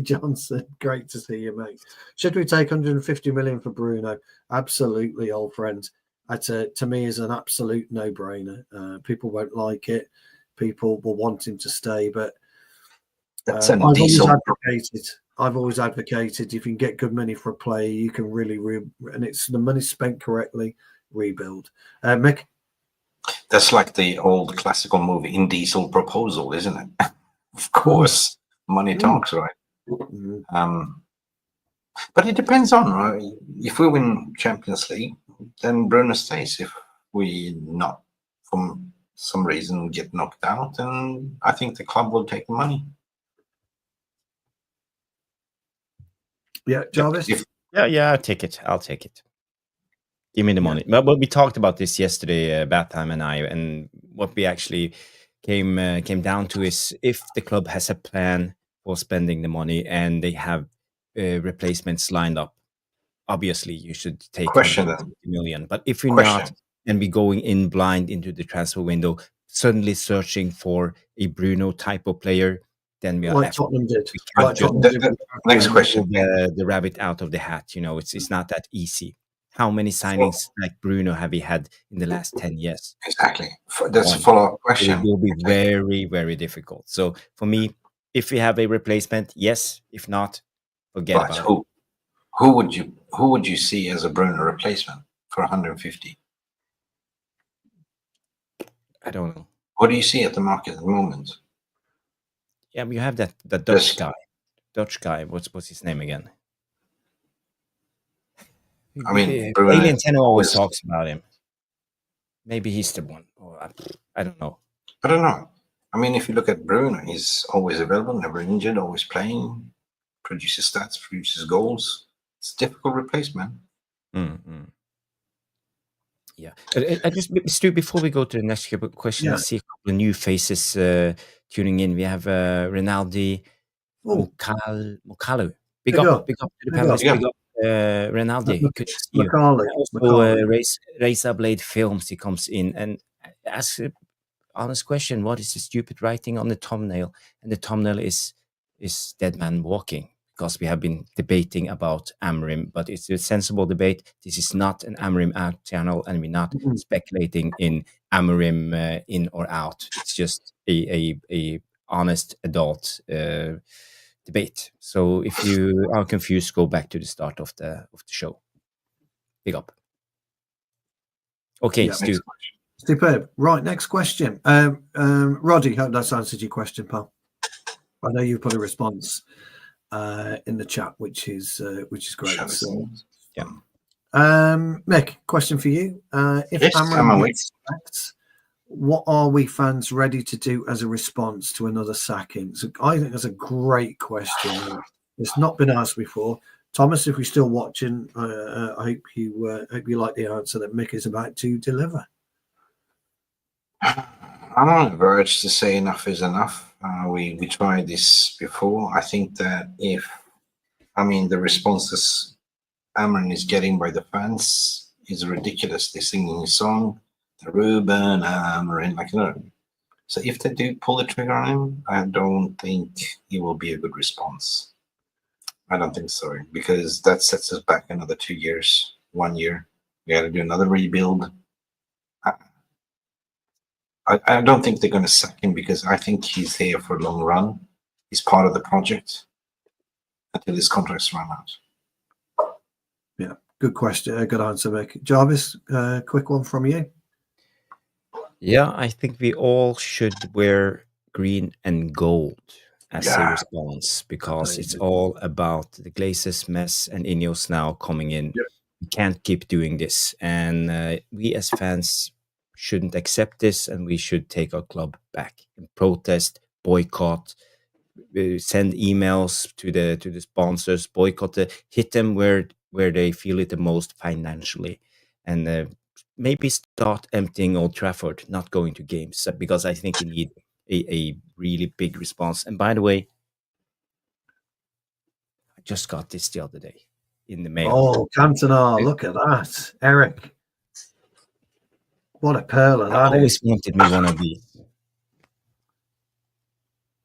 Speaker 3: Johnson, great to see you, mate. Should we take 150 million for Bruno? Absolutely, old friend. That's to me is an absolute no-brainer. People won't like it. People will want him to stay, but I've always advocated if you can get good money for a player, you can really and it's the money spent correctly, rebuild. Mick?
Speaker 2: That's like the old classical movie In Diesel Proposal, isn't it? Of course. Money talks, right? But it depends on, right? If we win Champions League, then Bruno stays. If we not, from some reason, get knocked out, then I think the club will take the money.
Speaker 3: Yeah, Jarvis?
Speaker 1: Yeah, I'll take it. Give me the money. But we talked about this yesterday, Batham and I, and what we actually came down to is if the club has a plan for spending the money and they have replacements lined up, obviously you should take 150 million. But if you're not, and we're going in blind into the transfer window, suddenly searching for a Bruno type of player, then we are
Speaker 3: like Tottenham did.
Speaker 1: We can't just
Speaker 2: next question.
Speaker 1: The rabbit out of the hat. It's not that easy. How many signings like Bruno have we had in the last 10 years?
Speaker 2: Exactly. That's a follow-up question.
Speaker 1: It will be very, very difficult. So for me, if we have a replacement, yes. If not, forget about it.
Speaker 2: Who would you see as a Bruno replacement for 150?
Speaker 1: I don't know.
Speaker 2: What do you see at the market at the moment?
Speaker 1: Yeah, you have that Dutch guy. Dutch guy. What's his name again?
Speaker 2: I mean,
Speaker 1: Alien Tenno always talks about him. Maybe he's the one. Or I don't know.
Speaker 2: I don't know. I mean, if you look at Bruno, he's always available, never injured, always playing, produces stats, produces goals. It's a difficult replacement.
Speaker 1: Mm-hmm. Yeah. I just, Stu, before we go to the next question, I see a couple of new faces tuning in. We have Rinaldi Mokalu. Big up to the panelists. Big up Rinaldi. Good to see you. Also, Razor Blade Films, he comes in and asks an honest question. What is the stupid writing on the thumbnail? And the thumbnail is Dead Man Walking. Because we have been debating about Amorim, but it's a sensible debate. This is not an Amorim out channel, and we're not speculating in Amorim in or out. It's just a honest adult debate. So if you are confused, go back to the start of the show. Big up. Okay, Stu.
Speaker 3: Superb. Right, next question. Roddy, hope that's answered your question, pal. I know you put a response in the chat, which is great. So,
Speaker 2: yeah.
Speaker 3: Mick, question for you. If Amroim gets sacked, what are we fans ready to do as a response to another sacking? So I think that's a great question. It's not been asked before. Thomas, if you're still watching, I hope you like the answer that Mick is about to deliver.
Speaker 2: I'm on the verge to say enough is enough. We tried this before. I think that the responses Amorim is getting by the fans is ridiculous. They're singing a song, the Ruben Amorim, So if they do pull the trigger on him, I don't think it will be a good response. I don't think so, because that sets us back another 2 years, 1 year. We got to do another rebuild. I don't think they're going to sack him, because I think he's here for a long run. He's part of the project until his contract's run out.
Speaker 3: Yeah, good question. Good answer, Mick. Jarvis, quick one from you.
Speaker 1: Yeah, I think we all should wear green and gold as a response, because it's all about the Glazers mess and INEOS now coming in.
Speaker 2: Yep.
Speaker 1: We can't keep doing this, and we as fans shouldn't accept this, and we should take our club back and protest, boycott, send emails to the sponsors, boycott, hit them where they feel it the most financially, and maybe start emptying Old Trafford, not going to games, because I think we need a really big response. And by the way, I just got this the other day in the mail.
Speaker 3: Oh, Cantona, look at that. Eric. What a pearl that
Speaker 1: I always wanted me one of these.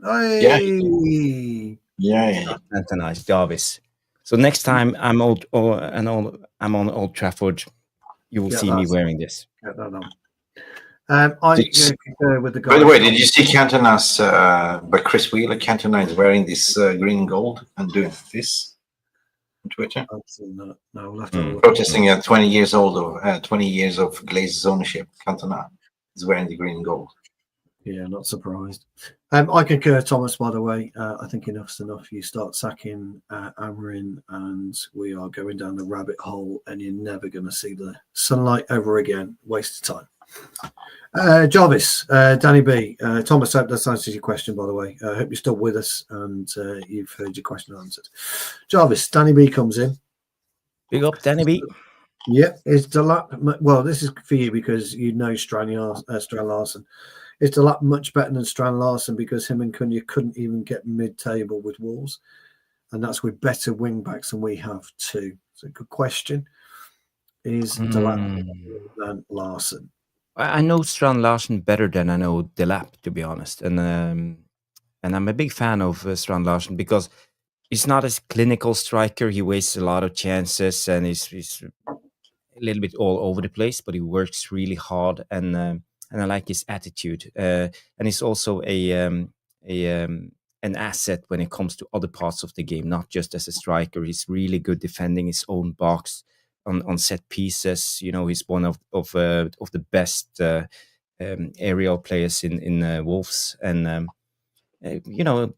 Speaker 3: Hey.
Speaker 2: Yeah.
Speaker 1: Cantona, Jarvis. So next time I'm on Old Trafford, you will see me wearing this.
Speaker 3: Get that on. I concur with the guy.
Speaker 2: By the way, did you see Cantona's? But Chris Wheeler, Cantona is wearing this green and gold and doing this on Twitter.
Speaker 3: I've seen that. No, we'll have
Speaker 2: to protesting 20 years of Glazers ownership. Cantona is wearing the green and gold.
Speaker 3: Yeah, not surprised. I concur, Thomas, by the way. I think enough's enough. You start sacking Amorim, and we are going down the rabbit hole, and you're never going to see the sunlight ever again. Waste of time. Jarvis, Danny B. Thomas, I hope that answers your question, by the way. I hope you're still with us and you've heard your question answered. Jarvis, Danny B comes in.
Speaker 1: Big up, Danny B.
Speaker 3: Yeah, well, this is for you because you know Strand Larsen. It's a lot much better than Strand Larsen, because him and Cunha couldn't even get mid-table with Wolves, and that's with better wing backs than we have too. So, good question. Is Delat than Larsen?
Speaker 1: I know Strand Larsen better than I know Delap, to be honest, and I'm a big fan of Strand Larsen because he's not a clinical striker. He wastes a lot of chances, and he's a little bit all over the place, but he works really hard, and I like his attitude. And he's also a an asset when it comes to other parts of the game, not just as a striker. He's really good defending his own box on set pieces. You know, he's one of the best aerial players in Wolves, and you know,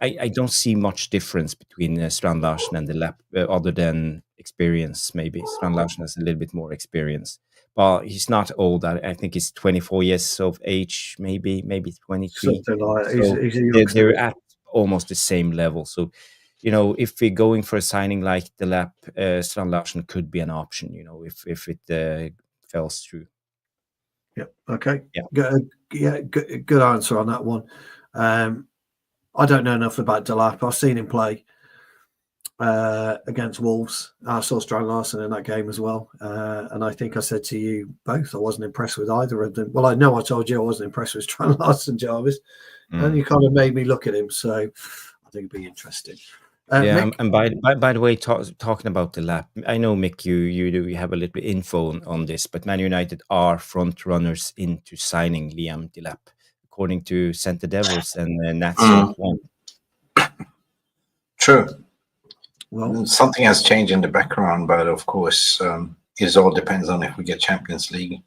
Speaker 1: I don't see much difference between Strand Larsen and the Lap, other than experience. Maybe Strand Larsen has a little bit more experience, but he's not old. I think he's 24 years of age, maybe 23.
Speaker 3: Something like that.
Speaker 1: So
Speaker 3: He's a
Speaker 1: they're
Speaker 3: youngster.
Speaker 1: at almost the same level. So, you know, if we're going for a signing like the Lap, Strand Larsen could be an option. You know, if it falls through.
Speaker 3: Yeah. Okay.
Speaker 1: Yeah.
Speaker 3: Good answer on that one. I don't know enough about Delap. I've seen him play against Wolves. I saw Strand Larsen in that game as well. And I think I said to you both, I wasn't impressed with either of them. Well, I know I told you I wasn't impressed with Strand Larsen, Jarvis. And you kind of made me look at him. So I think it'd be interesting.
Speaker 1: Yeah,
Speaker 3: Mick?
Speaker 1: and by the way, talking about the Lap, I know, Mick, you have a little bit info on this, but Man United are front runners into signing Liam Delap, according to Centre Devils and Nat St. One.
Speaker 2: True.
Speaker 3: Well,
Speaker 2: something has changed in the background, but of course, it all depends on if we get Champions League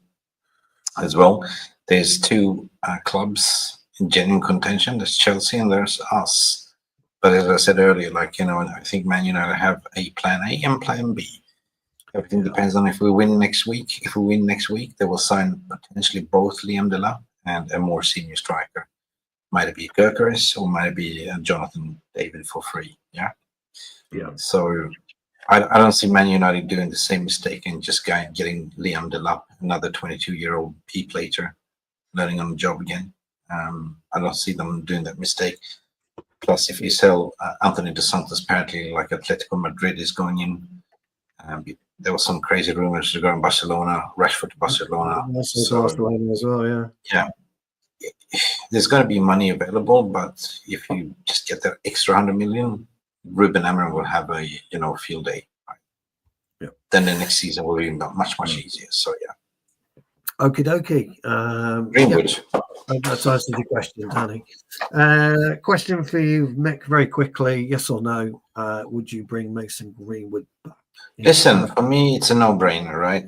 Speaker 2: as well. There's two clubs in genuine contention. There's Chelsea and there's us. But as I said earlier, like, you know, I think Man United have a plan A and plan B. Everything depends on if we win next week. If we win next week, they will sign potentially both Liam Delap and a more senior striker. Might it be Gyökeres or might it be Jonathan David for free? Yeah. So I don't see Man United doing the same mistake and just getting Liam Delap, another 22-year-old P-plater, learning on the job again. I don't see them doing that mistake. Plus, if you sell Anthony Dos Santos, apparently, like Atletico Madrid is going in. There was some crazy rumors regarding Barcelona, Rashford to Barcelona.
Speaker 3: Barcelona as well, yeah.
Speaker 2: Yeah. There's going to be money available, but if you just get that extra 100 million, Ruben Amorim will have a field day. Right?
Speaker 3: Yeah.
Speaker 2: Then the next season will be much easier. So yeah.
Speaker 3: Okie dokie.
Speaker 2: Greenwood.
Speaker 3: Yeah. That's answered your question, Danny. Question for you, Mick, very quickly. Yes or no? Would you bring Mason Greenwood back?
Speaker 2: Listen, for me, it's a no-brainer, right?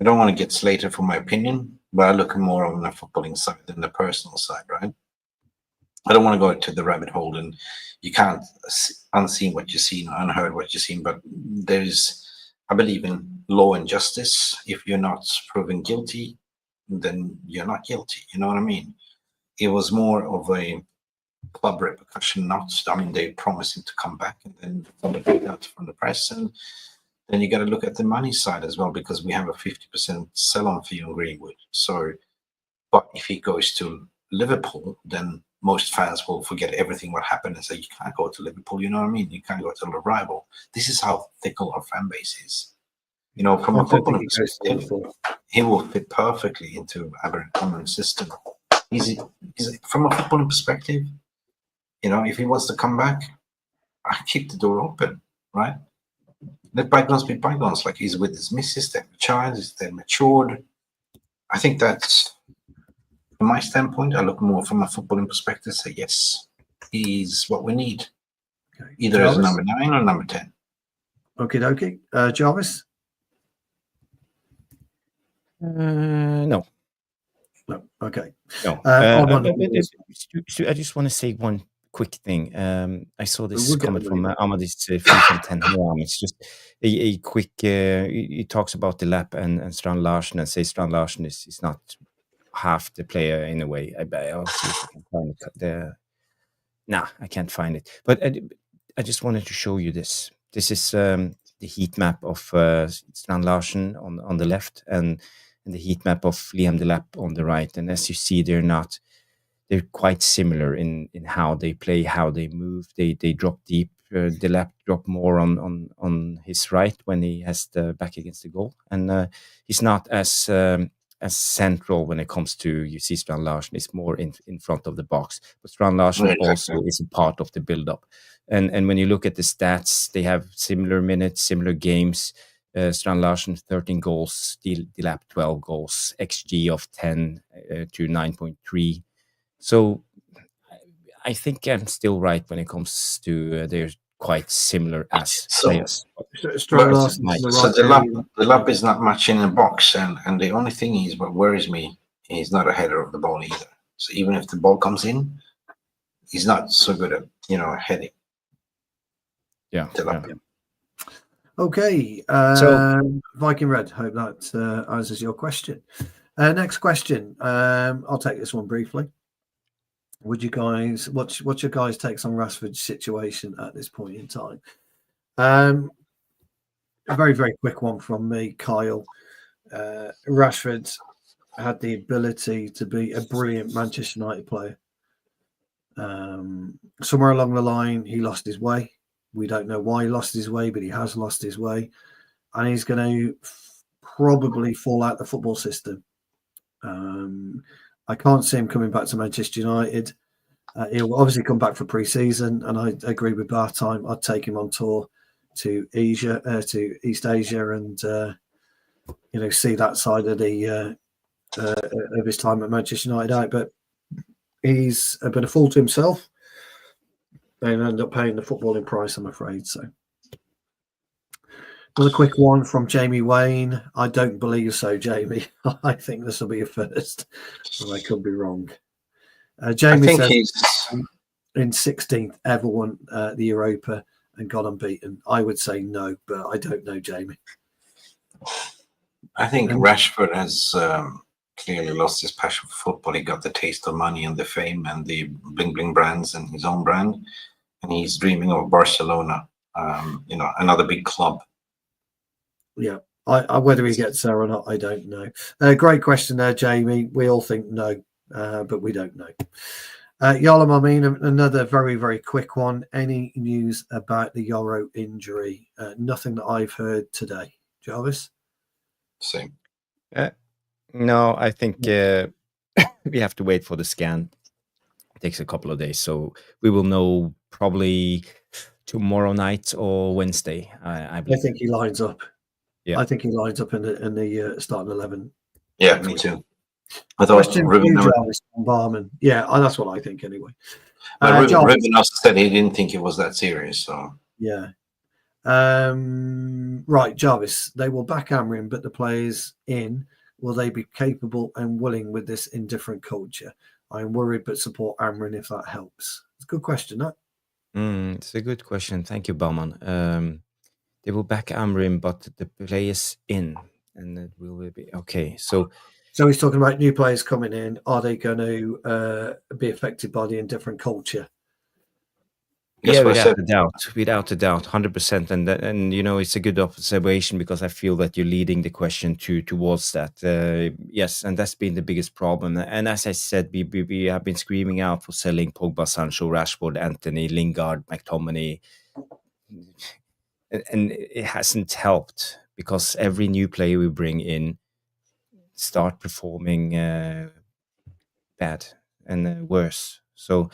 Speaker 2: I don't want to get slated for my opinion, but I look more on the footballing side than the personal side, right? I don't want to go to the rabbit hole, and you can't unseen what you've seen, unheard what you've seen, but I believe in law and justice. If you're not proven guilty, then you're not guilty. You know what I mean? It was more of a club repercussion, they promised him to come back, and then somebody out from the press, and then you got to look at the money side as well, because we have a 50% sell-on fee on Greenwood. So, but if he goes to Liverpool, then most fans will forget everything what happened and say, you can't go to Liverpool, you know what I mean? You can't go to the rival. This is how fickle our fan base is. You know, from a football perspective, he will fit perfectly into Amorim's system. He's from a footballing perspective, you know, if he wants to come back, I keep the door open, right? Let bygones be bygones. Like, he's with his missus, they're a child, they're matured. I think that's, from my standpoint, I look more from a footballing perspective, say, yes, he's what we need. Okay. Either Jarvis? As a number 9 or number 10.
Speaker 3: Okie dokie. Jarvis?
Speaker 1: No.
Speaker 3: No. Okay.
Speaker 1: No. I just want to say one quick thing. I saw this comment from Amadis FIFA 10. It's just a quick. He talks about the Lap and Strand Larsen, and says Strand Larsen is not half the player in a way. I'll see if I can find it. Nah, I can't find it. But I just wanted to show you this. This is the heat map of Strand Larsen on the left, and the heat map of Liam Delap on the right. And as you see, they're quite similar in how they play, how they move. They drop deep. Delap drop more on his right when he has the back against the goal, and he's not as as central when it comes to, you see Strand Larsen is more in front of the box, but Strand Larsen also is a part of the build-up. And when you look at the stats, they have similar minutes, similar games. Strand Larsen 13 goals, Delap 12 goals, XG of 10 to 9.3. So I think I'm still right when it comes to they're quite similar as players.
Speaker 3: Strand Larsen,
Speaker 2: so the lap is not much in the box, and the only thing is what worries me, he's not a header of the ball either. So even if the ball comes in, he's not so good at heading.
Speaker 1: Yeah.
Speaker 3: Okay. So Viking Red, hope that answers your question. Next question. I'll take this one briefly. Would you guys, what's your guys' takes on Rashford's situation at this point in time? A very, very quick one from me, Kyle. Rashford had the ability to be a brilliant Manchester United player. Somewhere along the line, he lost his way. We don't know why he lost his way, but he has lost his way. And he's going to probably fall out the football system. I can't see him coming back to Manchester United. He'll obviously come back for pre-season, and I agree with Bartime. I'd take him on tour to Asia, to East Asia, and see that side of the of his time at Manchester United out. But he's been a fool to himself and end up paying the footballing price, I'm afraid. So, another quick one from Jamie Wayne. I don't believe so, Jamie. I think this will be a first, but I could be wrong. Jamie says he's in 16th ever won the Europa and got unbeaten. I would say no, but I don't know, Jamie.
Speaker 2: I think Rashford has clearly lost his passion for football. He got the taste of money and the fame and the bling bling brands and his own brand, and he's dreaming of Barcelona, another big club.
Speaker 3: Yeah, whether he gets there or not, I don't know. Great question there, Jamie. We all think no, but we don't know. Yalam, I mean, another very, very quick one. Any news about the Euro injury? Nothing that I've heard today. Jarvis?
Speaker 2: Same.
Speaker 1: No, I think we have to wait for the scan. It takes a couple of days, so we will know probably tomorrow night or Wednesday. I
Speaker 3: think he lines up. Yeah, I think he lines up in the starting 11.
Speaker 2: Yeah, me too. I thought
Speaker 3: Ruben Barman. Yeah, that's what I think anyway.
Speaker 2: Ruben also said he didn't think it was that serious. So
Speaker 3: yeah. Right, Jarvis. They will back Amroim, but the players in, will they be capable and willing with this indifferent culture? I'm worried, but support Amroim if that helps. It's a good question, huh?
Speaker 1: It's a good question. Thank you, Bauman. They will back Amroim, but the players in, and it will be okay. So
Speaker 3: he's talking about new players coming in. Are they going to be affected by the indifferent culture?
Speaker 1: Yeah, without a doubt, 100%. And it's a good observation, because I feel that you're leading the question towards that. Yes, and that's been the biggest problem. And as I said, we have been screaming out for selling Pogba, Sancho, Rashford, Anthony, Lingard, McTominay, and it hasn't helped, because every new player we bring in start performing bad and worse. So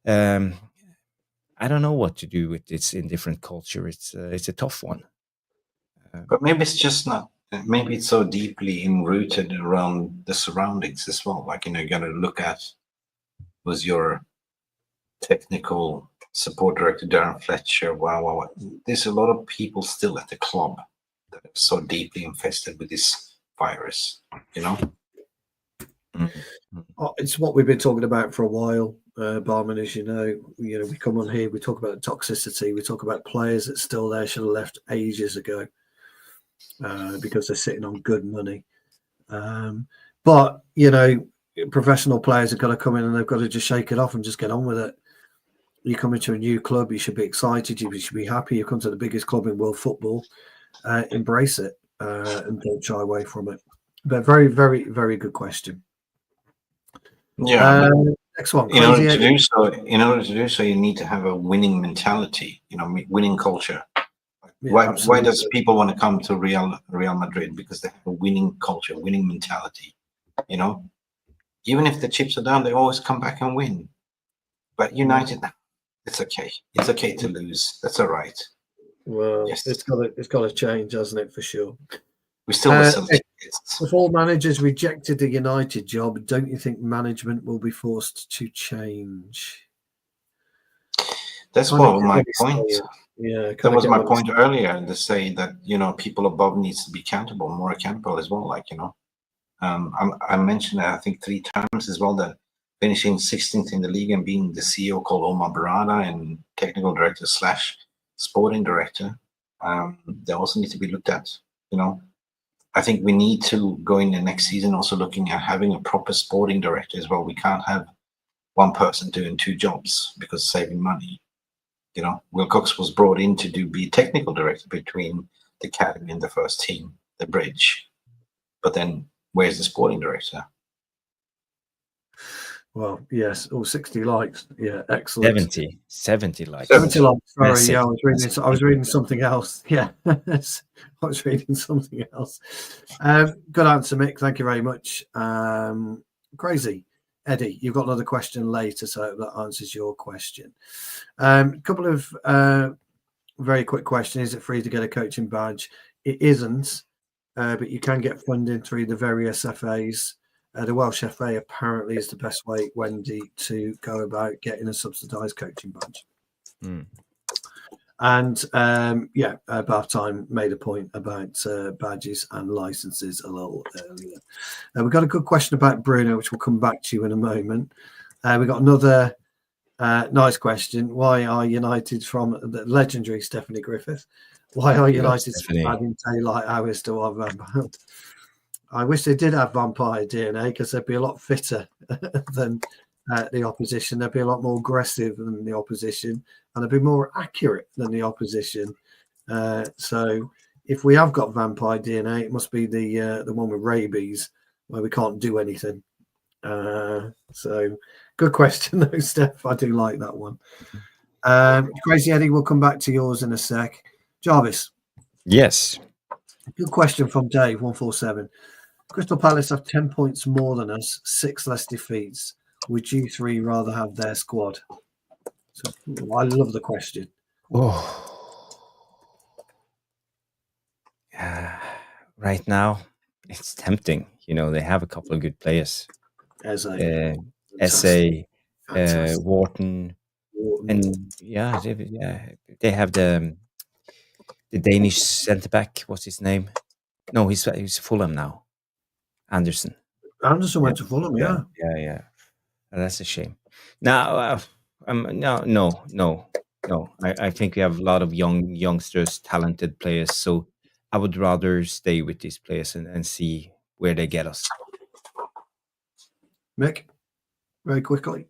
Speaker 1: I don't know what to do with this indifferent culture. It's a tough one.
Speaker 2: But maybe it's just not. Maybe it's so deeply enrooted around the surroundings as well. Like, you got to look at, was your technical support director Darren Fletcher? Wow. There's a lot of people still at the club that are so deeply infested with this virus.
Speaker 3: It's what we've been talking about for a while, Barman. As you know, we come on here, we talk about toxicity, we talk about players that's still there, should have left ages ago, because they're sitting on good money. But professional players have got to come in and they've got to just shake it off and just get on with it. You come into a new club, you should be excited, you should be happy. You come to the biggest club in world football, embrace it and don't shy away from it. But very, very, very good question.
Speaker 2: Yeah.
Speaker 3: Next one.
Speaker 2: In order to do so, you need to have a winning mentality. Winning culture. Yeah, why does people want to come to Real Madrid? Because they have a winning culture, winning mentality. You know, even if the chips are down, they always come back and win. But United, it's okay. It's okay to lose. That's all right.
Speaker 3: Well, yes. it's got to change, hasn't it, for sure?
Speaker 2: We still
Speaker 3: if all managers rejected the United job, don't you think management will be forced to change?
Speaker 2: That's what my point.
Speaker 3: Yeah,
Speaker 2: that was my point earlier, to say that, you know, people above needs to be accountable, more accountable as well. Like, you know, I mentioned that I think 3 times as well, that finishing 16th in the league and being the CEO called Omar Barada and technical director / sporting director, they also need to be looked at. You know, I think we need to go in the next season also looking at having a proper sporting director as well. We can't have one person doing 2 jobs because saving money. You know, Wilcox was brought in to be technical director between the academy and the first team, the bridge. But then where's the sporting director?
Speaker 3: Well, yes, 60 likes. Yeah, excellent.
Speaker 1: 70 likes.
Speaker 3: 70 likes. Sorry, massive. Yeah, I was reading something else. Yeah, I was reading something else. Good answer, Mick. Thank you very much. Crazy. Eddie, you've got another question later, so that answers your question. A couple of very quick questions. Is it free to get a coaching badge? It isn't, but you can get funding through the various FAs. The Welsh FA apparently is the best way, Wendy, to go about getting a subsidised coaching badge. And Bath Time made a point about badges and licenses a little earlier. We've got a good question about Bruno, which we'll come back to you in a moment. We've got another nice question. Why are United from the legendary Stephanie Griffith? Why are United so bad in daylight hours to our vampire? I wish they did have vampire DNA, because they'd be a lot fitter than the opposition. They'd be a lot more aggressive than the opposition, and they'd be more accurate than the opposition. So if we have got vampire DNA, it must be the one with rabies, where we can't do anything. So good question though, Steph. I do like that one. Crazy Eddie, we'll come back to yours in a sec. Jarvis.
Speaker 1: Yes.
Speaker 3: Good question from Dave 147. Crystal Palace have 10 points more than us, 6 less defeats. Would you 3 rather have their squad? So I love the question.
Speaker 1: Right now, it's tempting. You know, they have a couple of good players. SA, Wharton, and they have the Danish centre back. What's his name? No, he's Fulham now. Anderson
Speaker 3: went to Fulham. Yeah.
Speaker 1: That's a shame. Now, no. I think we have a lot of youngsters, talented players. So I would rather stay with these players and see where they get us.
Speaker 3: Mick, very quickly.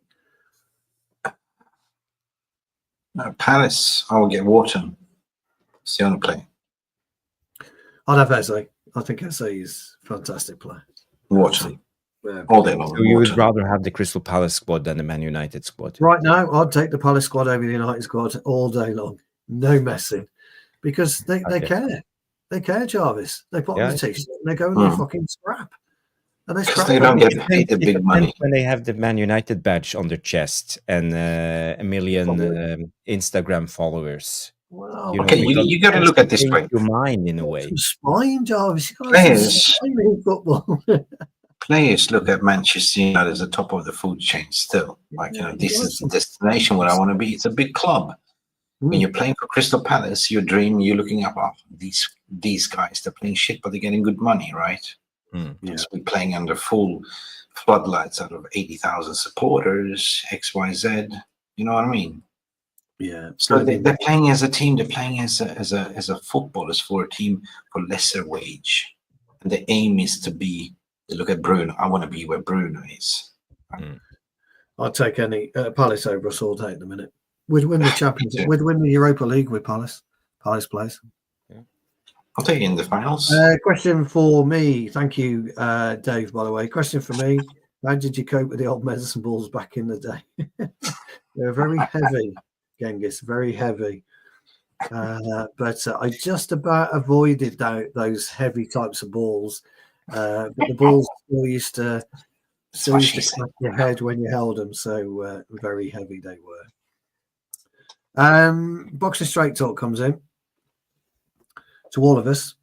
Speaker 2: Palace, I will get Wharton. It's the only play.
Speaker 3: I'd have SA. I think SA is a fantastic player.
Speaker 2: Wharton. All day long.
Speaker 1: So you would rather have the Crystal Palace squad than the Man United squad?
Speaker 3: Right now, I'd take the Palace squad over the United squad all day long. No messing. Because they care. They care, Jarvis. They put on the t-shirt and they go and they fucking scrap. And
Speaker 2: they don't get paid the big money.
Speaker 1: When they have the Man United badge on their chest and a million Instagram followers.
Speaker 3: Wow.
Speaker 2: You know, okay, you got to look at this way.
Speaker 1: Your mind, in a way.
Speaker 3: Spine, Jarvis.
Speaker 2: Players, players look at Manchester United as the top of the food chain still. Like, you know, this is the destination where I want to be. It's a big club. When you're playing for Crystal Palace, your dream, you're looking up, these guys, they're playing shit, but they're getting good money, right? We're playing under full floodlights out of 80,000 supporters, XYZ. You know what I mean?
Speaker 3: Yeah.
Speaker 2: So they're playing as a team. They're playing as a footballers for a team for lesser wage, and the aim is to be. They look at Bruno. I want to be where Bruno is.
Speaker 3: I'd take any Palace over us all day at the minute. We'd win the Championship. We'd win the Europa League with Palace. Palace plays.
Speaker 2: I'll take you in the finals.
Speaker 3: Question for me. Thank you, Dave, by the way. Question for me. How did you cope with the old medicine balls back in the day? They were very heavy, Genghis, very heavy. But I just about avoided those heavy types of balls. But the balls still used to crack your head when you held them, so very heavy they were. Boxing Straight Talk comes in to all of us.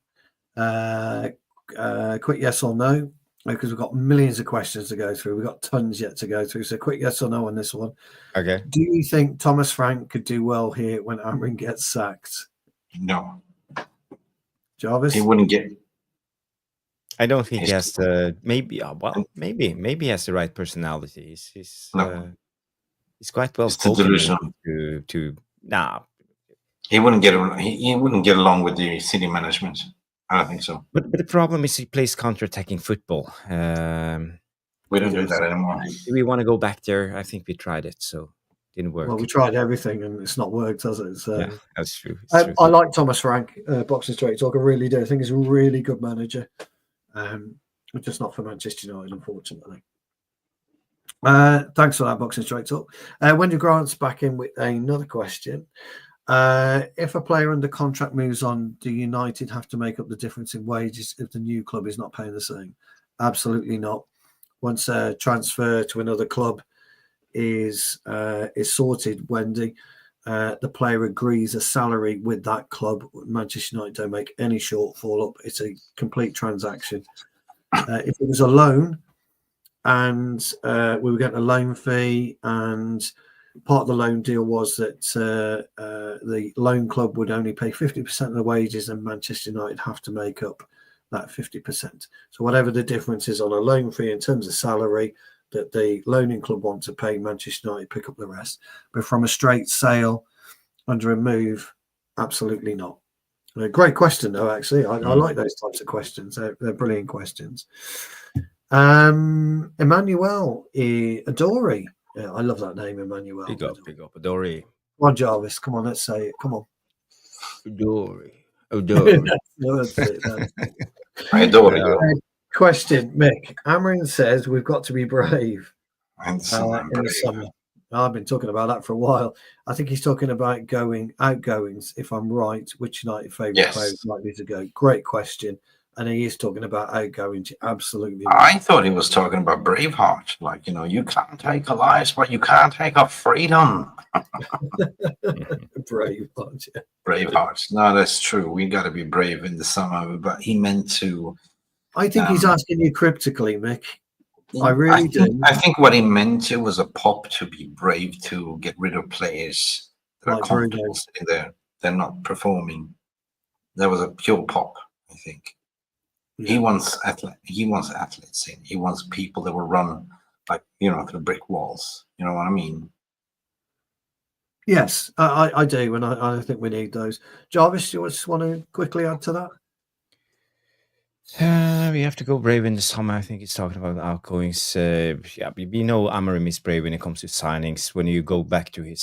Speaker 3: Quick yes or no, because we've got millions of questions to go through. We've got tons yet to go through. So quick yes or no on this one.
Speaker 1: Okay.
Speaker 3: Do you think Thomas Frank could do well here when Amorim gets sacked?
Speaker 2: No.
Speaker 3: Jarvis?
Speaker 2: He wouldn't get.
Speaker 1: I don't think he has the maybe he has the right personality. He's quite well spoken to nah.
Speaker 2: He wouldn't get he wouldn't get along with the city management. I don't think so.
Speaker 1: But the problem is he plays counter-attacking football.
Speaker 2: We don't do that anymore.
Speaker 1: Do we want to go back there? I think we tried it, so it didn't work.
Speaker 3: Well, we tried everything and it's not worked, has it? So
Speaker 1: yeah, that's true.
Speaker 3: I like Thomas Frank, Boxing Straight Talk. I really do. I think he's a really good manager. Just not for Manchester United, unfortunately. Thanks for that, Boxing Straight Talk. Wendy Grant's back in with another question. If a player under contract moves on, do United have to make up the difference in wages if the new club is not paying the same? Absolutely not. Once a transfer to another club is sorted, Wendy, the player agrees a salary with that club. Manchester United don't make any shortfall up. It's a complete transaction. If it was a loan and we were getting a loan fee, and part of the loan deal was that the loan club would only pay 50% of the wages and Manchester United have to make up that 50%. So whatever the difference is on a loan fee in terms of salary that the loaning club want to pay, Manchester United pick up the rest. But from a straight sale under a move, absolutely not. Great question, though, actually. I like those types of questions. They're brilliant questions. Emmanuel Adori. Yeah, I love that name, Emmanuel.
Speaker 1: Big up, Adori.
Speaker 3: Come on, Jarvis. Come on, let's say it. Come on.
Speaker 1: Adori.
Speaker 3: Question, Mick. Amorim says we've got to be brave in the summer. I've been talking about that for a while. I think he's talking about outgoings, if I'm right. Which United favourite player is likely to go? Great question. And he is talking about outgoings. Absolutely.
Speaker 2: I thought he was talking about Braveheart. Like, you can't take a life, but you can't take a freedom.
Speaker 3: Braveheart, yeah.
Speaker 2: Braveheart. No, that's true. We got to be brave in the summer. But he meant to.
Speaker 3: I think he's asking you cryptically, Mick. I really do.
Speaker 2: I think what he meant to was a pop to be brave to get rid of players that are comfortable sitting there. They're not performing. That was a pure pop, I think. Yeah. He wants athletes in. He wants people that will run through brick walls. You know what I mean?
Speaker 3: Yes, I do, and I think we need those. Jarvis, you just want to quickly add to that?
Speaker 1: We have to go brave in the summer. I think he's talking about outgoings. We know Amorim is brave when it comes to signings. When you go back to his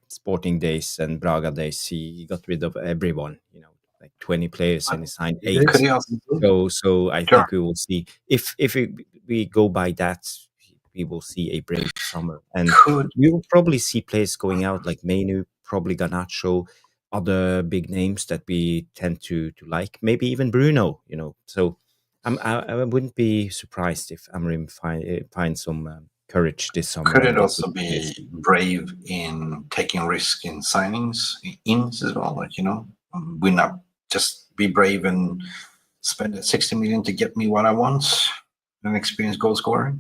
Speaker 1: Sporting days and Braga days, he got rid of everyone. Like 20 players, and he signed 8. So I think we will see if we go by that, we will see a brave summer, and we will probably see players going out like Menu, probably Garnacho, other big names that we tend to like, maybe even Bruno. So I wouldn't be surprised if Amorim finds some courage this summer.
Speaker 2: Could it also be brave in taking risk in signings, ins as well? We're not. Just be brave and spend 60 million to get me what I want, an experienced goal scorer.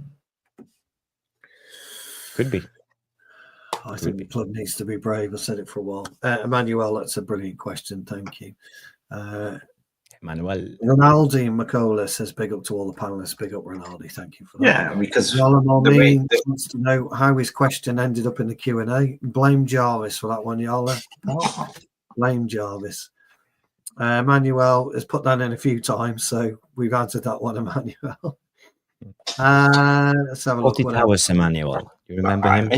Speaker 1: Could be.
Speaker 3: I think the club needs to be brave. I've said it for a while. Emmanuel, that's a brilliant question. Thank you.
Speaker 1: Emmanuel.
Speaker 3: Ronaldo and Macola says big up to all the panelists. Big up, Ronaldo. Thank you for that.
Speaker 2: Yeah, because
Speaker 3: Yala wants to know how his question ended up in the Q&A. Blame Jarvis for that one, Yala. Blame Jarvis. Emmanuel has put that in a few times, so we've answered that one, Emmanuel. Let's have a look.
Speaker 1: What Towers, Emmanuel. You remember him?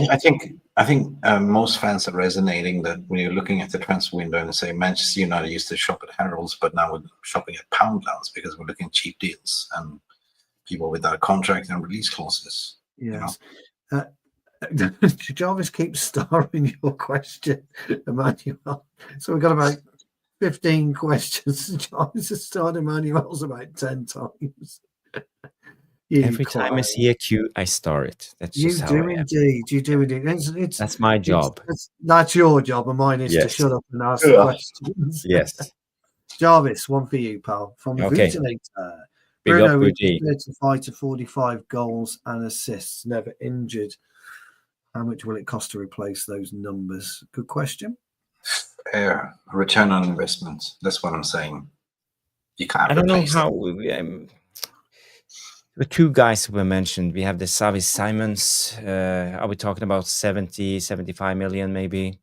Speaker 2: I think most fans are resonating that when you're looking at the transfer window and say Manchester United used to shop at Harrods, but now we're shopping at Poundlands because we're looking at cheap deals and people without contract and release clauses.
Speaker 3: Yes. Jarvis keeps starring your question, Emmanuel. So we've got about 15 questions. Jarvis has started manuals about 10 times.
Speaker 1: Every time I see a queue, I start it. That's just how I am.
Speaker 3: You do indeed.
Speaker 1: That's my job.
Speaker 3: That's your job, and mine is to shut up and ask the questions.
Speaker 1: Yes.
Speaker 3: Jarvis, one for you, pal. From Vutinator. Bruno is prepared to fight to 45 goals and assists, never injured. How much will it cost to replace those numbers? Good question.
Speaker 2: Return on investment. That's what I'm saying. You can't.
Speaker 1: I don't know how. The two guys who were mentioned, we have the Savi Simons. Are we talking about 70, 75 million maybe?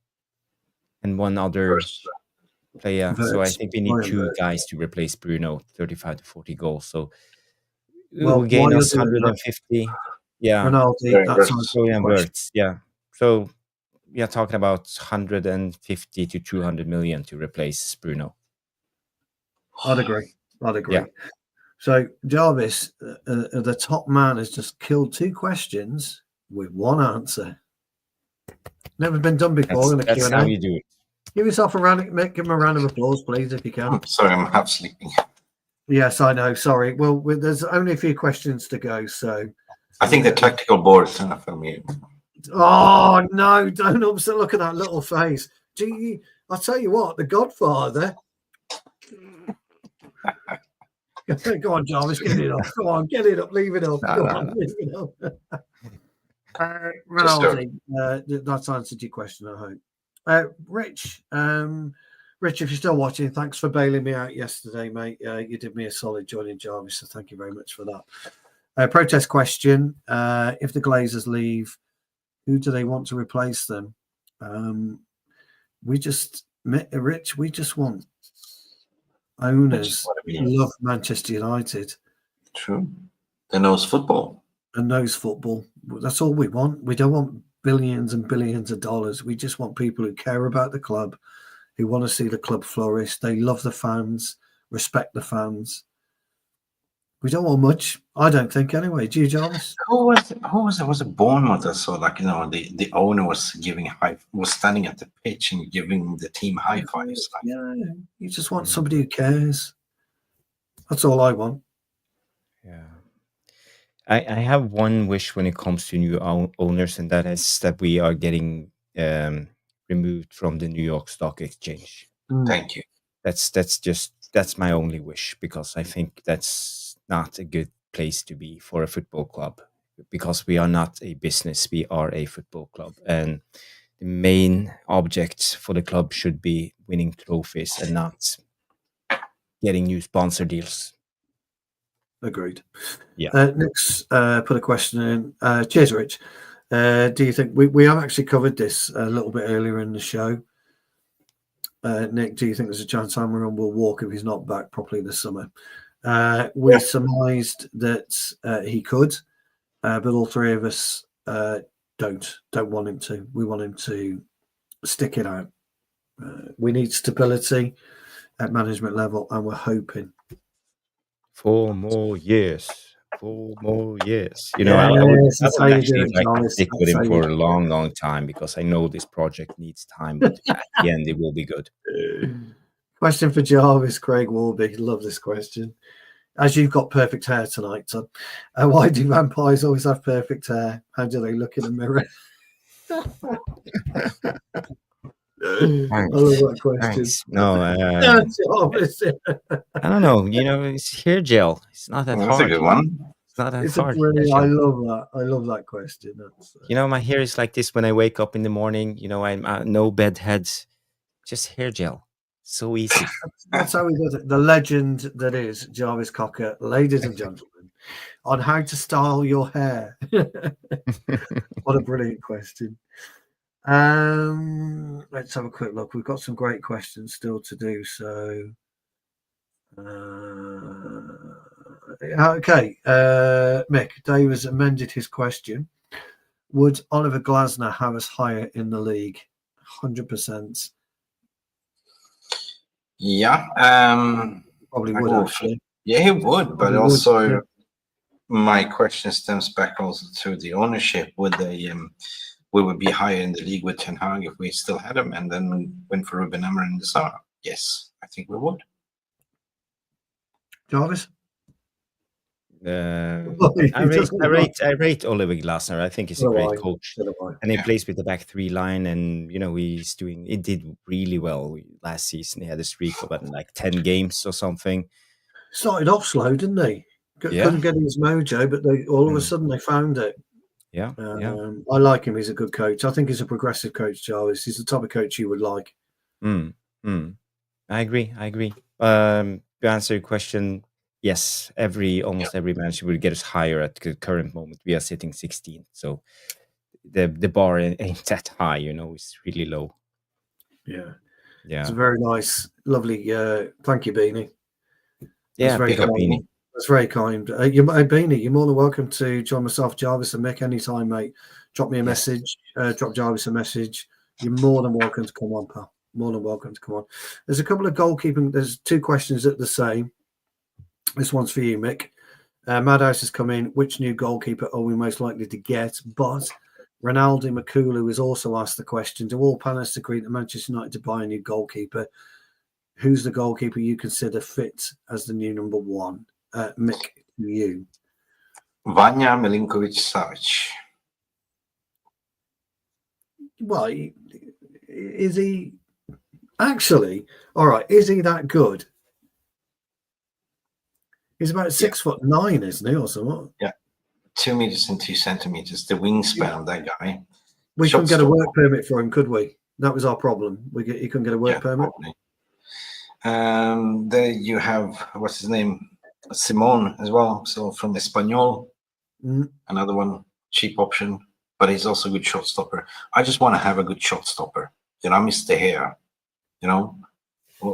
Speaker 1: And one other player. So I think we need two guys to replace Bruno, 35 to 40 goals. So we'll gain us 150. Yeah.
Speaker 3: Ronaldo, that's
Speaker 1: words. Yeah. So we are talking about 150 to 200 million to replace Bruno.
Speaker 3: I'd agree.
Speaker 1: Yeah.
Speaker 3: So Jarvis, the top man, has just killed two questions with one answer. Never been done before in a Q&A.
Speaker 1: That's how you do it.
Speaker 3: Give yourself give him a round of applause, please, if you can.
Speaker 2: Sorry, I'm half sleeping.
Speaker 3: Yes, I know. Sorry. Well, there's only a few questions to go, so
Speaker 2: I think the tactical board is enough for me.
Speaker 3: Oh no! Don't upset. Look at that little face. Gee, I'll tell you what. The Godfather. Go on, Jarvis. Get it up. Go on, get it up. Leave it up. Leave it up. Ronaldo, that's answered your question, I hope. Rich, if you're still watching, thanks for bailing me out yesterday, mate. You did me a solid joining Jarvis, so thank you very much for that. Protest question: if the Glazers leave, who do they want to replace them? Rich, we just want owners who love Manchester United.
Speaker 2: True. That knows football.
Speaker 3: And knows football. That's all we want. We don't want billions and billions of dollars. We just want people who care about the club, who want to see the club flourish. They love the fans, respect the fans. We don't want much. I don't think anyway. Do you, Jarvis?
Speaker 2: Who was it? Was it Bournemouth? I saw the owner was standing at the pitch and giving the team high fives.
Speaker 3: Yeah, you just want somebody who cares. That's all I want.
Speaker 1: Yeah. I have one wish when it comes to new owners, and that is that we are getting removed from the New York Stock Exchange.
Speaker 2: Thank you.
Speaker 1: That's my only wish, because I think that's not a good place to be for a football club, because we are not a business, we are a football club, and the main object for the club should be winning trophies and not getting new sponsor deals.
Speaker 3: Agreed.
Speaker 1: Yeah.
Speaker 3: Nick's put a question in. Cheers, Rich. Do you think we have actually covered this a little bit earlier in the show? Nick, do you think there's a chance Amroim will walk if he's not back properly this summer? We surmised that he could, but all three of us don't want him to. We want him to stick it out. We need stability at management level, and we're hoping
Speaker 1: 4 more years. 4 more years. You know, I would actually like to stick with him for a long, long time, because I know this project needs time, but at the end it will be good.
Speaker 3: Question for Jarvis, Craig Warby. Love this question. As you've got perfect hair tonight, so why do vampires always have perfect hair? How do they look in the mirror? I love that question.
Speaker 1: Thanks. No, I don't know. You know, it's hair gel. It's not that hard.
Speaker 2: That's a good one.
Speaker 1: It's not that hard.
Speaker 3: I love that. I love that question.
Speaker 1: You know, my hair is like this when I wake up in the morning. You know, I'm no bed heads, just hair gel. So easy.
Speaker 3: That's how he does it. The legend that is Jarvis Cocker, ladies and gentlemen, on how to style your hair. What a brilliant question. Let's have a quick look. We've got some great questions still to do. So, okay. Mick, Dave has amended his question. Would Oliver Glasner have us higher in the league? 100%.
Speaker 2: Yeah.
Speaker 3: Probably would actually.
Speaker 2: Yeah, he would. But also, my question stems back also to the ownership. Would they? We would be higher in the league with Ten Hag if we still had him, and then went for Ruben Amorim in the summer. Yes. I think we would.
Speaker 3: Jarvis?
Speaker 1: I rate Oliver Glasner. I think he's a great coach, and he plays with the back three line. And he did really well last season. He had a streak of like 10 games or something.
Speaker 3: Started off slow, didn't he? Couldn't get his mojo, but all of a sudden they found it.
Speaker 1: Yeah,
Speaker 3: I like him. He's a good coach. I think he's a progressive coach, Jarvis. He's the type of coach you would like.
Speaker 1: I agree. To answer your question, yes, almost every manager will get us higher at the current moment. We are sitting 16th, so the bar ain't that high. It's really low.
Speaker 3: Yeah. It's a very nice, lovely. Thank you, Beanie.
Speaker 1: Yeah,
Speaker 3: pick up Beanie. That's very kind. Beanie, you're more than welcome to join myself, Jarvis, and Mick anytime, mate. Drop me a message. Drop Jarvis a message. You're more than welcome to come on, pal. More than welcome to come on. There's a couple of goalkeeping. There's 2 questions that are the same. This one's for you, Mick. Madhouse has come in. Which new goalkeeper are we most likely to get? But Ronaldo Makulu has also asked the question, do all panelists agree that Manchester United to buy a new goalkeeper? Who's the goalkeeper you consider fit as the new number 1? Mick, you.
Speaker 2: Vanja Milinkovic-Savic.
Speaker 3: Well, is he actually all right? Is he that good? He's about 6'9", isn't he, or something?
Speaker 2: Yeah, 2 meters and 2 centimeters. The wingspan of that guy.
Speaker 3: We couldn't get a work permit for him, could we? That was our problem. He couldn't get a work permit.
Speaker 2: Probably. There you have what's his name, Simon as well. So from Espanyol, another one, cheap option, but he's also a good shot stopper. I just want to have a good shot stopper. I miss the hair.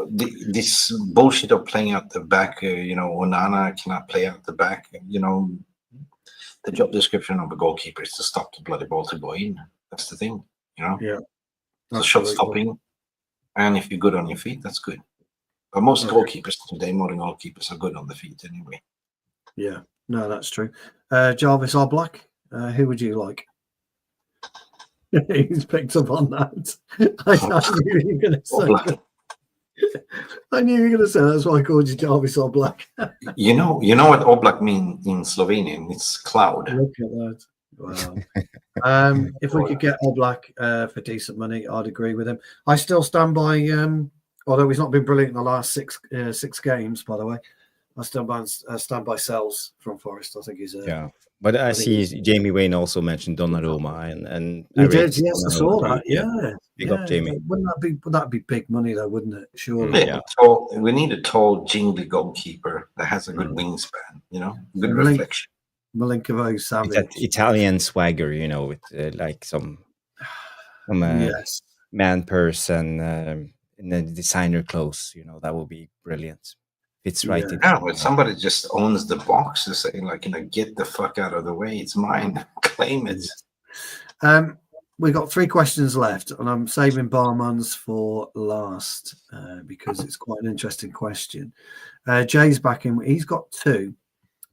Speaker 2: This bullshit of playing out the back. Onana cannot play out the back. The job description of a goalkeeper is to stop the bloody ball to go in. That's the thing.
Speaker 3: Yeah.
Speaker 2: So shot stopping, and if you're good on your feet, that's good. But most goalkeepers today, modern goalkeepers, are good on the feet anyway.
Speaker 3: Yeah, no, that's true. Jarvis or Black, who would you like? He's picked up on that. I knew you were going to say. I knew you were going to say that's why I called you Jarvis or Black.
Speaker 2: You know what Oblak means in Slovenian? It's cloud.
Speaker 3: Look at that. Wow. If we could get Oblak for decent money, I'd agree with him. I still stand by. Although he's not been brilliant in the last six games, by the way, I still stand by Sells from Forest. I think he's
Speaker 1: But I see Jamie Wayne also mentioned Donnarumma, and
Speaker 3: he did. Yes, I saw that. Yeah,
Speaker 1: big up, Jamie.
Speaker 3: Would that be big money though? Wouldn't it? Surely.
Speaker 2: Yeah. We need a tall, jingly goalkeeper that has a good wingspan. Good reflection.
Speaker 3: Milinkovic-Savic.
Speaker 1: That Italian swagger, with like some man purse and in the designer clothes. That would be brilliant. It's right.
Speaker 2: Yeah, but somebody just owns the box to say, get the fuck out of the way. It's mine. Claim it.
Speaker 3: We got 3 questions left, and I'm saving Barman's for last because it's quite an interesting question. Jay's back in. He's got 2.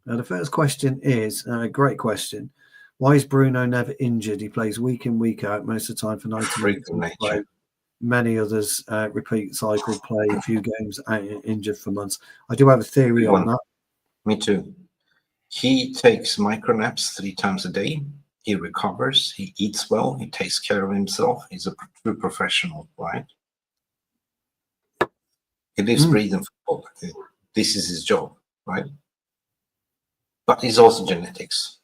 Speaker 3: The first question is a great question. Why is Bruno never injured? He plays week in, week out most of the time for 90 minutes. Many others repeat cycle, play a few games injured for months. I do have a theory on that.
Speaker 2: Me too. He takes micro naps 3 times a day. He recovers. He eats well. He takes care of himself. He's a true professional, right? He lives, breathing football. This is his job, right? But it's also genetics.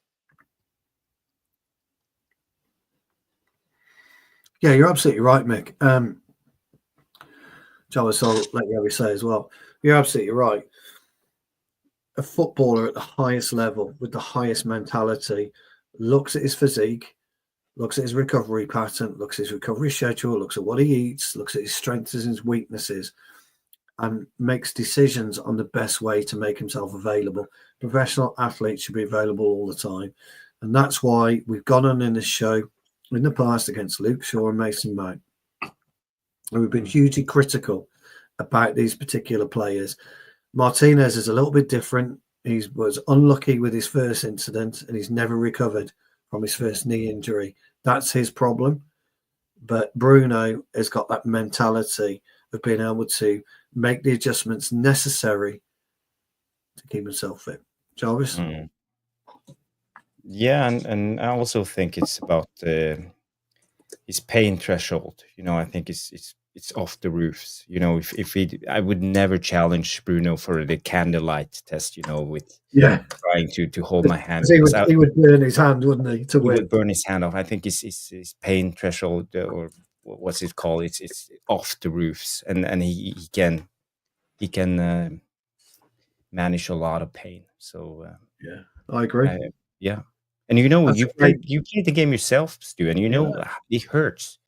Speaker 3: Yeah, you're absolutely right, Mick. Jarvis, I'll let you have your say as well. You're absolutely right. A footballer at the highest level with the highest mentality looks at his physique, looks at his recovery pattern, looks at his recovery schedule, looks at what he eats, looks at his strengths and his weaknesses, and makes decisions on the best way to make himself available. Professional athletes should be available all the time. And that's why we've gone on in this show in the past against Luke Shaw and Mason Mount. And we've been hugely critical about these particular players. Martinez is a little bit different. He was unlucky with his first incident and he's never recovered from his first knee injury. That's his problem. But Bruno has got that mentality of being able to make the adjustments necessary to keep himself fit. Jarvis?
Speaker 1: Yeah, and I also think it's about his pain threshold. I think it's off the roofs. I would never challenge Bruno for the candlelight test. With trying to hold my hand.
Speaker 3: He would burn his hand, wouldn't he? He
Speaker 1: would burn his hand off. I think his pain threshold, or what's it called? It's off the roofs, and he can manage a lot of pain. So
Speaker 3: yeah, I agree.
Speaker 1: Yeah. And you played the game yourself, Stu, and it hurts.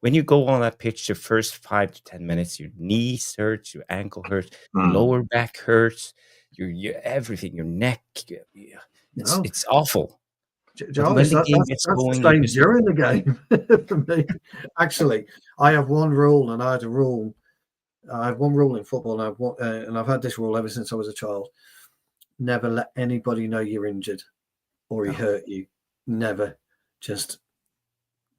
Speaker 1: When you go on that pitch, the first 5 to 10 minutes, your knees hurts, your ankle hurts, your lower back hurts, your everything, your neck. It's awful.
Speaker 3: Jarvis, that's the same during the game for me. Actually, I have one rule, and I have one rule in football, and I've had this rule ever since I was a child. Never let anybody know you're injured or he hurt you. Never. Just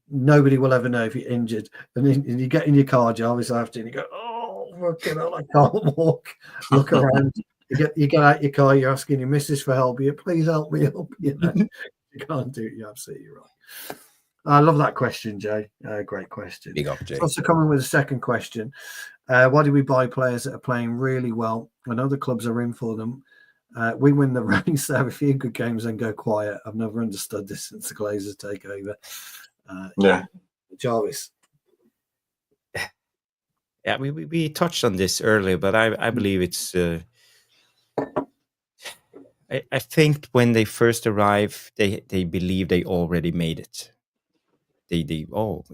Speaker 3: nobody will ever know if you're injured. And then you get in your car, Jarvis, after, and you go, oh, fucking hell, I can't walk. Look around. You get out your car, you're asking your missus for help. Please help me up. You can't do it. You're absolutely right. I love that question, Jay. Great question.
Speaker 1: Big up, Jay.
Speaker 3: Also coming with a second question. Why do we buy players that are playing really well? I know the clubs are in for them. We win the race, have a few good games, and go quiet. I've never understood this since the Glazers take over. Jarvis.
Speaker 1: Yeah, we touched on this earlier, but I believe it's. I think when they first arrive, they believe they already made it. They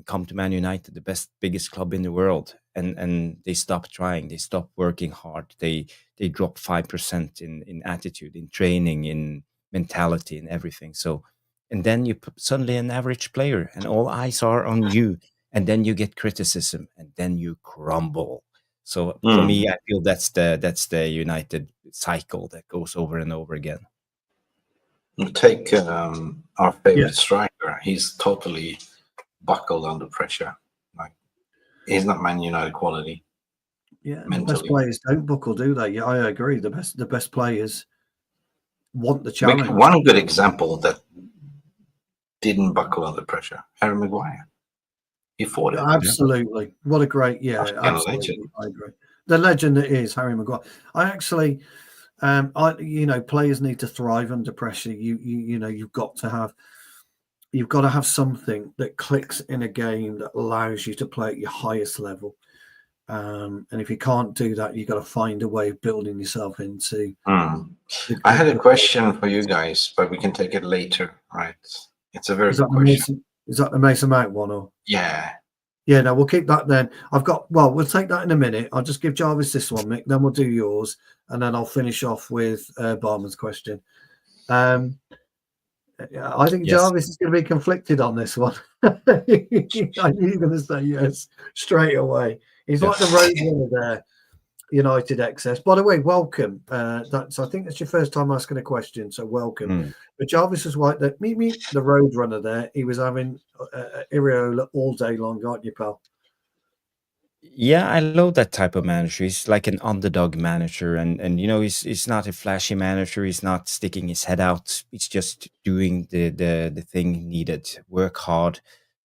Speaker 1: come to Man United, the biggest club in the world, and they stop trying. They stop working hard. They drop 5% in attitude, in training, in mentality, and everything. So, and then you suddenly an average player, and all eyes are on you, and then you get criticism, and then you crumble. So for me, I feel that's the United cycle that goes over and over again.
Speaker 2: Take our favorite striker. He's totally buckled under pressure. Like, he's not Man United quality.
Speaker 3: Yeah, the best players don't buckle, do they? Yeah, I agree. The best players want the challenge.
Speaker 2: One good example that didn't buckle under pressure, Harry Maguire. He fought it.
Speaker 3: Absolutely. What a great, absolutely. I agree. The legend that is Harry Maguire. I actually, players need to thrive under pressure. You've got to have something that clicks in a game that allows you to play at your highest level. And if you can't do that, you've got to find a way of building yourself into.
Speaker 2: I had a question for you guys, but we can take it later, right? It's a very good question.
Speaker 3: Is that the Mason Mount one? Or?
Speaker 2: Yeah.
Speaker 3: Yeah, no, we'll keep that then. We'll take that in a minute. I'll just give Jarvis this one, Mick, then we'll do yours, and then I'll finish off with Barman's question. I think Jarvis is going to be conflicted on this one. I knew you were going to say yes straight away. He's like the road runner there, United excess. By the way, welcome. I think that's your first time asking a question, so welcome. But Jarvis was like that. Meet me, the road runner there. He was having Iriola all day long, aren't you, pal?
Speaker 1: Yeah, I love that type of manager. He's like an underdog manager, and he's not a flashy manager. He's not sticking his head out. He's just doing the thing needed. Work hard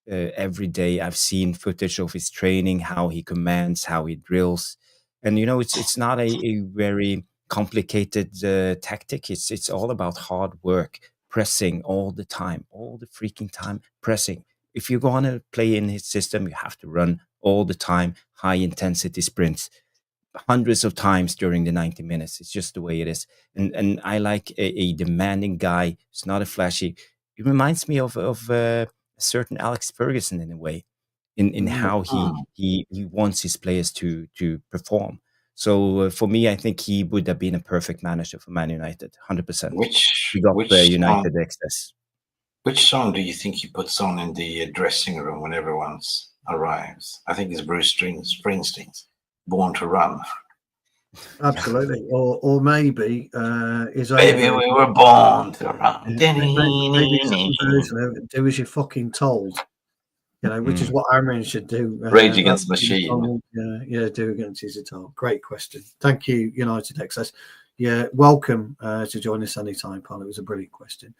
Speaker 1: every day. I've seen footage of his training, how he commands, how he drills, and it's not a very complicated tactic. It's all about hard work, pressing all the time, all the freaking time, pressing. If you're going to play in his system, you have to run all the time, high intensity sprints, hundreds of times during the 90 minutes. It's just the way it is. And I like a demanding guy. It's not a flashy. It reminds me of a certain Alex Ferguson in a way, in how he wants his players to perform. So for me, I think he would have been a perfect manager for Man United, 100%.
Speaker 2: Which
Speaker 1: United excess.
Speaker 2: Which song do you think he puts on in the dressing room when everyone arrives? I think it's Bruce Springsteen's "Born to Run."
Speaker 3: Absolutely, or maybe
Speaker 2: "Baby, we were born to run."
Speaker 3: Maybe some version of "Do as you're fucking told." which is what Amroim should do.
Speaker 2: Rage against machine.
Speaker 3: Do against his Ital. Great question. Thank you, United Access. Yeah, welcome to join us anytime, Paul. It was a brilliant question.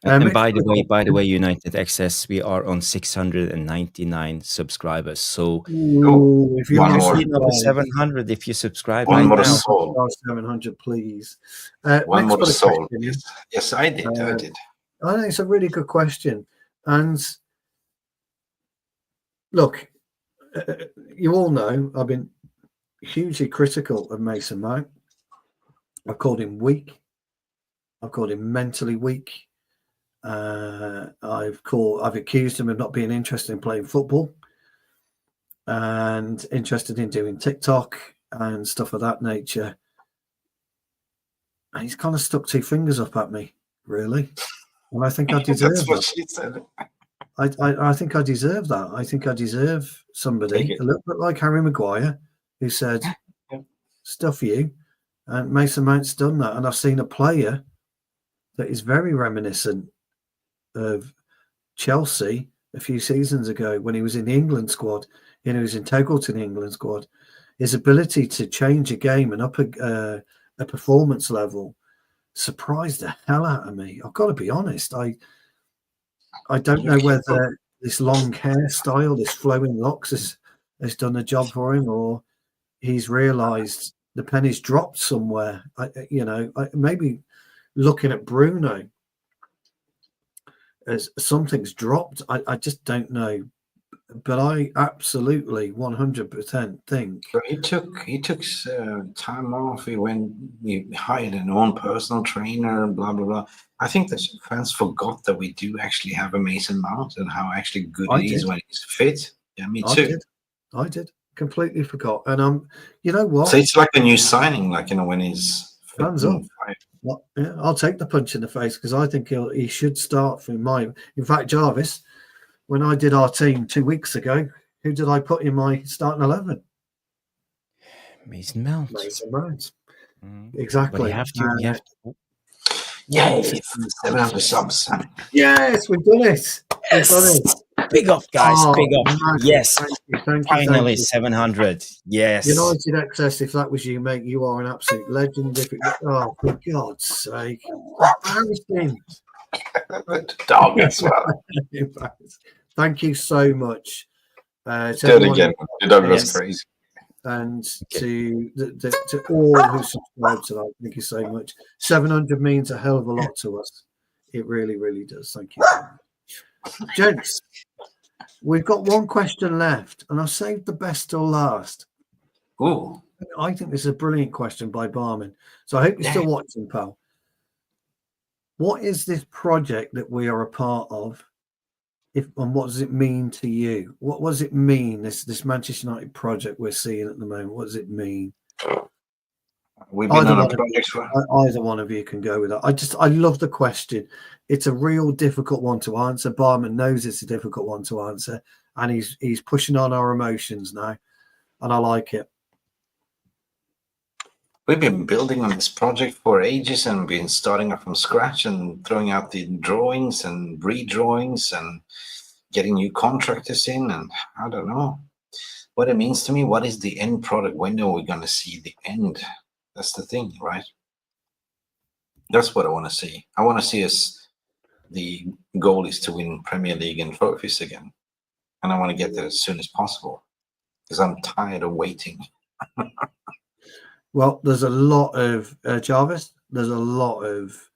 Speaker 1: And by the way, United Access, we are on 699 subscribers. So
Speaker 3: if you're
Speaker 2: one
Speaker 3: not
Speaker 2: more
Speaker 1: 700 if you subscribe
Speaker 2: one
Speaker 1: right
Speaker 2: more
Speaker 1: now.
Speaker 2: soul.
Speaker 3: 700, please.
Speaker 2: One more soul.
Speaker 3: Question.
Speaker 2: Yes, I did.
Speaker 3: I think it's a really good question. And look, you all know I've been hugely critical of Mason Mount. I've called him weak. I've called him mentally weak. I've accused him of not being interested in playing football and interested in doing TikTok and stuff of that nature. And he's kind of stuck two fingers up at me, really. And I think I deserve
Speaker 2: That's what
Speaker 3: that.
Speaker 2: she said.
Speaker 3: I think I deserve that. I think I deserve somebody a little bit like Harry Maguire, who said, stuff you. And Mason Mount's done that. And I've seen a player that is very reminiscent of Chelsea a few seasons ago when he was in the England squad. He was integral to the England squad. His ability to change a game and up a performance level surprised the hell out of me. I've got to be honest. I don't know whether this long hairstyle, this flowing locks has done a job for him, or he's realised the penny's dropped somewhere. Maybe looking at Bruno as something's dropped. I just don't know. But I absolutely 100% think
Speaker 2: he took time off. He hired an own personal trainer, blah blah blah. I think that fans forgot that we do actually have a Mason Mount and how actually good he is when he's fit. Yeah, me too.
Speaker 3: I did completely forgot. And you know what?
Speaker 2: So it's like a new signing, like when he's fit.
Speaker 3: Hands up. Well, yeah, I'll take the punch in the face because I think he should start from my. In fact, Jarvis, when I did our team 2 weeks ago, who did I put in my starting 11?
Speaker 1: Mason Mount.
Speaker 3: Exactly.
Speaker 1: But you have to.
Speaker 2: Yay! 700 subs.
Speaker 3: Yes, we've done it. We've done it.
Speaker 1: Big up, guys. Big up.
Speaker 3: Massive.
Speaker 1: Yes.
Speaker 3: Thank you.
Speaker 1: Finally, 700. Yes.
Speaker 3: United Access, if that was you, mate, you are an absolute legend. For God's sake. Embarrassing.
Speaker 2: Dog as well.
Speaker 3: Thank you so much.
Speaker 2: Do it again. The dog was crazy.
Speaker 3: And to all who subscribe to that, thank you so much. 700 means a hell of a lot to us. It really, really does. Thank you so much. Gents, we've got one question left, and I've saved the best till last.
Speaker 2: Ooh.
Speaker 3: I think this is a brilliant question by Barman. So I hope you're still watching, pal. What is this project that we are a part of? And what does it mean to you? What does it mean, this Manchester United project we're seeing at the moment? What does it mean?
Speaker 2: We've been on a project for
Speaker 3: either one of you can go with that. I love the question. It's a real difficult one to answer. Barman knows it's a difficult one to answer, and he's pushing on our emotions now, and I like it.
Speaker 2: We've been building on this project for ages and been starting up from scratch and throwing out the drawings and redrawings and getting new contractors in. And I don't know what it means to me. What is the end product? When are we going to see the end? That's the thing, right? That's what I want to see. I want to see us. The goal is to win Premier League and trophies again. And I want to get there as soon as possible because I'm tired of waiting.
Speaker 3: Well, there's a lot of, Jarvis, there's a lot of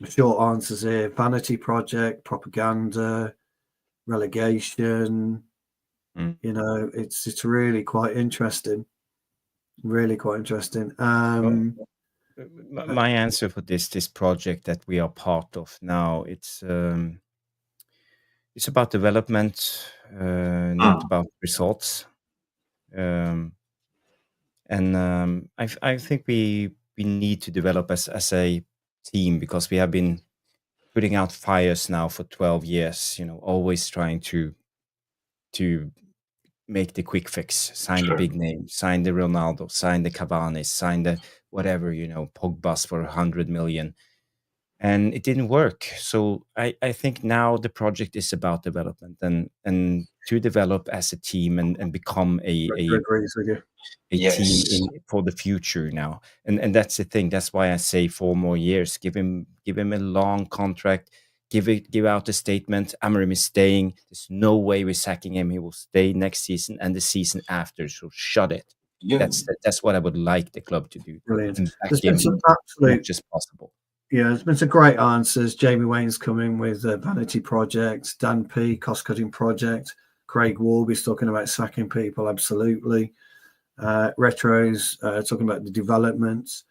Speaker 3: short answers here. Vanity project, propaganda, relegation. It's really quite interesting. Really quite interesting.
Speaker 1: My answer for this project that we are part of now, it's about development, not about results. And I think we need to develop as a team because we have been putting out fires now for 12 years, always trying to make the quick fix, sign the big name, sign the Ronaldo, sign the Cavani, sign the whatever, Pogba's for 100 million. and it didn't work. So I think now the project is about development and to develop as a team and become
Speaker 3: Victor agrees with you.
Speaker 1: a team
Speaker 2: Yes.
Speaker 1: for the future now. And that's the thing. That's why I say 4 more years. Give him a long contract. Give out a statement. Amorim is staying. There's no way we're sacking him. He will stay next season and the season after. So shut it.
Speaker 2: Yeah.
Speaker 1: That's what I would like the club to do.
Speaker 3: Brilliant.
Speaker 1: And back
Speaker 3: There's been
Speaker 1: him
Speaker 3: some
Speaker 1: as
Speaker 3: absolute,
Speaker 1: much as possible.
Speaker 3: yeah, there's been some great answers. Jamie Wayne's coming with Vanity Project, Dan P, Cost Cutting Project, Craig Warby's talking about sacking people, absolutely. Retro's talking about the development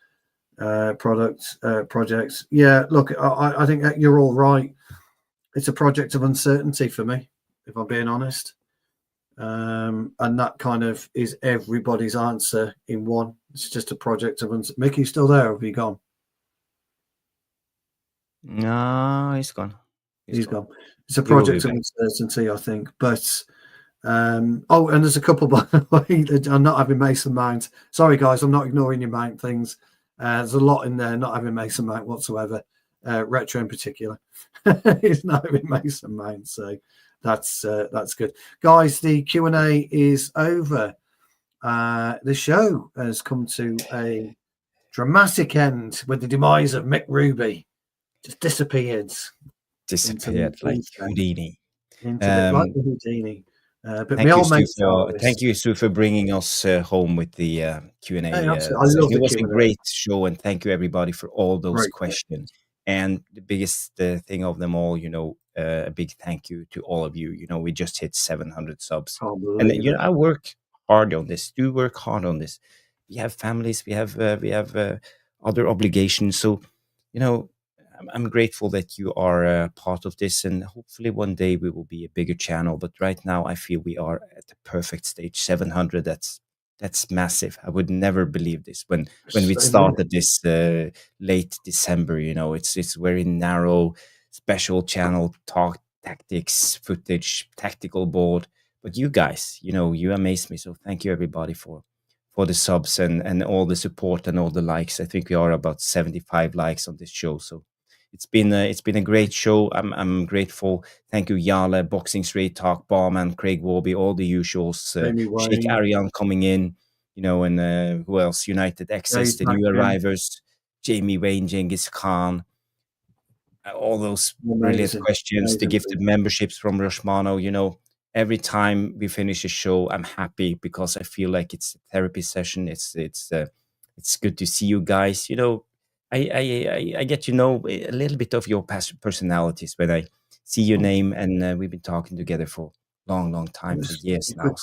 Speaker 3: projects. Yeah, look, I think that you're all right. It's a project of uncertainty for me, if I'm being honest. And that kind of is everybody's answer in one. It's just a project of uncertainty. Mickey, you still there or have you gone?
Speaker 1: No, he's gone.
Speaker 3: He's gone. It's a project of uncertainty, I think. But and there's a couple, by the way, I'm not having Mason Mount. Sorry, guys, I'm not ignoring your Mount things. There's a lot in there not having Mason Mount whatsoever. Retro in particular is not having Mason Mount, so that's good, guys. The Q&A is over. The show has come to a dramatic end with the demise of Mick Ruby. Just disappeared
Speaker 1: like Houdini.
Speaker 3: Like the Houdini. But
Speaker 1: thank you, Sue, for bringing us home with the Q&A. It was a great show, and thank you, everybody, for all those questions. And the biggest thing of them all, a big thank you to all of you. We just hit 700 subs. And I work hard on this. Do work hard on this. We have families. We have other obligations. So, I'm grateful that you are part of this, and hopefully one day we will be a bigger channel. But right now, I feel we are at the perfect stage. 700. That's massive. I would never believe this when we started this late December. It's very narrow, special channel, talk tactics, footage, tactical board. But you guys, you amaze me. So thank you, everybody, for the subs and all the support and all the likes. I think we are about 75 likes on this show. So it's been a great show. I'm grateful. Thank you, Yale, Boxing Straight Talk, Barman, Craig Warby, all the usuals. Sheikh Arian coming in, and who else? United Access, the new arrivers, Jamie Wayne, Genghis Khan, all those brilliant questions, the gifted memberships from Roshmano. Every time we finish a show, I'm happy because I feel like it's a therapy session. It's good to see you guys. I get to know a little bit of your personalities when I see your name, and we've been talking together for long time, for years now.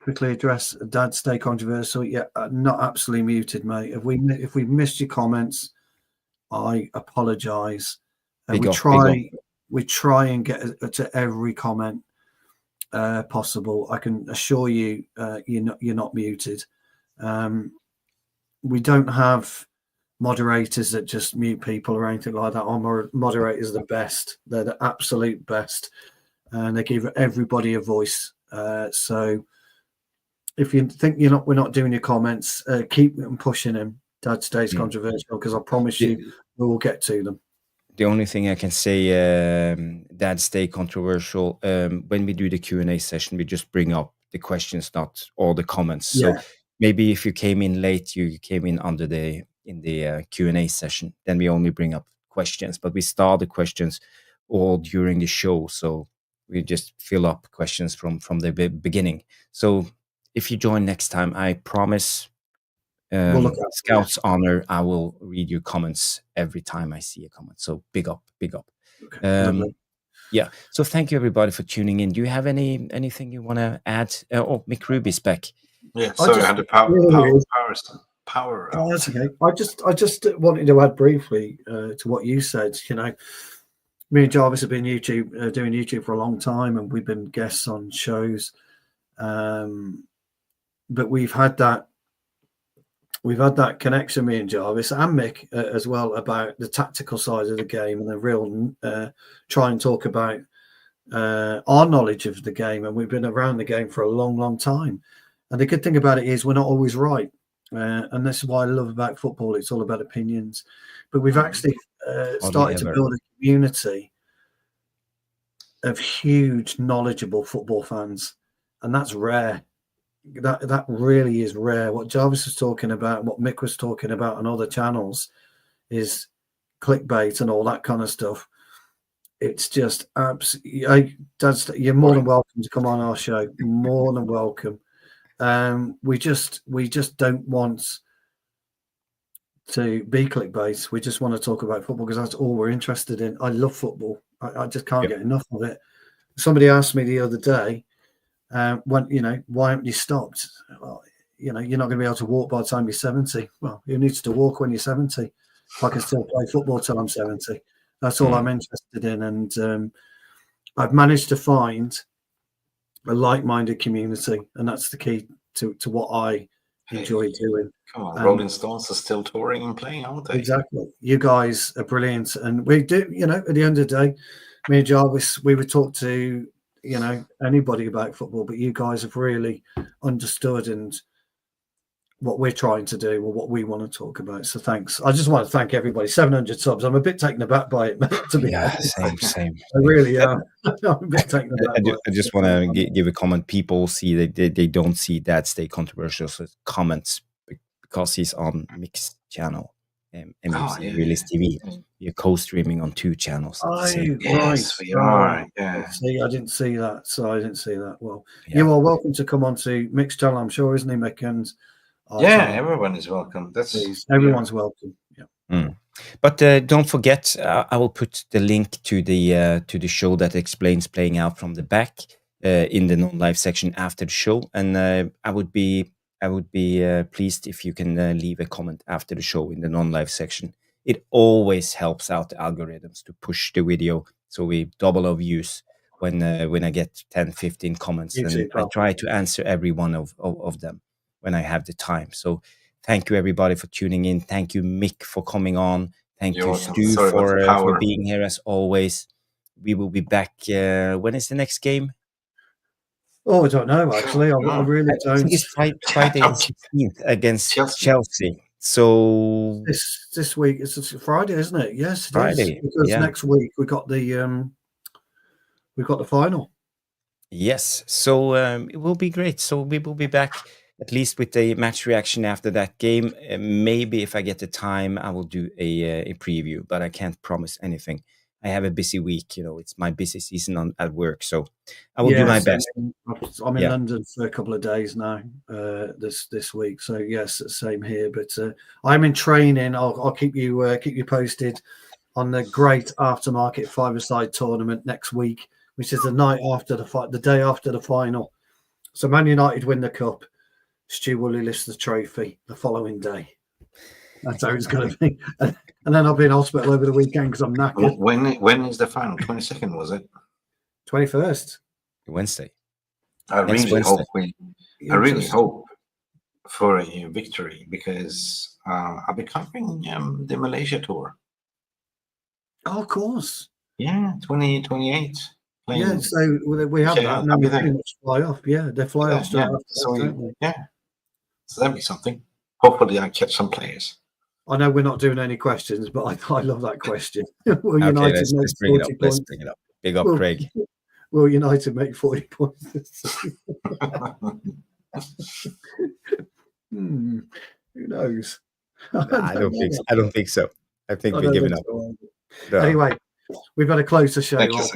Speaker 3: Quickly address Dad Stay Controversial. Yeah, not absolutely muted, mate. If we missed your comments, I apologise. We try and get to every comment possible. I can assure you, you're not muted. We don't have moderators that just mute people or anything like that. Our moderators are the best. They're the absolute best, and they give everybody a voice. So if you think we're not doing your comments, keep them pushing them. Dad Stays Controversial, because I promise you we will get to them.
Speaker 1: The only thing I can say, Dad Stay Controversial, when we do the Q&A session, we just bring up the questions, not all the comments. So maybe if you came in late, you came in in the Q&A session, then we only bring up questions, but we start the questions all during the show. So we just fill up questions from the beginning. So if you join next time, I promise, Scout's honor, I will read your comments every time I see a comment. So big up.
Speaker 3: Okay.
Speaker 1: Yeah. So thank you, everybody, for tuning in. Do you have anything you want to add? Mick Ruby's back.
Speaker 2: Yeah. Sorry, I had the power.
Speaker 3: Oh, that's okay. I just wanted to add briefly to what you said. Me and Jarvis have been doing YouTube for a long time, and we've been guests on shows. But we've had that connection, me and Jarvis and Mick as well, about the tactical side of the game and the real try and talk about our knowledge of the game. And we've been around the game for a long time. And the good thing about it is we're not always right. And this is what I love about football. It's all about opinions. But we've actually started to build a community of huge, knowledgeable football fans, and that's rare. That really is rare. What Jarvis was talking about, what Mick was talking about on other channels, is clickbait and all that kind of stuff. It's just absolutely. You're more than welcome to come on our show. More than welcome. We just don't want to be clickbait. We just want to talk about football because that's all we're interested in. I love football. I just can't get enough of it. Somebody asked me the other day, why haven't you stopped? Well, you're not going to be able to walk by the time you're 70. Well, who needs to walk when you're 70? If I can still play football till I'm 70. That's all I'm interested in. And I've managed to find a like-minded community, and that's the key to what I enjoy doing.
Speaker 2: Come on, Rolling Stones are still touring and playing, aren't they?
Speaker 3: Exactly. You guys are brilliant. And we do, at the end of the day, me and Jarvis, we would talk to, anybody about football, but you guys have really understood and what we're trying to do or what we want to talk about. So thanks. I just want to thank everybody. 700 subs. I'm a bit taken aback by it, to be honest.
Speaker 1: Same.
Speaker 3: I really am. I'm a bit taken aback.
Speaker 1: I just want to give a comment. People see they don't see that stay controversial comments because he's on Mixed channel. MFC Realist TV. You're co-streaming on 2 channels.
Speaker 2: Yes, we are. Yeah.
Speaker 3: See, I didn't see that. So I didn't see that. Well, you are welcome to come on to Mixed channel, I'm sure, isn't he, Mick? And
Speaker 2: everyone is welcome.
Speaker 3: Everyone's welcome. Yeah.
Speaker 1: But don't forget, I will put the link to the show that explains playing out from the back in the non-live section after the show, and I would be pleased if you can leave a comment after the show in the non-live section. It always helps out the algorithms to push the video, so we double our views when I get 10-15 comments, and I try to answer every one of them when I have the time. So thank you everybody for tuning in. Thank you, Mick, for coming on. Thank you, Stu, for being here as always. We will be back. When is the next game?
Speaker 3: Oh, I don't know, actually. I really don't. I think
Speaker 1: it's Friday the 16th against Chelsea. So
Speaker 3: this week, it's Friday, isn't it? Yes, it
Speaker 1: Friday.
Speaker 3: Is. Because next week we got the final.
Speaker 1: Yes, so it will be great. So we will be back at least with a match reaction after that game. Maybe if I get the time, I will do a preview, but I can't promise anything. I have a busy week, it's my busy season at work, so I will do my best.
Speaker 3: I'm in London for a couple of days now, this week. So yes, same here. But I'm in training. I'll keep you posted on the great aftermarket 5-a-side tournament next week, which is the night after the day after the final. So Man United win the cup. Stu Woolley lifts the trophy the following day. That's how it's going to be. And then I'll be in hospital over the weekend because I'm knackered.
Speaker 2: When is the final? 22nd, was it?
Speaker 3: 21st.
Speaker 1: Wednesday.
Speaker 2: I really hope for a victory because I'll be covering the Malaysia tour.
Speaker 3: Oh, of course.
Speaker 2: Yeah, 2028.
Speaker 3: Yeah, so we have that. And then we pretty much fly off. Yeah, they fly off straight after that, don't we?
Speaker 2: Yeah. So that'd be something. Hopefully I catch some players.
Speaker 3: I know we're not doing any questions, but I love that question. Will
Speaker 1: United let's bring it up. Let's bring it up. Big up, Craig.
Speaker 3: Will United make 40 points? Who knows?
Speaker 1: I don't think so. I think we're giving up.
Speaker 3: No. Anyway, we've got to close the show.
Speaker 1: Yes.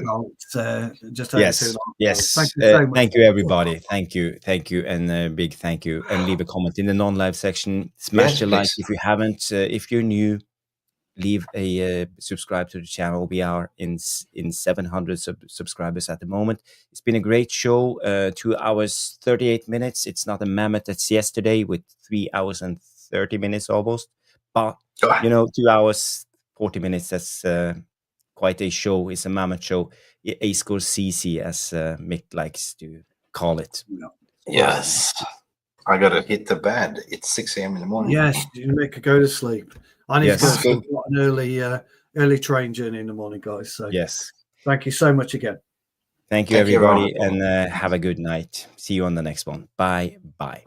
Speaker 1: Thank you so much. Thank you, everybody. Thank you, and big thank you. And leave a comment in the non-live section. Smash the like if you haven't. If you're new, leave a subscribe to the channel. We are in 700 subscribers at the moment. It's been a great show. 2 hours 38 minutes. It's not a mammoth that's yesterday with 3 hours and 30 minutes almost. But 2 hours 40 minutes. That's quite a show. It's a mammoth show. A score CC, as Mick likes to call it.
Speaker 2: Yes. I got to hit the bed. It's 6 a.m. in the morning.
Speaker 3: Yes, you Mick go to sleep. I need to go to sleep. Got an early train journey in the morning, guys. So
Speaker 1: yes.
Speaker 3: Thank you so much again.
Speaker 1: Thank you, everybody, and have a good night. See you on the next one. Bye.
Speaker 3: Bye.